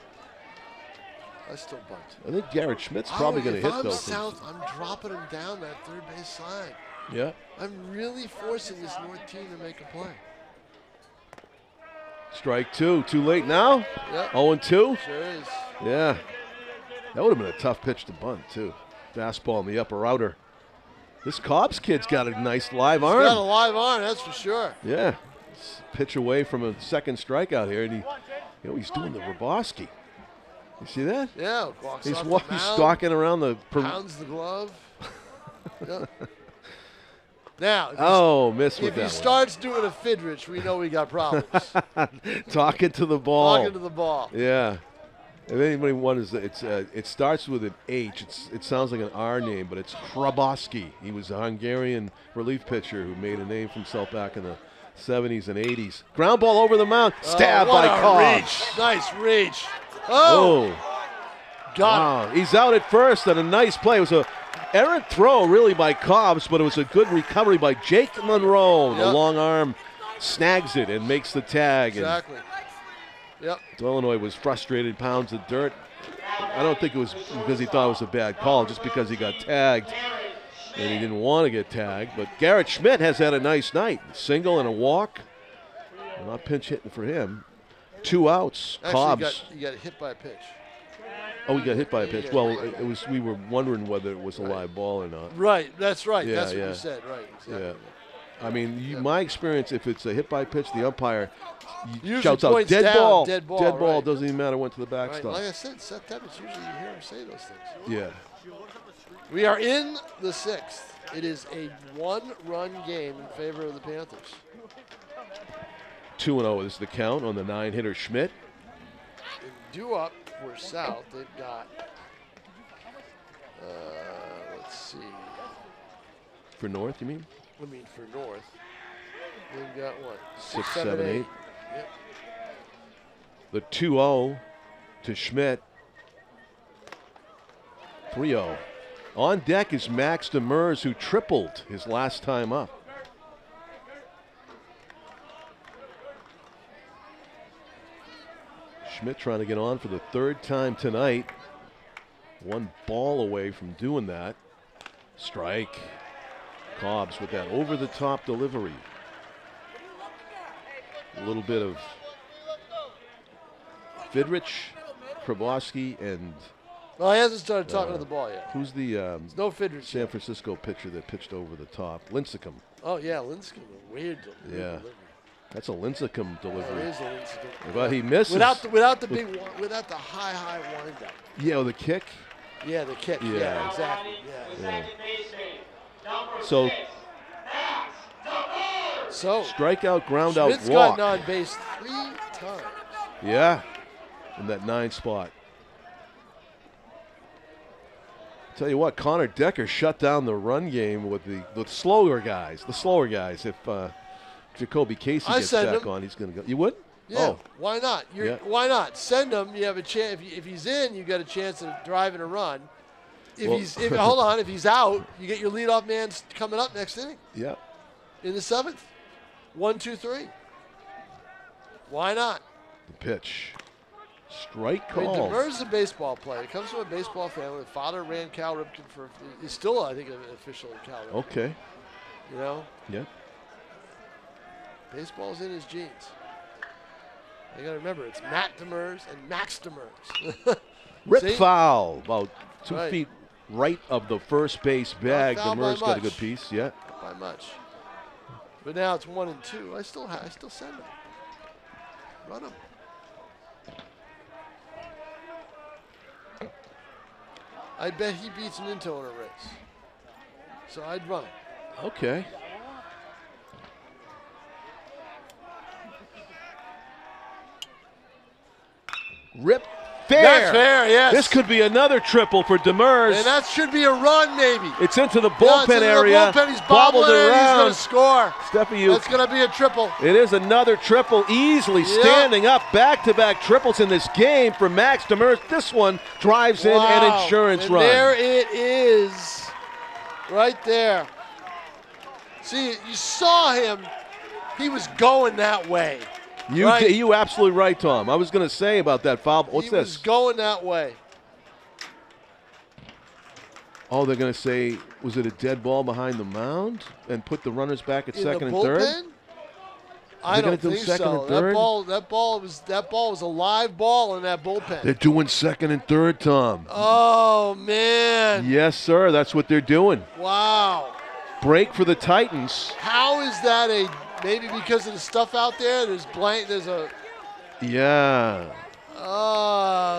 I still bunt. I think Garrett Schmidt's probably going to hit those. South, I'm dropping him down that third base side. Yeah. I'm really forcing this North team to make a play. Strike two. Too late now? Yep. 0-2? Sure is. Yeah. That would have been a tough pitch to bunt, too. Fastball in the upper outer. This Cobbs kid's got a nice live arm. He's got a live arm, that's for sure. Yeah. Pitch away from a second strikeout here, and he's doing the Roboski. You see that? Yeah, he's stalking around the. Pounds the glove. Yeah. Now, missed with that. If he starts doing a Fidrich, we know we got problems. Talking to the ball. Talking to the ball. Yeah. If anybody wonders, it starts with an H. It sounds like an R name, but it's Hraboski. He was a Hungarian relief pitcher who made a name for himself back in the 70s and 80s. Ground ball over the mound. Stabbed by Cobbs. Reach. Nice reach. Oh. Got Wow, he's out at first and a nice play. It was a errant throw really by Cobbs, but it was a good recovery by Jake Monroe. The Yep. long arm snags it and makes the tag. Exactly. Yep. And Illinois was frustrated, pounds of dirt. I don't think it was because he thought it was a bad call, just because he got tagged and he didn't want to get tagged. But Garrett Schmidt has had a nice night. Single and a walk. Not pinch hitting for him. 2 outs. Actually, Cobbs. he got hit by a pitch. Oh, he got hit by a pitch. Yeah. Well, it was. We were wondering whether it was a live ball or not. Right. That's right. Yeah, That's what yeah. you said. Right. Exactly. Yeah. I mean, my experience, if it's a hit by pitch, the umpire Usually shouts out, points dead down, ball. dead ball, right. Doesn't even matter, went to the Right. backstop. Like I said, Seth Tebbets, usually you hear him say those things. Yeah. We are in the 6th. It is a 1-run game in favor of the Panthers. 2-0 is the count on the 9-hitter Schmidt. And due up for South, they've got, let's see, For North, you mean? for North, they've got what? 6, 7, 8. Yep. The 2-0 to Schmidt. 3-0. On deck is Max Demers, who tripled his last time up. Schmidt trying to get on for the 3rd time tonight. 1 ball away from doing that. Strike. Cobbs with that over-the-top delivery. A little bit of Fidrich, Kravoski, and Well, he hasn't started talking to the ball yet. who's the There's no Fidrich San yet. Francisco pitcher that pitched over the top? Lincecum. Oh, yeah, Linscomb, a weird Yeah. delivery. That's a Lincecum It delivery. is a Linscomb. But he misses. Without the high wind up. Yeah, the kick. Yeah, the kick. Yeah. Yeah, exactly. Yeah. Yeah. So So strikeout, ground out, Schmidt's walk. gotten on base 3 times. Yeah, in that 9 spot. Tell you what, Connor Decker shut down the run game with the slower guys. The slower guys. If Jacoby Casey I gets send back him. on, he's going to go. You would? Yeah, Oh, why not? Yeah. Why not? Send him. You have a chance. If he's in, you got a chance of driving a run. Hold on, if he's out, you get your leadoff man coming up next inning yeah. in the 7th. 1, 2, 3. Why not? The pitch. Strike I mean, call. Demers is a baseball player. He comes from a baseball family. Father ran Cal Ripken he's still, I think, an official in Cal Ripken. Okay. You know, Yeah. baseball's in his genes. You got to remember, it's Matt Demers and Max Demers. Rip See? foul. About 2 Right. feet right of the first base bag. foul by Demers got a much. good piece. Yeah. Not by much. But now it's 1 and 2. I still send him. Run him. I bet he beats Minto in a race. So I'd run him. Okay. Rip fair. That's fair, yes. This could be another triple for Demers. And that should be a run, maybe. It's into the Yeah, bullpen it's into area. The bullpen. He's Bobbled bobbling it. He's going around. to score. Steffi, you. That's going to be a triple. It is another triple, easily Yep. standing up. Back-to-back triples in this game for Max Demers. This one drives in an Wow. insurance And run. there it is. Right there. See, you saw him. He was going that way. You absolutely right, Tom. I was going to say about that foul. What's he this? was going that way. Oh, they're going to say, was it a dead ball behind the mound and put the runners back at In second the and third? bullpen? I they gonna don't do think second so. and third? That ball was a live ball in that bullpen. They're doing second and third, Tom. Oh man! Yes, sir. That's what they're doing. Wow. Break for the Titans. How is that maybe because of the stuff out there? There's a. Yeah.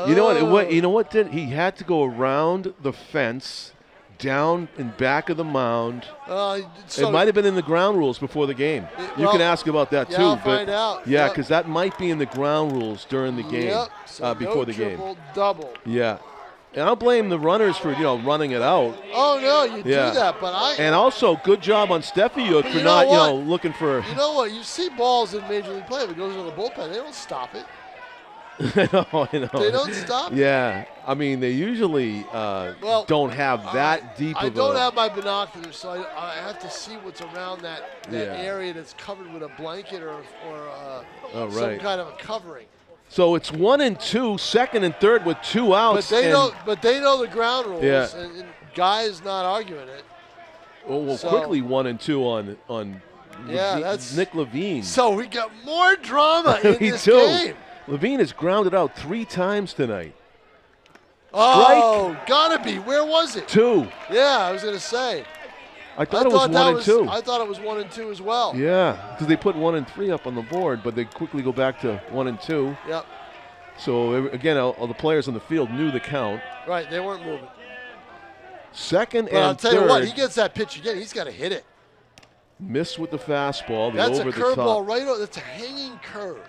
You know what? He had to go around the fence, down and back of the mound. It might have been in the ground rules before the game. You can ask about that yeah, too. I'll but find out. Yeah, Yep. because that might be in the ground rules during the game, Yep. So before no the game. triple, double. Yeah. And I'll blame the runners for running it out. Oh no, you Yeah. do that, but And also, good job on Steffi But for you know not what? looking for. You know what? You see balls in Major League Play. If it goes into the bullpen, they don't stop it. I know. They don't stop. Yeah, I mean, they usually don't have that deep of I don't a... have my binoculars, so I have to see what's around that Yeah. area that's covered with a blanket or Oh, some right. kind of a covering. So it's 1 and 2, second and third with 2 outs. But they know the ground rules, Yeah. and Guy is not arguing it. Well, So- quickly 1 and 2 on Yeah, that's Nick Levine. So we got more drama in Me this too. game. Levine has grounded out 3 times tonight. Oh, gotta be. Where was it? 2. Yeah, I was gonna say. I thought it was 1 and 2. I thought it was 1 and 2 as well. Yeah, because they put 1 and 3 up on the board, but they quickly go back to 1 and 2. Yep. So again, all the players on the field knew the count. Right, they weren't moving. Second But and I'll tell third, you what, he gets that pitch again. He's got to hit it. missed with the fastball. That's a over the curveball top. right over. That's a hanging curve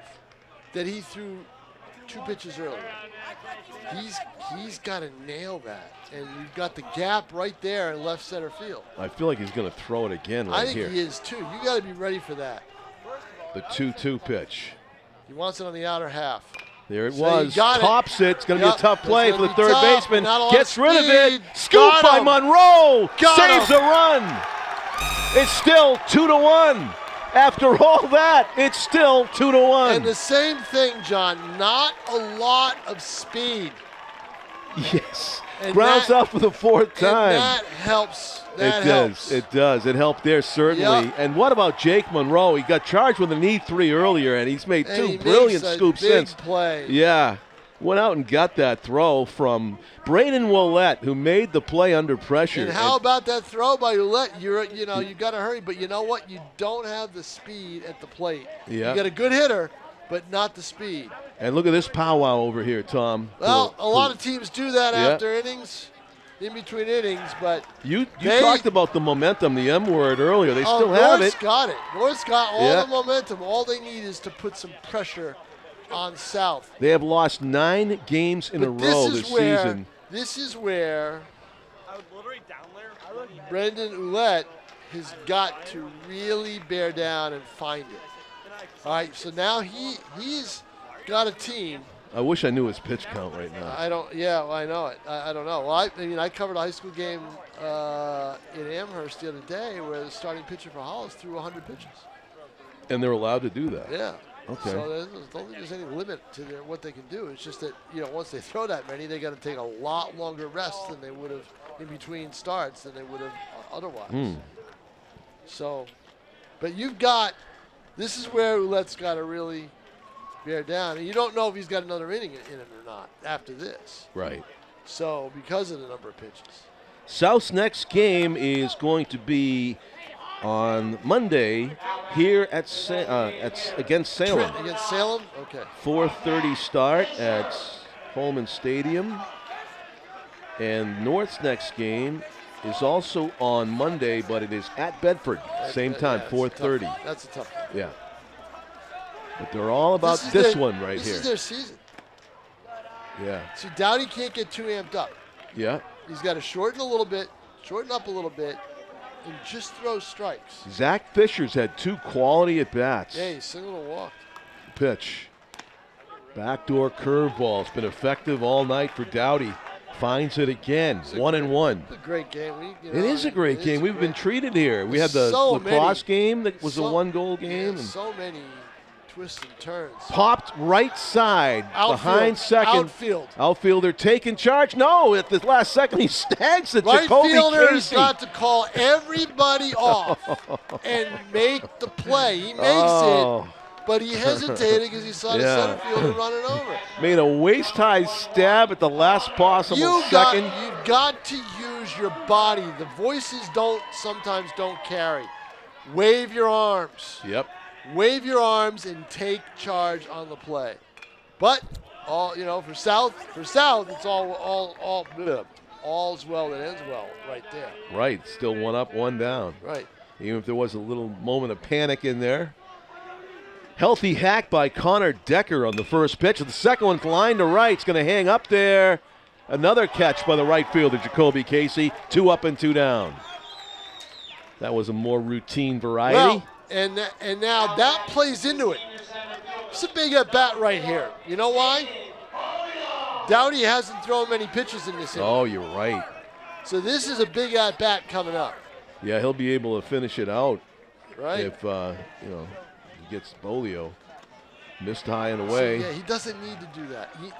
that he threw 2 pitches earlier. He's got to nail that, and you've got the gap right there in left center field. I feel like he's going to throw it again I right think here. he is too. You got to be ready for that. The 2-2 pitch. He wants it on the outer half. There it So was. you got it. Tops it. It's going to Yep, be a tough it's play gonna for the be third tough, baseman. not a lot Gets of rid of it. speed. Scoop Got by him. Monroe. Got Saves him. the run. It's still 2-1. After all that, it's still 2-1. And the same thing, John. Not a lot of speed. Yes. And Grounds that- out for the 4th time. And that helps. That it helps. does. It does. It helped there, certainly. Yep. And what about Jake Monroe? He got charged with an E3 earlier, and he's made And 2 he brilliant makes a scoops big since. play. Yeah. Went out and got that throw from Braden Willett, who made the play under pressure. And how about that throw by Ouellette? You got to hurry, but you know what? You don't have the speed at the plate. Yeah. You got a good hitter, but not the speed. And look at this powwow over here, Tom. Well, a lot of teams do that Yeah. after innings, in between innings, but You they- talked about the momentum, the M word earlier. They still have North's it. got it. North's got all Yeah. the momentum. All they need is to put some pressure on South. They have lost 9 games in a row this season. This is where I was literally down there. Brendan Ouellette has got to really bear down and find it. All right, so now he's got a team. I wish I knew his pitch count right now. I don't. Yeah, well, I know it. I don't know. Well, I mean, I covered a high school game in Amherst the other day where the starting pitcher for Hollis threw 100 pitches. And they're allowed to do that. Yeah. Okay. So I don't think there's any limit to what they can do. It's just that once they throw that many, they got to take a lot longer rest than they would have in between starts than they would have otherwise. So, but you've got. This is where Ouellette's got to really bear down, and you don't know if he's got another inning in him or not after this. Right. So because of the number of pitches. South's next game is going to be on Monday here at against Salem. Trent against Salem? Okay. 4:30 start at Holman Stadium. And North's next game is also on Monday, but it is at Bedford. Same time, Yeah, 4:30. That's a tough one. Yeah. But they're all about is this their- one right this here. is their season. Yeah. See, Dowdy can't get too amped up. Yeah. He's got to shorten up a little bit, and just throw strikes. Zach Fisher's had 2 quality at bats. Yeah, he's singled and walked. Pitch. Backdoor curveball. It's been effective all night for Dowdy. Finds it again. 1-1. It's a great game. It is a great game. We've been treated here. We had the So lacrosse many- game that was a 1-goal game. Yeah, And so many twists and turns. popped right side Outfield, behind second. outfield. Outfielder taking charge. No, at the last second he snags it. Right Jacoby fielder has Casey. got to call everybody off and make the play. He makes Oh. it, but he hesitated because he saw the Yeah. center fielder running over. Made a waist-high stab at the last possible You've second. got to use your body. The voices sometimes don't carry. Wave your arms. Yep. Wave your arms and take charge on the play. But for South, it's all's well that ends well right there. Right. Still 1 up, 1 down. Right. Even if there was a little moment of panic in there. Healthy hack by Connor Decker on the first pitch. The second one's line to right. It's going to hang up there. Another catch by the right fielder, Jacoby Casey. 2 up and 2 down. That was a more routine variety. Well, and now that plays into it. It's a big at bat right here. You know why? Dowdy hasn't thrown many pitches in this inning. Oh, you're right. So this is a big at-bat coming up. Yeah, he'll be able to finish it out Right. if, he gets Bolio. Missed high and away. So, yeah, he doesn't need to do that. He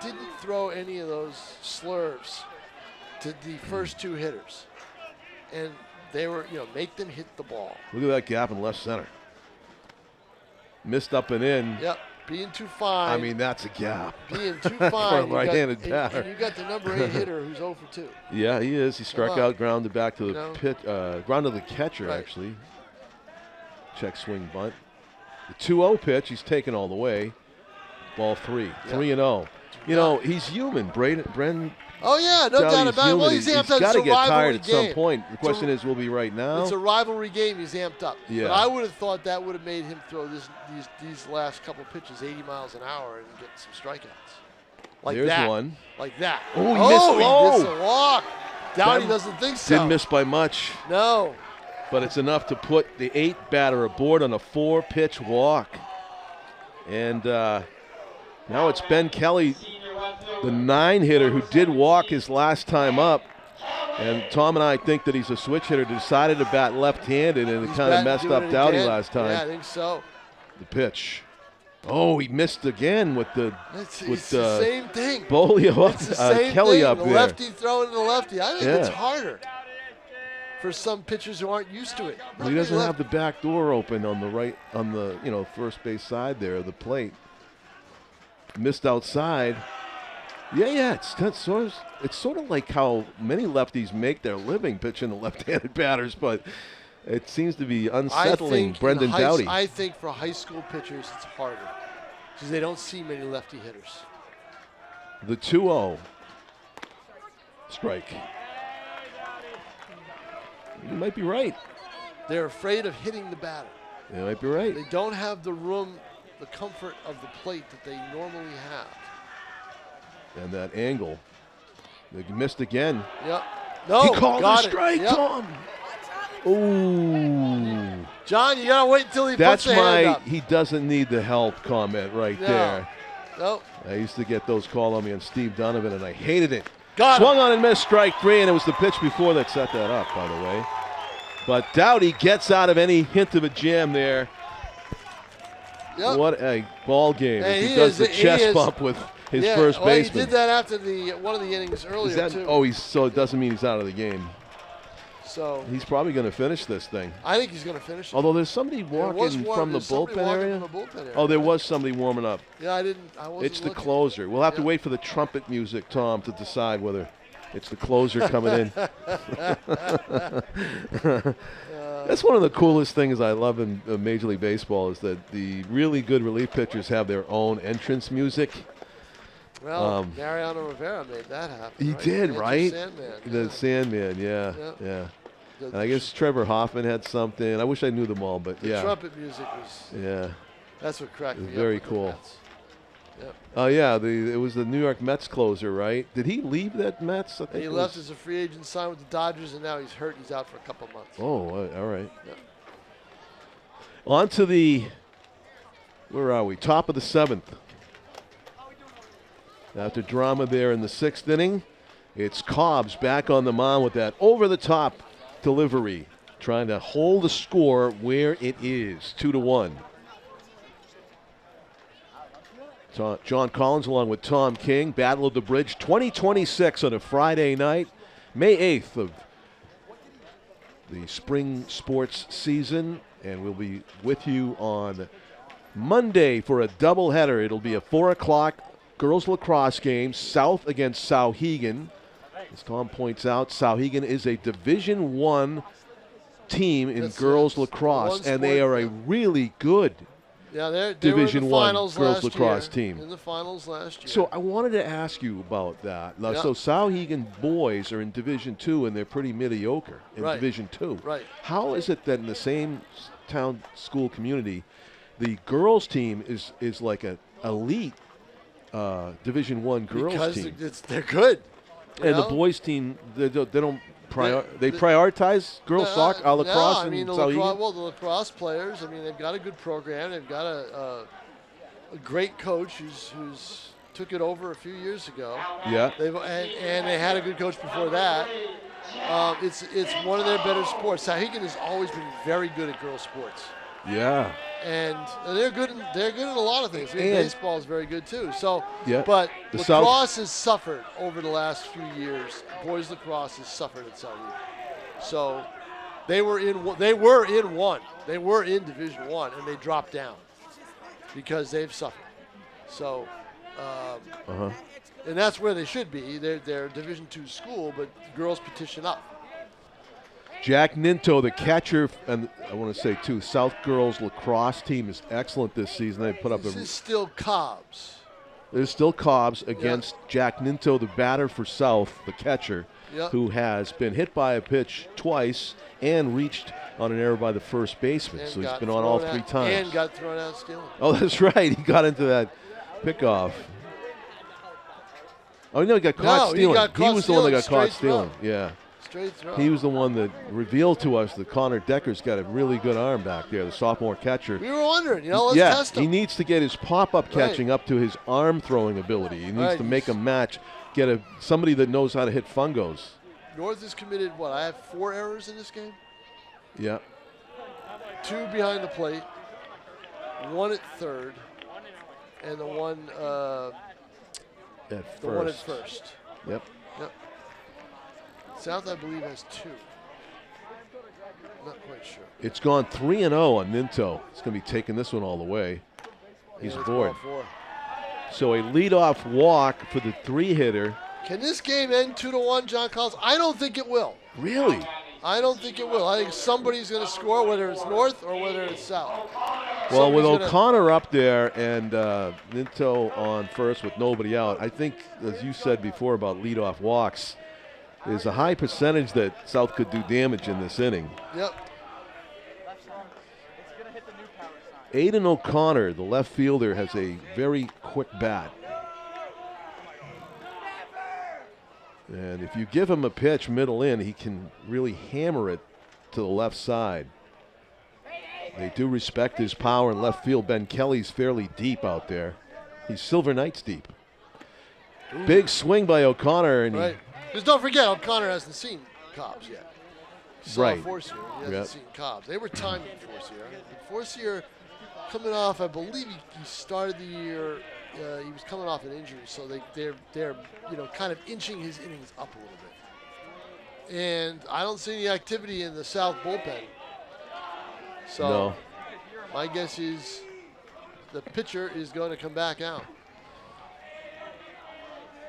didn't throw any of those slurves to the first two hitters. And they were, make them hit the ball. Look at that gap in left center. Missed up and in. Yep, being too fine. I mean, that's a gap. Being too For fine. a right-handed batter. And you got the number 8 hitter who's 0 for 2. Yeah, he is. He struck on. out, grounded back to the grounded the catcher, Right. actually. Check swing bunt. The 2-0 pitch, he's taken all the way. Ball 3. 3-0. He's human. Brendan. Oh, yeah, no doubt about it. Well, he's amped up. He's got to It's a get tired rivalry at game. some point. The question is, will he right now? It's a rivalry game. He's amped up. Yeah. But I would have thought that would have made him throw these last couple pitches 80 miles an hour and get some strikeouts. Like There's that. one. Like that. Oh, he missed low. He missed a walk. Dowdy That doesn't think so. Didn't miss by much. No. But it's enough to put the 8 batter aboard on a 4-pitch walk. And now it's Ben Kelly, the 9 hitter who did walk his last time up. And Tom and I think that he's a switch hitter, decided to bat left-handed, and it kind of messed up Dowdy last time. Yeah, I think so. The pitch. Oh, he missed again with the It's the same thing. Bolio It's the same Kelly thing. up the there. lefty throwing to the lefty. I think it's Yeah. harder for some pitchers who aren't used to it. Well, he doesn't have the back door open on the right, on the first base side there of the plate. Missed outside. Yeah. It's sort of like how many lefties make their living pitching to left-handed batters, but it seems to be unsettling Brendan Dowdy. I think for high school pitchers it's harder because they don't see many lefty hitters. The 2-0 strike. You might be right. They're afraid of hitting the batter. You might be right. They don't have the room, the comfort of the plate that they normally have. And that angle. They missed again. Yep. No, He called got a strike, Yep. Tom. Ooh. John, you gotta wait until he That's puts the hand my up. he doesn't need the help comment right No. there. Nope. I used to get those called on me on Steve Donovan, and I hated it. Got Swung on and missed, strike 3, and it was the pitch before that set that up, by the way. But Dowdy gets out of any hint of a jam there. Yep. What a ball game. And He he does the is- he chest is- bump with his Yeah, first well, baseman. he did that after one of the innings earlier too. So it doesn't mean he's out of the game. So He's probably going to finish this thing. I think he's going to finish it. Although there's somebody walking from the There's somebody bullpen walking area. from the bullpen area. Oh, there was somebody warming up. Yeah, I wasn't It's the looking. closer. We'll have to Yep. wait for the trumpet music, Tom, to decide whether it's the closer coming in. That's one of the coolest things I love in Major League Baseball is that the really good relief pitchers have their own entrance music. Well, Mariano Rivera made that happen. He right? did, Andrew right? Sandman, The yeah. Sandman, yeah. The- And I guess Trevor Hoffman had something. I wish I knew them all, but the yeah. trumpet music was. Yeah. That's what cracked It was me very up with cool. The Mets. Yep. Oh, yeah. It was the New York Mets closer, right? Did he leave that Mets? I think And he it left was- as a free agent, signed with the Dodgers, and now he's hurt. He's out for a couple months. Oh, all right. Yeah. On to the, where are we? Top of the 7th. After drama there in the 6th inning, it's Cobbs back on the mound with that over-the-top delivery, trying to hold the score where it is, 2-1. John Collins along with Tom King, Battle of the Bridge, 2026 on a Friday night, May 8th of the spring sports season, and we'll be with you on Monday for a doubleheader. It'll be a 4 o'clock girls lacrosse game, South against Sauhegan. As Tom points out, Sauhegan is a Division I team in girls lacrosse, and they are a really good Yeah, they Division were in the I finals girls last lacrosse year. team. In the finals last year. So I wanted to ask you about that. Now, Yeah. So Sauhegan boys are in Division II, and they're pretty mediocre in Right. Division II. Right. How is it that in the same town school community, the girls team is like an elite Division I girls because team, they're good. you and the know? boys team they don't They- prioritize girls soccer, lacrosse, I mean, and the Sauhegan? the lacrosse players. I mean, they've got a good program. They've got a great coach who's took it over a few years ago. Yeah. And they had a good coach before that. It's one of their better sports. Sauhegan has always been very good at girls' sports. Yeah. And they're good in a lot of things. Baseball is very good too. So, yeah. But The lacrosse has suffered over the last few years. Boys lacrosse has suffered at Sauhegan. So they were in one. They were in Division I, and they dropped down because they've suffered. So, and that's where they should be. They're Division II school, but girls petition up. Jack Ninto, the catcher, and I want to say too, South girls lacrosse team is excellent this season. They put up This is still Cobbs. There's still Cobbs against Jack Ninto, the batter for South, the catcher, who has been hit by a pitch twice and reached on an error by the first baseman. And so he's been on all 3 times. And got thrown out stealing. Oh, that's right. He got into that pickoff. Oh, no, he got caught stealing. He was the one that got caught stealing. Yeah. Straight throw. He was the one that revealed to us that Connor Decker's got a really good arm back there, the sophomore catcher. We were wondering, let's test him. He needs to get his pop-up catching up to his arm throwing ability. He needs to make a match, get somebody that knows how to hit fungos. North has committed, I have 4 errors in this game? Yeah. 2 behind the plate, 1 at third, and the one at first. Yep. South, I believe, has 2. Not quite sure. It's gone 3-0 on Ninto. He's going to be taking this one all the way. He's aboard. So a leadoff walk for the 3-hitter. Can this game end 2-1, John Collins? I don't think it will. Really? I don't think it will. I think somebody's going to score, whether it's North or whether it's South. Well, with O'Connor up there and Ninto on first with nobody out, I think, as you said before about leadoff walks, there's a high percentage that South could do damage in this inning. Yep. Aiden O'Connor, the left fielder, has a very quick bat. And if you give him a pitch middle in, he can really hammer it to the left side. They do respect his power in left field. Ben Kelly's fairly deep out there. He's Silver Knights deep. Ooh. Big swing by O'Connor. And because don't forget, O'Connor hasn't seen Cobbs yet. He saw right. Forcier. He hasn't seen Cobbs. They were timing Forcier. Forcier coming off, I believe he started the year, he was coming off an injury, so they're kind of inching his innings up a little bit. And I don't see any activity in the South bullpen. So my guess is the pitcher is going to come back out.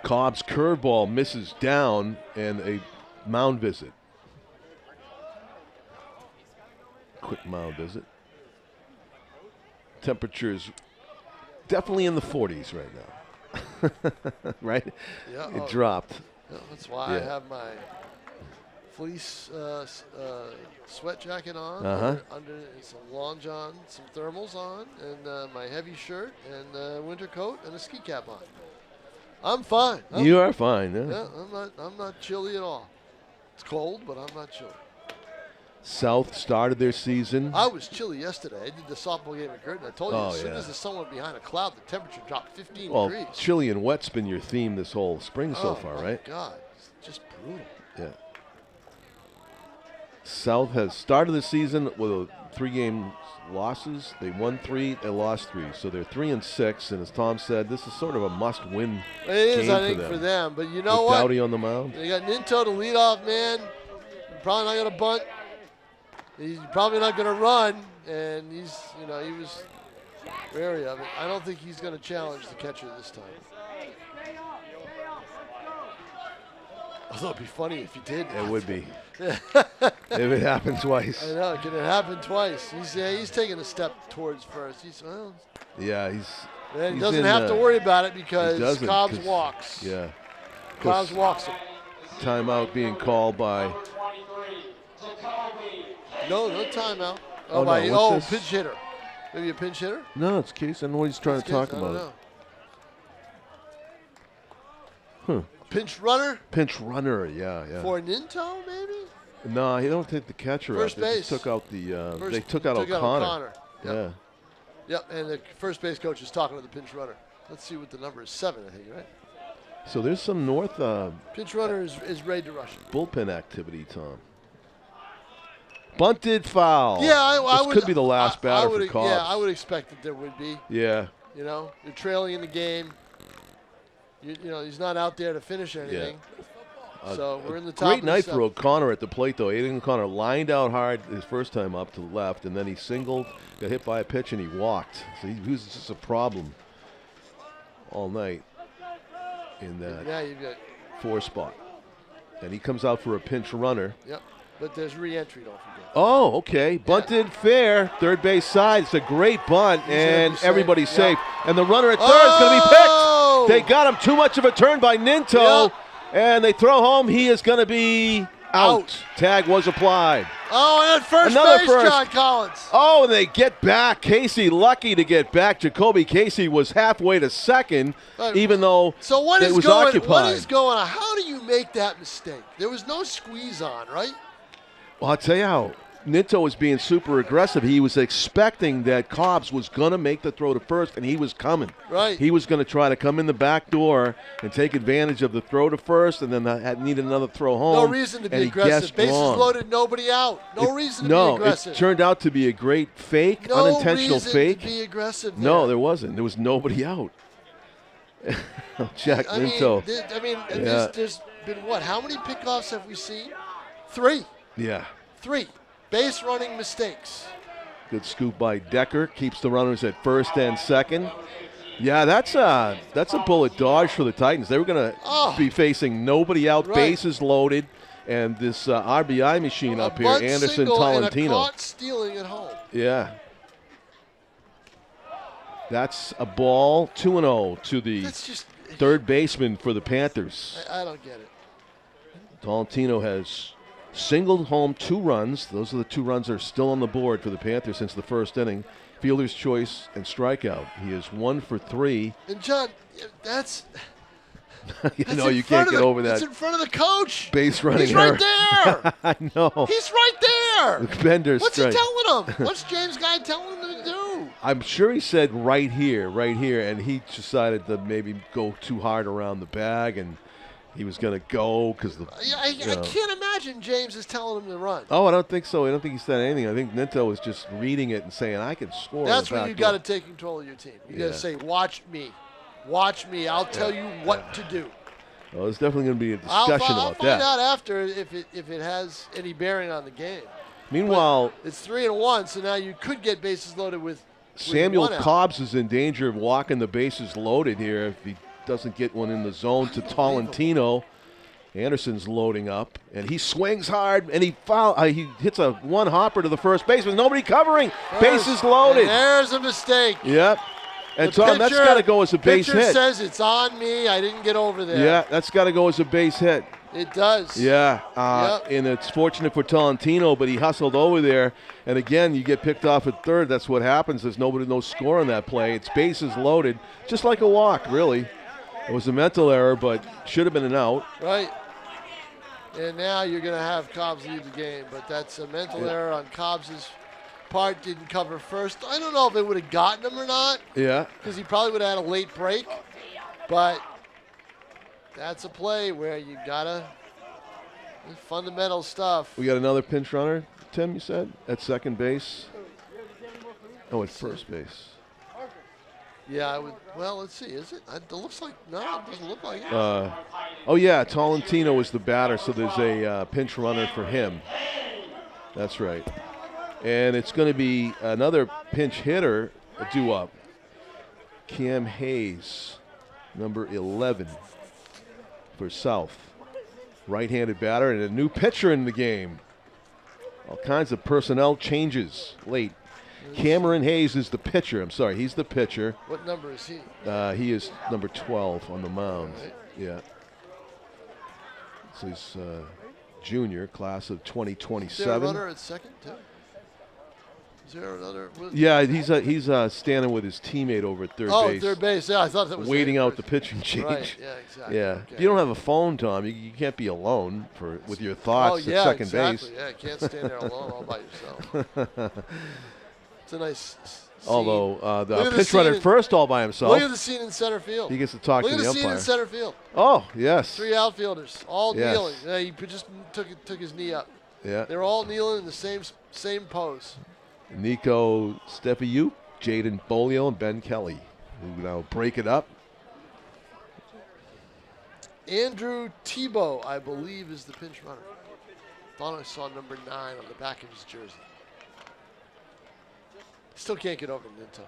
Cobb's curveball misses down and a mound visit. Quick mound visit. Temperatures definitely in the 40s right now. Right? Yeah. It dropped. Yeah, that's why I have my fleece sweat jacket on. Under some long john, some thermals on, and my heavy shirt and a winter coat and a ski cap on. I'm fine. You are fine. Yeah, I'm not chilly at all. It's cold, but I'm not chilly. South started their season. I was chilly yesterday. I did the softball game at Girton. I told you, as soon as the sun went behind a cloud, the temperature dropped 15 degrees. Chilly and wet's been your theme this whole spring so far, right? Oh, my God. It's just brutal. Yeah. South has started the season with 3-game losses. They won 3, they lost 3. So they're 3-6, and as Tom said, this is sort of a must-win It is, game I think, for them. But you know what? Dowdy on the mound. They got Ninto to lead off man. Probably not going to bunt. He's probably not going to run, and he was wary of it. I don't think he's going to challenge the catcher this time. Although it'd be funny if he did. It would be. If it happened twice. I know. Can it happen twice? He's taking a step towards first. He doesn't have to worry about it because Cobbs walks. Yeah. Cobbs walks him. Timeout being called by. No timeout. Pinch hitter. Maybe a pinch hitter? No, it's Case. I don't know what he's trying to talk about. Pinch runner? Pinch runner, yeah. For Ninto, maybe? No, he don't take the catcher out. First base. They just took out they took out O'Connor. Yep. And the first base coach is talking to the pinch runner. Let's see what the number is. 7, I think, right? So there's some North Pinch runner is ready to rush. bullpen activity, Tom. Bunted foul. Yeah, I this would. could be the last batter for would, Cobbs. Yeah, I would expect that there would be. Yeah. You know, you're trailing in the game. You know, he's not out there to finish anything. So we're in the top. Great night of the for O'Connor at the plate, though. Aiden O'Connor lined out hard his first time up to the left, and then he singled, got hit by a pitch, and he walked. So he was just a problem all night in that Now you've got. 4 spot. And he comes out for a pinch runner. Yep. But there's re-entry, don't forget. Oh, okay. Bunted fair, third base side. It's a great bunt, and everybody's safe. And the runner at third is going to be picked. They got him too much of a turn by Ninto, and they throw home. He is going to be out. Tag was applied. Oh, and at first Another base, first. John Collins. Oh, and they get back. Casey lucky to get back. Jacoby Casey was halfway to second, even though so what it is was going, occupied. What is going on? How do you make that mistake? There was no squeeze on, right? Well, I'll tell you how. Ninto was being super aggressive. He was expecting that Cobbs was going to make the throw to first, and he was coming. Right. He was going to try to come in the back door and take advantage of the throw to first, and then need another throw home. No reason to be aggressive. Bases loaded, nobody out. No reason to be aggressive. No, it turned out to be a great fake, unintentional fake. No reason to be aggressive there. No, there wasn't. There was nobody out. Jack Ninto. There's been what? How many pickoffs have we seen? 3. Yeah. 3. Base running mistakes. Good scoop by Decker. Keeps the runners at first and second. Yeah, that's a bullet dodge for the Titans. They were going to be facing nobody out, bases loaded, and this RBI machine up here, Anderson Tolentino. And a caught stealing at home. Yeah. That's a ball, 2-0 to the third baseman for the Panthers. I don't get it. Tolentino has singled home 2 runs. Those are the 2 runs that are still on the board for the Panthers since the first inning. Fielder's choice and strikeout. He is 1 for 3. And John, that's you can't get over that. It's in front of the coach. Base running. He's right there. I know. He's right there. Bender's What's he telling him? What's James Guy telling him to do? I'm sure he said right here, and he decided to maybe go too hard around the bag, and he was going to go because I can't imagine James is telling him to run. Oh, I don't think so. I don't think he said anything. I think Ninto was just reading it and saying, I can score. That's when you got to take control of your team. You got to say, watch me. Watch me. I'll tell you what to do. Well, there's definitely going to be a discussion about that. I'll find out after if it has any bearing on the game. Meanwhile, it's 3-1, so now you could get bases loaded with Samuel Cobbs is in danger of walking the bases loaded here if he doesn't get one in the zone to Tolentino. Anderson's loading up, and he swings hard, and he hits a one hopper to the first baseman. Nobody covering. Bases loaded. There's a mistake. Yep. And Tom, that's got to go as a base hit. Pitcher says it's on me. I didn't get over there. Yeah, that's got to go as a base hit. It does. Yeah, and it's fortunate for Tolentino, but he hustled over there. And again, you get picked off at third. That's what happens. There's no score on that play. It's bases loaded, just like a walk, really. It was a mental error, but should have been an out. Right. And now you're going to have Cobbs leave the game, but that's a mental error on Cobbs's part. Didn't cover first. I don't know if it would have gotten him or not. Yeah. Because he probably would have had a late break. But that's a play where you got to fundamental stuff. We got another pinch runner, Tim, you said, at second base. Oh, at first base. Yeah, I would. Well, let's see. Is it? It looks like no. It doesn't look like it. Oh yeah, Tolentino is the batter, so there's a pinch runner for him. That's right. And it's going to be another pinch hitter due up. Cam Hayes, number 11 for South. Right-handed batter and a new pitcher in the game. All kinds of personnel changes late. Cameron Hayes is the pitcher. I'm sorry, he's the pitcher. What number is he? He is number 12 on the mound. Right. Yeah. So he's junior, class of 2027. Is there a runner at second, too? Is there another? Yeah, he's standing with his teammate over at third base. Oh, third base. Yeah, I thought that was waiting out the pitching change. Right. Yeah, exactly. Yeah. Okay. If you don't have a phone, Tom, you can't be alone with your thoughts at second base. Yeah, you can't stand there alone all by yourself. It's a nice Although the Look at the pitch runner scene at first all by himself. Look at the scene in center field. He gets to talk Look to at the the scene umpire. in center field. Oh, yes. 3 outfielders, all Yes. kneeling. Yeah, he just took his knee up. Yeah. They're all kneeling in the same pose. Nico Stefiuk, Jaden Bolio, and Ben Kelly, who now break it up. Andrew Tebow, I believe, is the pinch runner. Thought I saw number 9 on the back of his jersey. Still can't get over Ninto.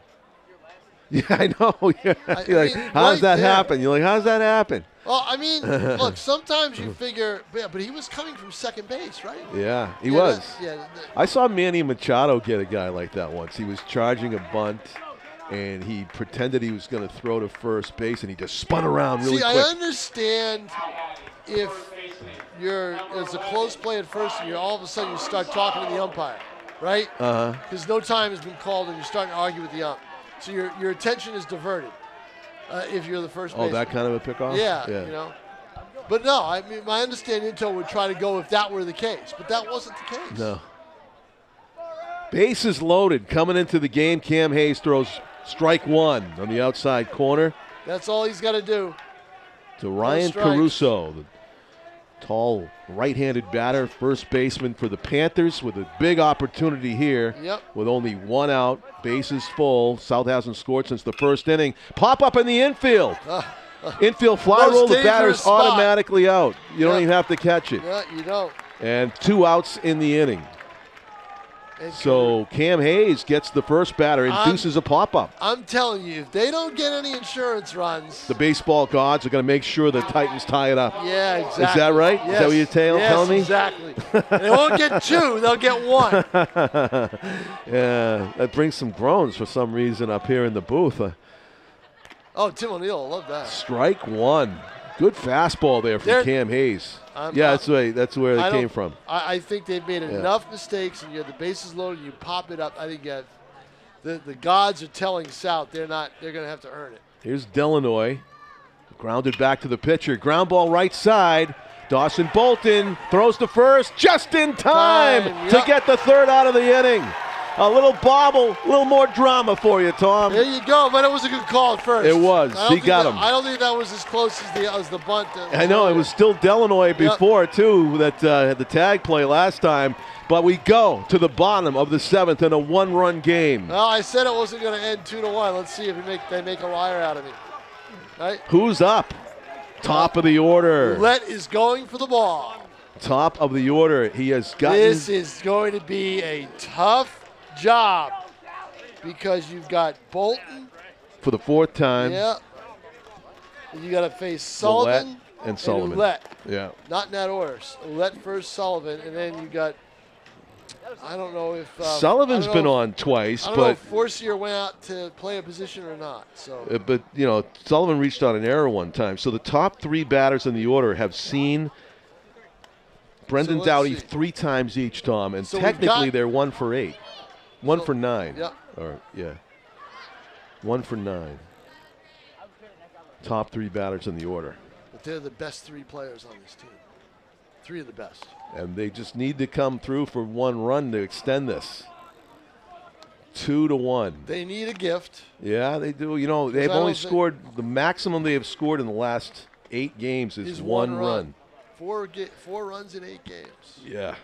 Yeah, I know. Yeah. You're like, mean, how does right that there. happen? You're like, how does that happen? Well, I mean, look, sometimes you figure, but he was coming from second base, right? Yeah, he Yeah, was. I I saw Manny Machado get a guy like that once. He was charging a bunt, and he pretended he was going to throw to first base, and he just spun around really See, quick. I understand if it's a close play at first and all of a sudden you start talking to the umpire, right? Uh-huh. Because no time has been called and you're starting to argue with the ump. So your attention is diverted if you're the first baseman. Oh, that kind of a pickoff? Yeah, you know. But no, I mean, my understanding Ninto would try to go if that were the case, but that wasn't the case. No. Bases loaded. Coming into the game, Cam Hayes throws strike 1 on the outside corner That's all he's got to do. to Ryan strikes. Caruso, the tall right-handed batter, first baseman for the Panthers, with a big opportunity here. Yep. With only 1 out, bases full. South hasn't scored since the first inning. Pop up in the infield. Infield fly Most roll. The dangerous batter's spot. automatically out. You don't Yep. even have to catch it. Yeah, you don't. And 2 outs in the inning. And So Cam Hayes gets the first batter, induces a pop-up. I'm telling you, if they don't get any insurance runs, The baseball gods are going to make sure the Titans tie it up. yeah, exactly. Is that right? Yes. Is that what you're telling me? Exactly. They won't get 2; they'll get 1. Yeah, that brings some groans for some reason up here in the booth. Oh, Tim O'Neill, love that. Strike 1. Good fastball there from They're- Cam Hayes. I'm Yeah, not- that's where I it don't- came from. I think they've made enough mistakes, and you have the bases loaded. You pop it up. I think the gods are telling South they're going to have to earn it. Here's Delanoy. Grounded back to the pitcher. Ground ball right side. Dawson Bolton throws to first just in time Yep. to get the 3rd out of the inning. A little bobble, a little more drama for you, Tom. There you go, but it was a good call at first. It was. I don't He think got that- him. I don't think that was as close as the bunt. I know, it was still Delanoy before, too, that had the tag play last time. But we go to the bottom of the 7th in a 1-run game. Well, I said it wasn't going to end 2-1. Let's see if they make a liar out of me. Right? Who's up? Top of the order. Roulette is going for the ball. Top of the order. He has gotten. This is going to be a tough job because you've got Bolton. For the 4th time. Yeah. And you got to face Sullivan and Sullivan. Roulette. Yeah. Not in that order. Roulette first, Sullivan, and then you got. I don't know if Sullivan's I don't know been if- on twice, I don't know but if Forcier went out to play a position or not. So but you know, Sullivan reached on an error one time. So the top 3 batters in the order have seen Brendan let's Doughty see. 3 times each, Tom, and So we've technically got- they're 1 for 8. 1 for 9. yeah. Or yeah. 1 for 9. Top 3 batters in the order. But they're the best 3 players on this team. 3 of the best. And they just need to come through for 1 run to extend this. 2-1. They need a gift. Yeah, they do. You know, they've I don't only think- scored, the maximum they have scored in the last 8 games is 1 run. 4 runs in 8 games. Yeah.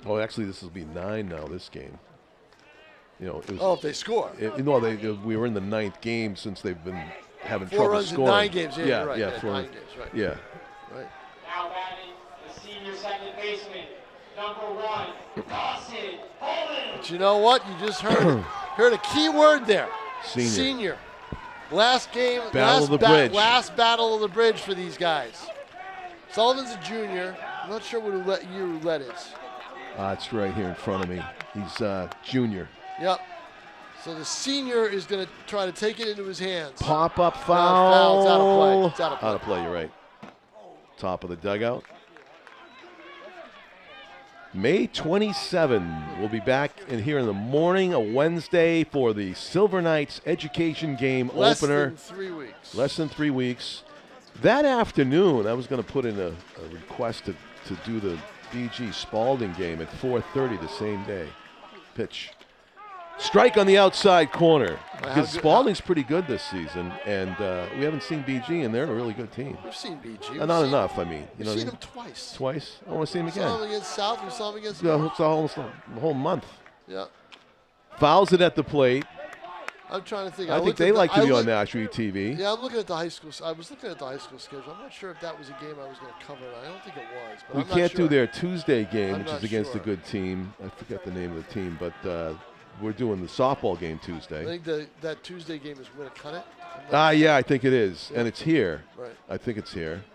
Oh, actually, this will be 9 now, this game. You know, it was, Oh, if they score. we were in the 9th game since they've been having 4 trouble runs scoring. in 9 games. Yeah, you're right. Yeah, 4. 9 games, right. Yeah. Right. Now batting the senior second baseman, number 1, Dawson Holman. But you know what? You just heard a key word there. Senior. Last game, Battle of the bridge. last battle of the bridge for these guys. Sullivan's a junior. I'm not sure what year Roulette is. It's right here in front of me. He's junior. Yep. So the senior is going to try to take it into his hands. Pop-up No, foul. foul. It's out of play. It's out of play. Out of play, you're right. Top of the dugout. May 27. We'll be back in here in the morning, a Wednesday, for the Silver Knights education game Less opener. than 3 weeks. Less than 3 weeks. That afternoon, I was going to put in a request to do the BG Spalding game at 4:30 the same day. Pitch. Strike on the outside corner. How Because good- Spalding's pretty good this season, and we haven't seen BG, and they're a really good team. We've seen BG. Not enough, I mean. We've You know seen what I him twice. mean? Twice? I want to see him We saw him again. against South. We saw him against Yeah, North. it's the whole month. Yeah. Fouls it at the plate. I'm trying to think. I think looked they at the- like to I be on looked- Nashua TV. Yeah, I'm looking at the high school. I was looking at the high school schedule. I'm not sure if that was a game I was going to cover. I don't think it was. But We I'm not can't sure. do their Tuesday game, I'm which not is against sure. a good team. I forget the name of the team, but we're doing the softball game I Tuesday. think that Tuesday game is Winnicott. I'm not Yeah, I think it is, Yeah. and it's here. Right. I think it's here.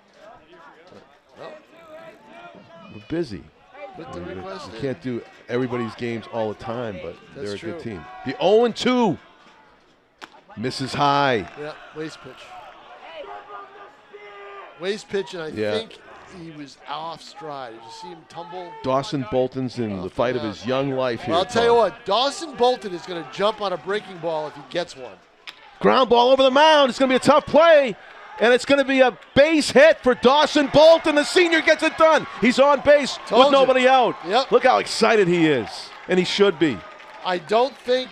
Well, We're busy. put the request You in. can't do everybody's games all the time, but That's they're a true. good team. The 0-2 misses high. Yeah, waist pitch. Waist pitch, and I Yeah. think he was off stride. Did you see him tumble? Dawson Bolton's in the fight of his young life here. Well, I'll tell you Tom. what, Dawson Bolton is going to jump on a breaking ball if he gets one. Ground ball over the mound. It's going to be a tough play. And it's going to be a base hit for Dawson Bolton. The senior gets it done. He's on base Told with you. nobody out. Yep. Look how excited he is. And he should be. I don't think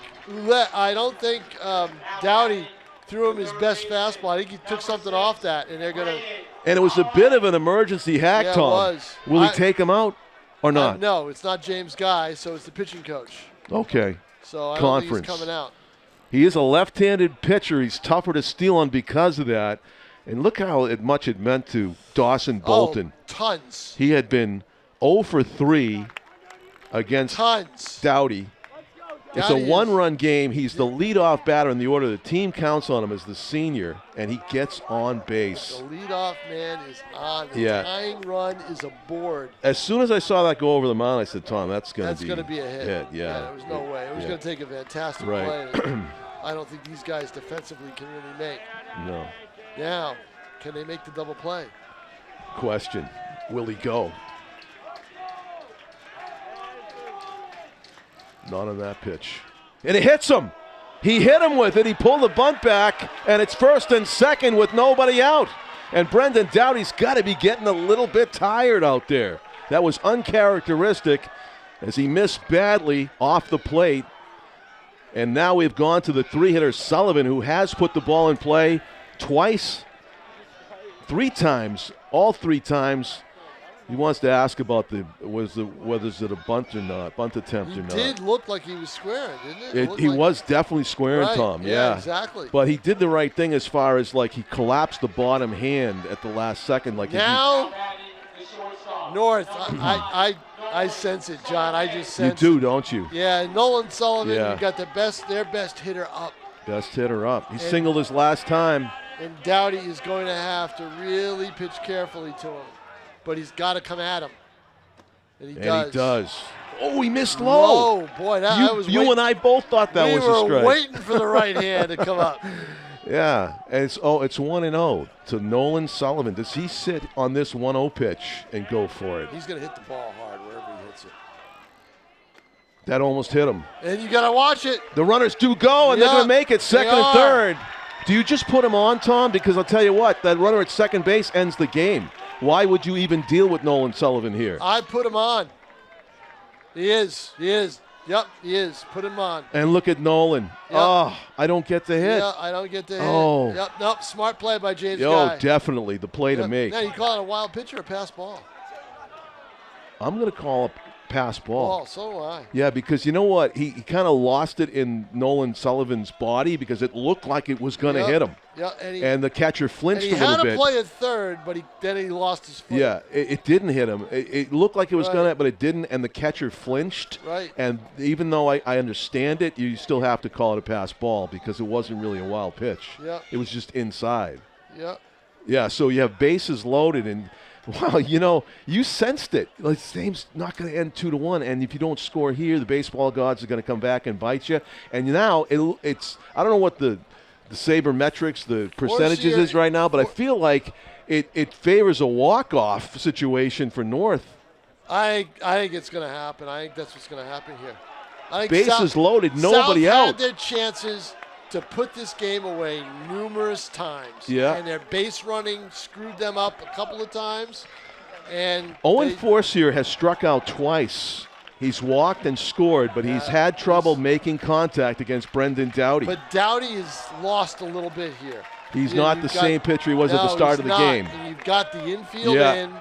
Dowdy threw him his best fastball. I think he took something off that, and they're going to. And it was a bit of an emergency hack, Yeah, it Tom. was. Will he take him out or not? No, it's not James Guy, so it's the pitching coach. Okay. So I don't Conference. think he's coming out. He is a left-handed pitcher. He's tougher to steal on because of that. And look how much it meant to Dawson Bolton. Oh, tons. He had been 0 for 3 against Tons. Dowdy. It's a Dowdy is- one-run game. He's the leadoff batter in the order. The team counts on him as the senior, and he gets on base. The leadoff man is on. The Yeah. tying run is aboard. As soon as I saw that go over the mound, I said, Tom, that's going That's to be going to be a hit. Yeah. There was no way. It was Yeah. going to take a fantastic Right. play. I don't think these guys defensively can really make. No Now, can they make the double play? question. Will he go? Not on that pitch. And it hits him. He hit him with it. He pulled the bunt back, and it's first and second with nobody out. And Brendan Dowdy's got to be getting a little bit tired out there. That was uncharacteristic as he missed badly off the plate. And now we've gone to the three-hitter Sullivan, who has put the ball in play twice, 3 times, all 3 times. He wants to ask about whether it's a bunt or not, bunt attempt He or not. did look like he was squaring, didn't it? Looked He like- was definitely squaring, Right, Tom. yeah, exactly. But he did the right thing as far as like he collapsed the bottom hand at the last second. Like Now, Batting the shortstop. North, I sense it, John. I just you sense do, don't you? Yeah, Nolan Sullivan, Yeah. you got their best hitter up. Best hitter up. He singled his last time. And Dowdy is going to have to really pitch carefully to him. But he's got to come at him. And he does. Oh, he missed low. Oh, boy, that was You and I both thought that we was a were strike. waiting for the right hand to come up. Yeah, and it's 1-0 to Nolan Sullivan. Does he sit on this 1-0 pitch and go for it? He's going to hit the ball hard wherever he hits it. That almost hit him. And you got to watch it. The runners do go, and they're Yeah, going to make it second they and are. third. Do you just put him on, Tom? Because I'll tell you what, that runner at second base ends the game. Why would you even deal with Nolan Sullivan here? I put him on. He is. Yep, he is. Put him on. And look at Nolan. Yep. Oh, I don't get the hit. Yeah, I don't get the hit. Oh. Yep, nope, smart play by James Oh, Guy. definitely the play to Yep. make. Now, you call it a wild pitch or a pass ball? I'm going to call a pass ball. Oh, so do I. Yeah, because you know what? He kind of lost it in Nolan Sullivan's body because it looked like it was going to Yep. hit him. Yeah, And the catcher and flinched he a little had to bit. play at third, but then he lost his foot. Yeah, it didn't hit him. It looked like it was Right. going to, but it didn't, and the catcher flinched. Right. And even though I understand it, you still have to call it a pass ball because it wasn't really a wild pitch. Yeah. It was just inside. Yeah. Yeah, so you have bases loaded, and wow, you sensed it. Like, this game's not going to end 2-1, and if you don't score here, the baseball gods are going to come back and bite you. And now it's I don't know what the sabermetrics, the percentages year- is right now, but I feel like it favors a walk-off situation for North. I think it's going to happen. I think that's what's going to happen here. I think Bases loaded, nobody South out. had their chances to put this game away numerous times. Yeah. And their base running screwed them up a couple of times. And Owen they- Forcier has struck out twice. He's walked and scored, but he's had trouble making contact against Brendan Doughty. But Doughty has lost a little bit here. He's not the same pitcher he was at the start of the game. And you've got the infield in,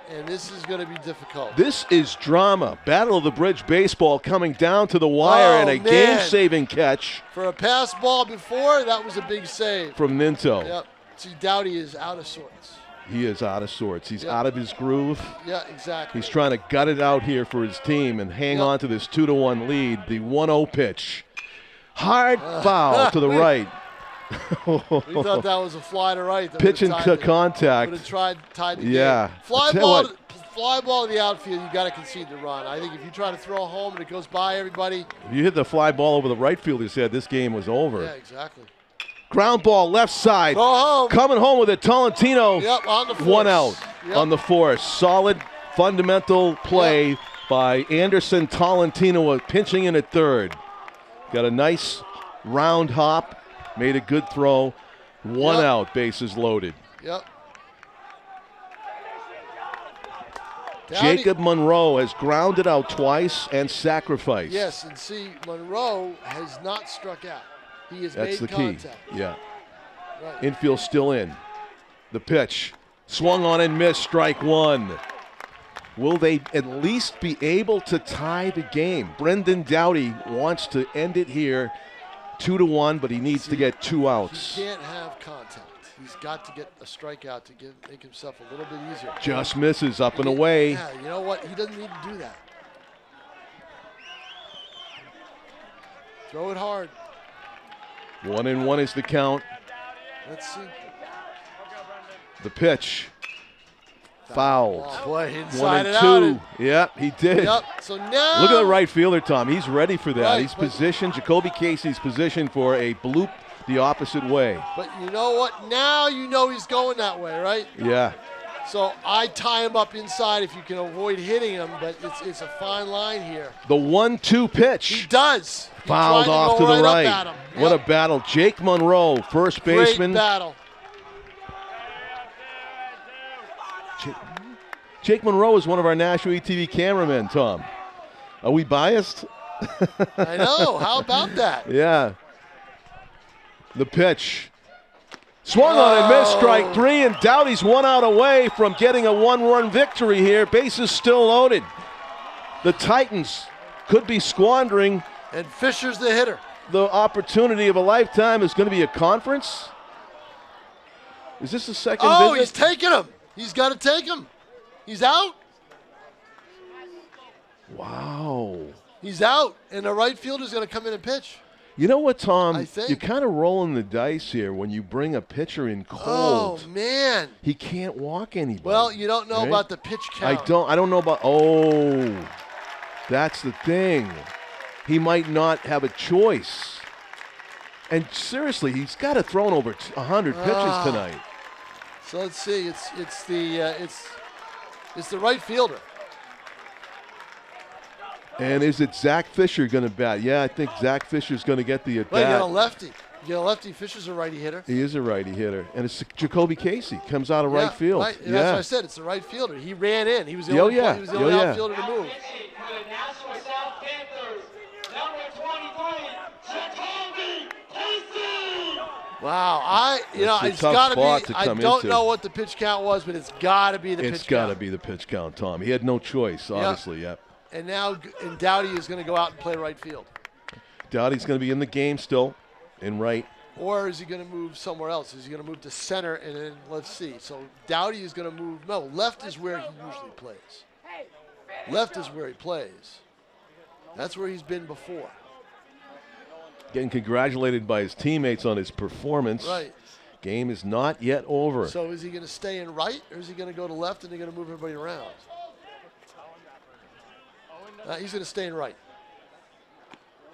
and this is going to be difficult. This is drama. Battle of the Bridge baseball coming down to the wire and a game-saving catch. For a pass ball before, that was a big save. From Minto. Yep. See, Doughty is out of sorts. He is out of sorts. He's out of his groove. Yeah, exactly. He's trying to gut it out here for his team and hang on to this 2-1 lead. The 1-0 pitch. Hard foul to the right. We thought that was a fly to right. Pitching to contact. Would have tied the game. Yeah. Fly ball to the outfield, you got to concede the run. I think if you try to throw home and it goes by everybody. If you hit the fly ball over the right fielder's head, this game was over. Yeah, exactly. Ground ball, left side. Go home. Coming home with it, Tolentino. Yep, on the force. 1 out on the force. Solid fundamental play by Anderson Tolentino, pinching in at third. Got a nice round hop, made a good throw. 1 out, bases loaded. Yep. Jacob Monroe has grounded out twice and sacrificed. Yes, and see, Monroe has not struck out. He has That's made the contact. key. Yeah. Right. Infield still in. The pitch. Swung on and missed. Strike one. Will they at least be able to tie the game? Brendan Doughty wants to end it here 2-1, but he needs to get 2 outs. He can't have contact. He's got to get a strikeout to make himself a little bit easier. Just misses up and away. Yeah, you know what? He doesn't need to do that. Throw it hard. 1-1 is the count. Let's see. The pitch. Fouled. Oh, boy, inside 1-2. Yep, he did. Yep. So now. Look at the right fielder, Tom. He's ready for that. Right, He's positioned. Jacoby Casey's positioned for a bloop the opposite way. But you know what? Now you know he's going that way, right? Yeah. So I tie him up inside if you can avoid hitting him, but it's a fine line here. The 1-2 pitch. He does. Fouled off to the right. What a battle. Jake Monroe, first baseman. Great battle. Jake Monroe is one of our Nashua TV cameramen, Tom. Are we biased? I know. How about that? Yeah. The pitch. Swung on and missed, strike 3, and Doughty's 1 out away from getting a 1-run victory here. Bases still loaded. The Titans could be squandering. And Fisher's the hitter. The opportunity of a lifetime is going to be a conference. Is this the second visit? He's taking him. He's got to take him. He's out. Wow. He's out, and the right fielder's going to come in and pitch. You know what, Tom? I think. You're kind of rolling the dice here when you bring a pitcher in cold. Oh, man. He can't walk anybody. Well, you don't know about the pitch count. I don't know about. Oh, that's the thing. He might not have a choice. And seriously, he's got to throw over 100 pitches tonight. So let's see. It's the right fielder. And is it Zach Fisher going to bat? Yeah, I think Zach Fisher's going to get the at Well, you bat. got a lefty. You got a lefty. Fisher's a righty hitter. He is a righty hitter. And it's Jacoby Casey. Comes out of right field. Right. Yeah. That's what I said. It's the right fielder. He ran in. He was the only outfielder to move. For the Nashua South Panthers, number 23, Jacoby Casey. Wow, it's got to be. I don't know what the pitch count was, but it's got to be the pitch count. It's got to be the pitch count, Tom. He had no choice, obviously. Yep. And now Doughty is going to go out and play right field. Doughty's going to be in the game still, in right. Or is he going to move somewhere else? Is he going to move to center? And then let's see. So Doughty is going to move. No, left is where he usually plays. Left is where he plays. That's where he's been before. Getting congratulated by his teammates on his performance. Right. Game is not yet over. So is he going to stay in right, or is he going to go to left and they're going to move everybody around? He's going to stay in right.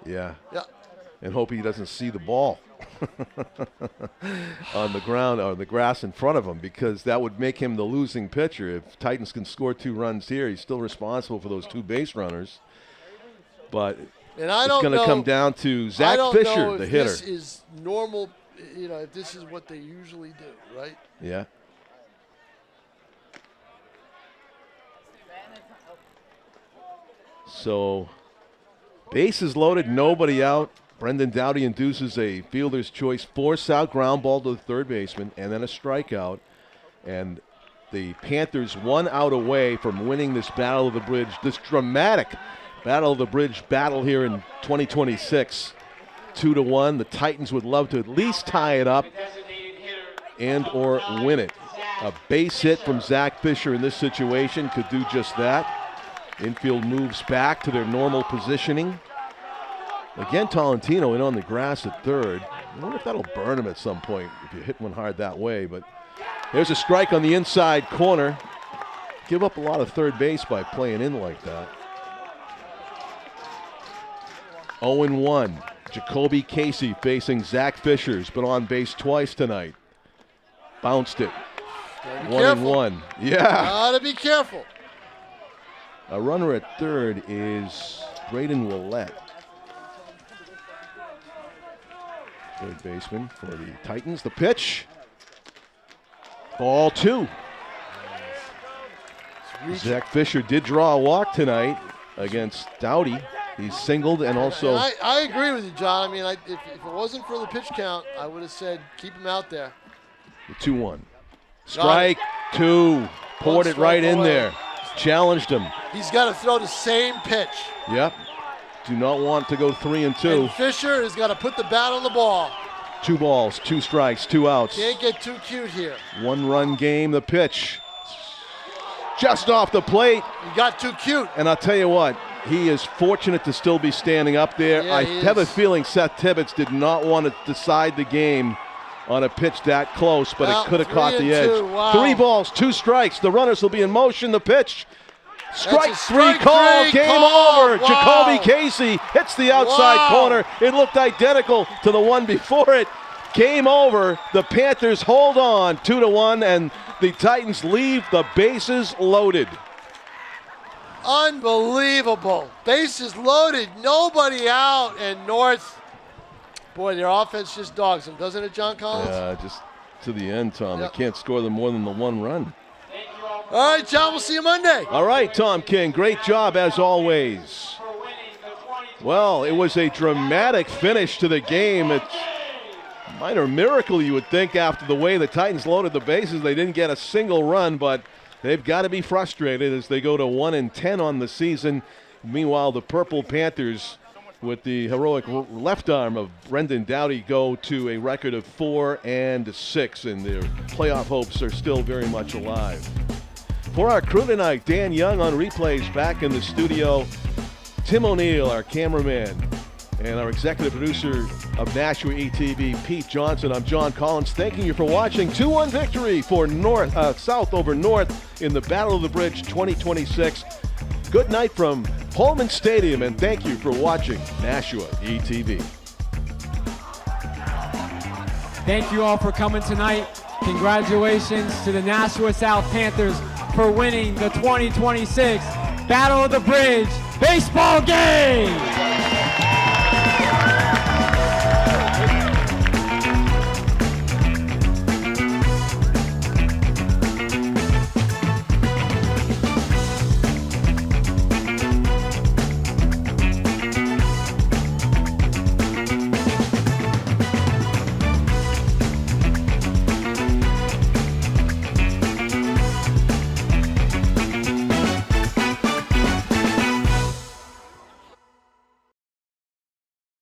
Yeah. Yeah. And hope he doesn't see the ball on the ground or the grass in front of him, because that would make him the losing pitcher. If Titans can score 2 runs here, he's still responsible for those 2 base runners. But and I it's going to come down to Zach Fisher, the hitter. This is normal, if this is what they usually do, right? Yeah. So bases loaded, nobody out. Brendan Dowdy induces a fielder's choice force out ground ball to the third baseman and then a strikeout. And the Panthers 1 out away from winning this Battle of the Bridge, this dramatic Battle of the Bridge battle here in 2026. 2-1. The Titans would love to at least tie it up and or win it. A base hit from Zach Fisher in this situation could do just that. Infield moves back to their normal positioning. Again, Tolentino in on the grass at third. I wonder if that'll burn him at some point if you hit one hard that way. But there's a strike on the inside corner. Give up a lot of third base by playing in like that. 0-1. Jacoby Casey facing Zach Fisher. He's been on base twice tonight. Bounced it. 1-1. Yeah. Gotta be careful. A runner at third is Braden Willette. Third baseman for the Titans. The pitch. Ball 2. Zach Fisher did draw a walk tonight against Dowdy. He's singled and also. I agree with you, John. I mean, if it wasn't for the pitch count, I would have said keep him out there. The 2-1. Strike 2. Poured it right in there. Challenged him. He's got to throw the same pitch. Yep. Do not want to go 3-2. And Fisher has got to put the bat on the ball. 2 balls, 2 strikes, 2 outs. Can't get too cute here. 1-run game. The pitch. Just off the plate. He got too cute. And I'll tell you what, he is fortunate to still be standing up there. Yeah, I have a feeling Seth Tibbetts did not want to decide the game on a pitch that close, but it could have caught the edge. Wow. 3 balls, 2 strikes. The runners will be in motion. The pitch. Strike strike 3 call. three Game call. over. Wow. Jacoby Casey hits the outside corner. It looked identical to the one before it. Game over. The Panthers hold on 2-1, and the Titans leave the bases loaded. Unbelievable. Bases loaded, nobody out, and North. Boy, their offense just dogs them, doesn't it, John Collins? Yeah, just to the end, Tom. Yep. They can't score them more than the 1 run. All right, John, we'll see you Monday. All right, Tom King, great job as always. Well, it was a dramatic finish to the game. It's a minor miracle, you would think, after the way the Titans loaded the bases. They didn't get a single run, but they've got to be frustrated as they go to 1-10 on the season. Meanwhile, the Purple Panthers, with the heroic left arm of Brendan Dowdy, go to a record of 4-6, and their playoff hopes are still very much alive. For our crew tonight, Dan Young on replays back in the studio, Tim O'Neill, our cameraman, and our executive producer of Nashua ETV, Pete Johnson. I'm John Collins, thanking you for watching. 2-1 victory for South over North in the Battle of the Bridge 2026. Good night from Holman Stadium, and thank you for watching Nashua ETV. Thank you all for coming tonight. Congratulations to the Nashua South Panthers for winning the 2026 Battle of the Bridge baseball game.